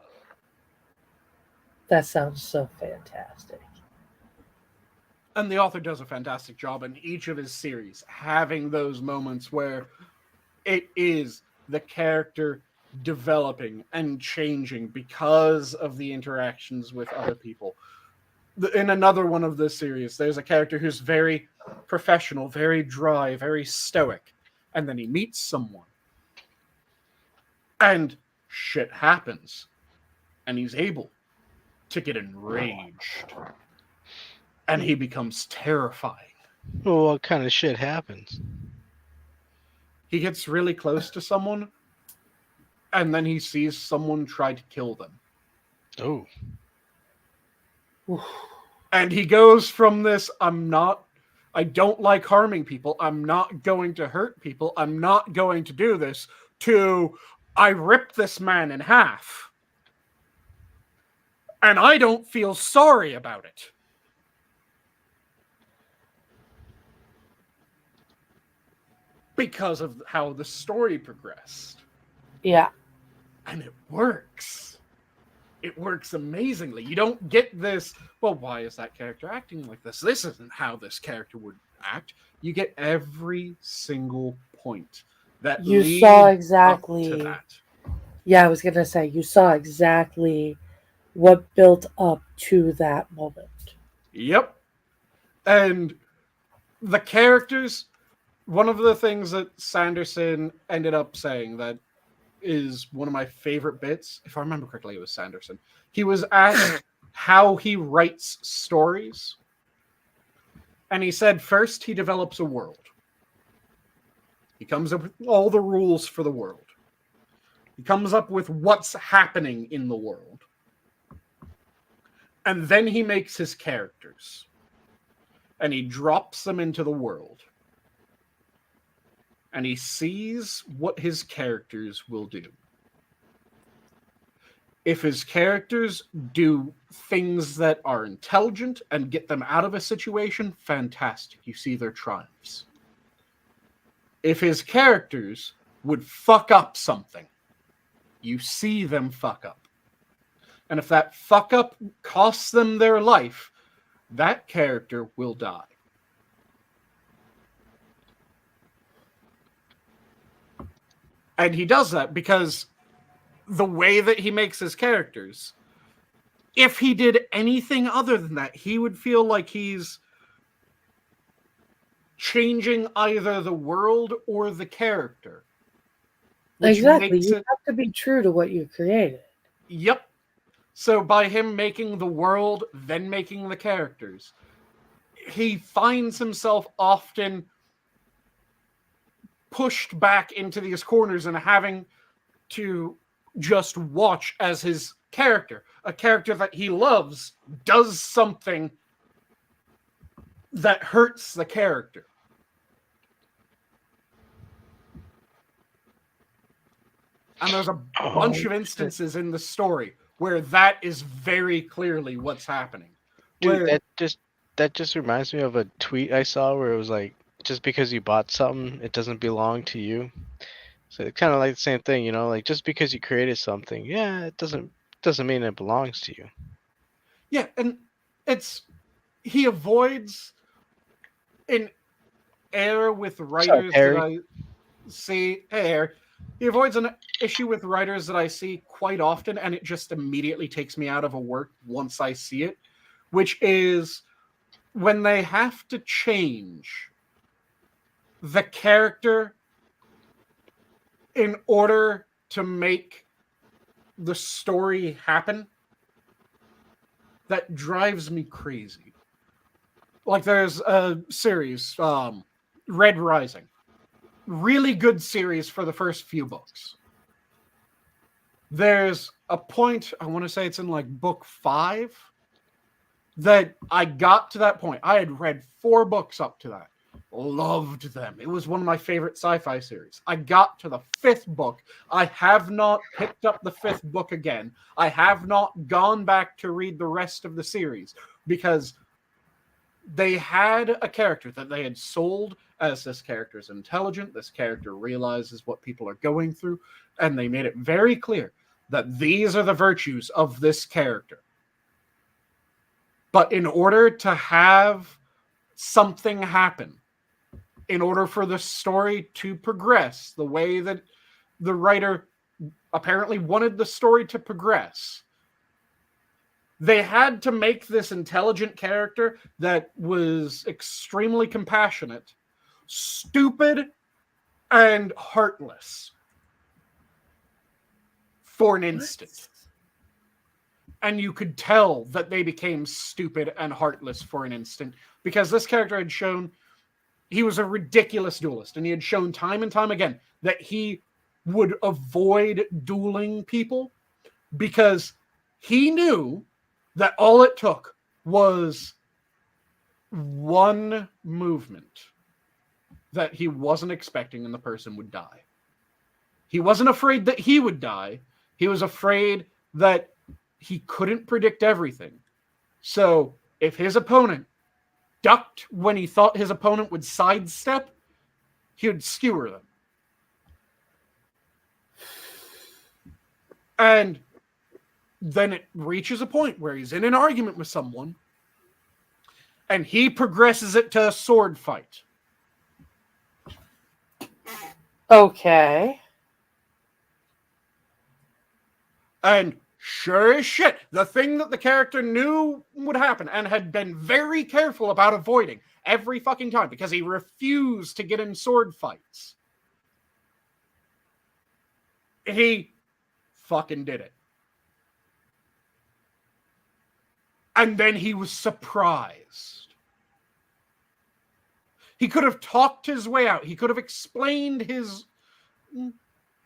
That sounds so fantastic. And the author does a fantastic job in each of his series, having those moments where it is the character developing and changing because of the interactions with other people. In another one of this series, there's a character who's very professional, very dry, very stoic, and then he meets someone. And shit happens. And he's able to get enraged. And he becomes terrifying. Well, what kind of shit happens? He gets really close to someone, and then he sees someone try to kill them. Oh. And he goes from this, I don't like harming people, I'm not going to hurt people, I'm not going to do this, to, I ripped this man in half. And I don't feel sorry about it. Because of how the story progressed. Yeah. And it works. It works amazingly. You don't get this, well, why is that character acting like this? This isn't how this character would act. You get every single point that You leads saw up exactly. to that. Yeah, I was going to say, you saw exactly what built up to that moment. Yep. And the characters, one of the things that Sanderson ended up saying that is one of my favorite bits, if I remember correctly, it was Sanderson. He was asked how he writes stories. And he said, first, he develops a world. He comes up with all the rules for the world. He comes up with what's happening in the world. And then he makes his characters. And he drops them into the world. And he sees what his characters will do. If his characters do things that are intelligent and get them out of a situation, fantastic. You see their triumphs. If his characters would fuck up something, you see them fuck up. And if that fuck up costs them their life, that character will die. And he does that because the way that he makes his characters, if he did anything other than that, he would feel like he's changing either the world or the character. Exactly. You have to be true to what you created. Yep. So by him making the world, then making the characters, he finds himself often pushed back into these corners and having to just watch as his character, a character that he loves, does something that hurts the character. And there's a bunch of instances in the story where that is very clearly what's happening. Dude, that just reminds me of a tweet I saw where it was like, just because you bought something, it doesn't belong to you. So it's kind of like the same thing, you know, like just because you created something, yeah, it doesn't mean it belongs to you. Yeah, and he avoids an error with writers that I see. Hey, Harry. He avoids an issue with writers that I see quite often, and it just immediately takes me out of a work once I see it, which is when they have to change the character in order to make the story happen. That drives me crazy. Like there's a series, Red Rising. Really good series for the first few books. There's a point, I want to say it's in like book 5, that I got to that point. I had read 4 books up to that. Loved them. It was one of my favorite sci-fi series. I got to the 5th book. I have not picked up the 5th book again. I have not gone back to read the rest of the series because they had a character that they had sold as this character is intelligent, this character realizes what people are going through, and they made it very clear that these are the virtues of this character. But in order to have something happen, in order for the story to progress the way that the writer apparently wanted the story to progress, they had to make this intelligent character that was extremely compassionate, stupid, and heartless for an instant. And you could tell that they became stupid and heartless for an instant because this character had shown he was a ridiculous duelist, and he had shown time and time again that he would avoid dueling people because he knew that all it took was one movement that he wasn't expecting and the person would die. He wasn't afraid that he would die. He was afraid that he couldn't predict everything. So if his opponent ducked when he thought his opponent would sidestep, he would skewer them. And then it reaches a point where he's in an argument with someone and he progresses it to a sword fight. Okay. And sure as shit, the thing that the character knew would happen and had been very careful about avoiding every fucking time because he refused to get in sword fights, he fucking did it. And then he was surprised. He could have talked his way out. He could have explained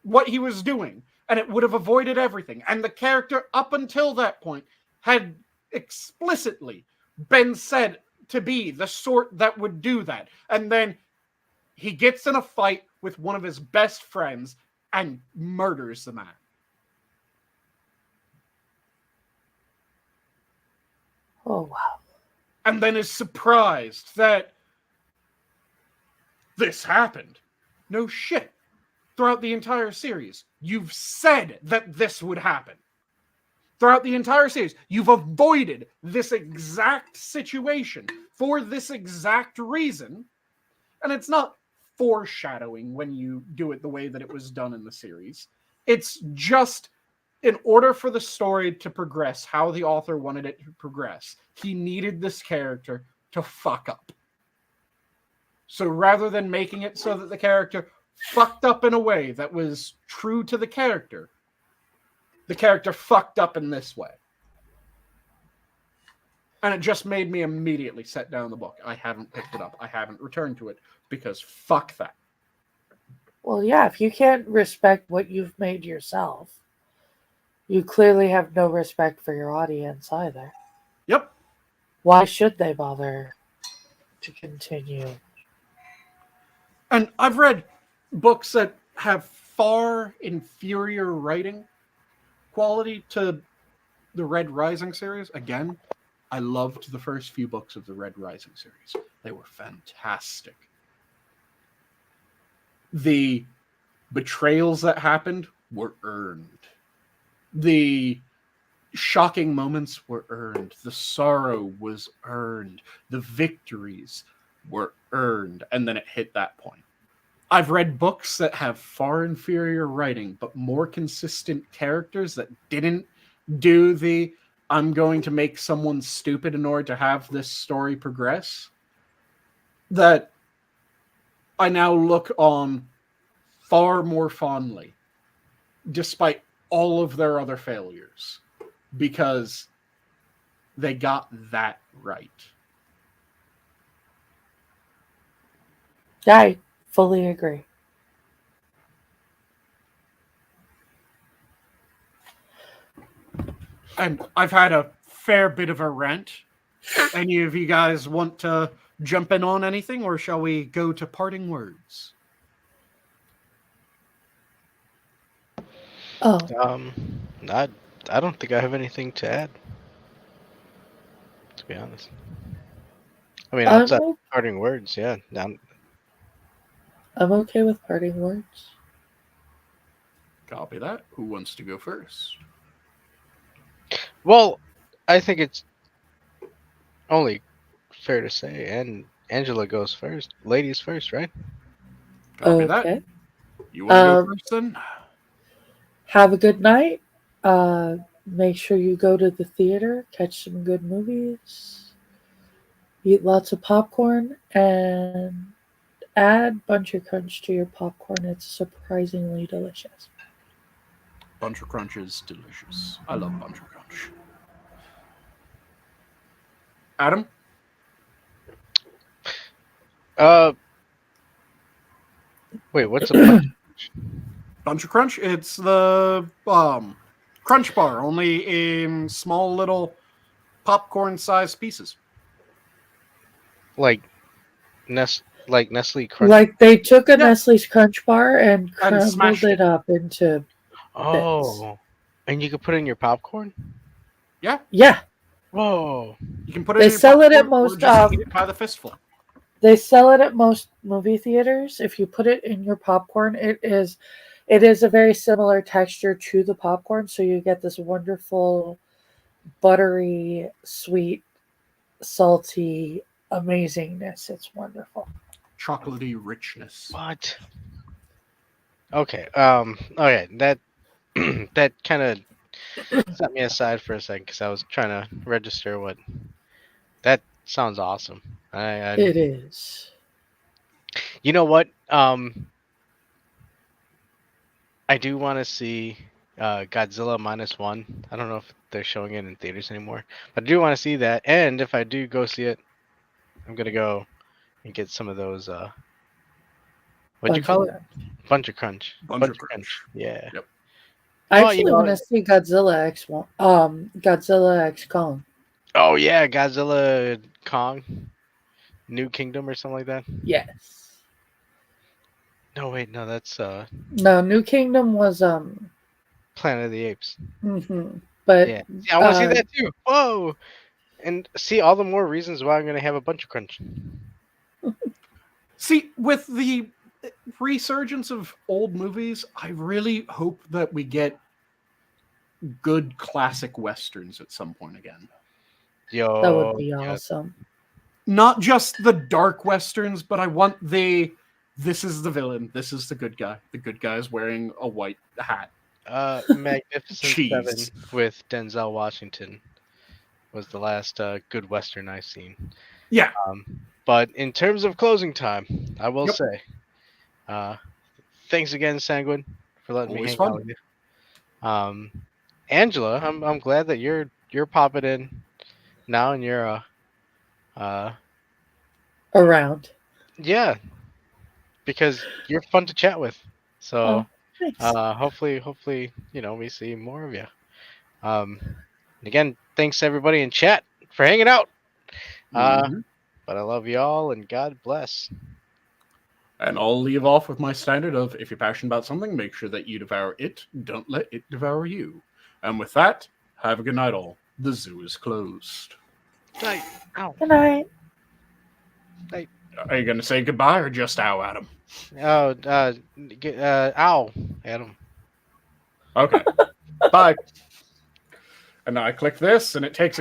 what he was doing, and it would have avoided everything. And the character, up until that point, had explicitly been said to be the sort that would do that. And then he gets in a fight with one of his best friends and murders the man. Oh, wow. And then is surprised that this happened. No shit. Throughout the entire series, you've said that this would happen. Throughout the entire series, you've avoided this exact situation for this exact reason. And it's not foreshadowing when you do it the way that it was done in the series. It's just in order for the story to progress how the author wanted it to progress, he needed this character to fuck up. So rather than making it so that the character fucked up in a way that was true to the character fucked up in this way. And it just made me immediately set down the book. I haven't picked it up. I haven't returned to it because fuck that. Well, yeah, if you can't respect what you've made yourself, you clearly have no respect for your audience either. Yep. Why should they bother to continue? And I've read books that have far inferior writing quality to the Red Rising series. Again, I loved the first few books of the Red Rising series. They were fantastic. The betrayals that happened were earned. The shocking moments were earned. The sorrow was earned. The victories were earned. And then it hit that point. I've read books that have far inferior writing, but more consistent characters that didn't do the I'm going to make someone stupid in order to have this story progress, that I now look on far more fondly, despite all of their other failures, because they got that right. I fully agree. And I've had a fair bit of a rant. Any of you guys want to jump in on anything, or shall we go to parting words? Oh, I I don't think I have anything to add. To be honest, I mean outside I'm, parting words, yeah. I'm okay with parting words. Copy that. Who wants to go first? Well, I think it's only fair to say, and Angela goes first. Ladies first, right? Copy that. Okay. You want to go first then? Have a good night. Make sure you go to the theater, catch some good movies, eat lots of popcorn, and add Buncher Crunch to your popcorn. It's surprisingly delicious. Bunch of Crunch is delicious. I love Bunch of Crunch. Adam? Wait, what's a bunch? Bunch of Crunch? It's the Crunch Bar, only in small little popcorn-sized pieces. Like Nestle Crunch? Like they took a Yeah. Nestle's Crunch Bar and crumbled smashed it it. up into. Oh, and you can put it in your popcorn? Yeah, Yeah, Whoa. you can put it They in your sell it at popcorn or most, just eat it by the fistful. they sell it at most movie theaters. If you put it in your popcorn, it is a very similar texture to the popcorn, so you get this wonderful, buttery, sweet, salty amazingness. It's wonderful. Chocolatey richness. What? Okay. Okay. That that kind of set me aside for a second because I was trying to register what. That sounds awesome. It is. You know what? I do want to see Godzilla -1. I don't know if they're showing it in theaters anymore, but I do want to see that. And if I do go see it, I'm gonna go and get some of those. What'd you call it? Bunch of Crunch. Bunch of Crunch. Yeah. Yep. I Well, actually you know- want to see Godzilla X Kong. Oh yeah, Godzilla Kong, New Kingdom or something like that. Yes. No, wait, no, that's No, New Kingdom was Planet of the Apes. but Yeah, I want to see that too. Whoa, and see all the more reasons why I'm gonna have a bunch of crunch. See, with the resurgence of old movies, I really hope that we get good classic westerns at some point again. Yo, that would be yeah. awesome. Not just the dark westerns, but I want this is the villain, this is the good guy. The good guy is wearing a white hat. Magnificent Jeez. Seven with Denzel Washington was the last good western I've seen. Yeah. But in terms of closing time, I will Yep. say, thanks again, Sanguine, for letting Always me hang fun. out with you. Angela, I'm glad that you're popping in now, and you're Around. yeah, because you're fun to chat with. So Thanks. hopefully we see more of you. Again, thanks everybody in chat for hanging out. But I love you all, and God bless. And I'll leave off with my standard of, if you're passionate about something, make sure that you devour it. Don't let it devour you. And with that, have a good night all. The zoo is closed. Night. Ow. Good night. Are you going to say goodbye or just ow, Adam? Oh, ow, Adam. Okay. Bye. And now I click this, and it takes a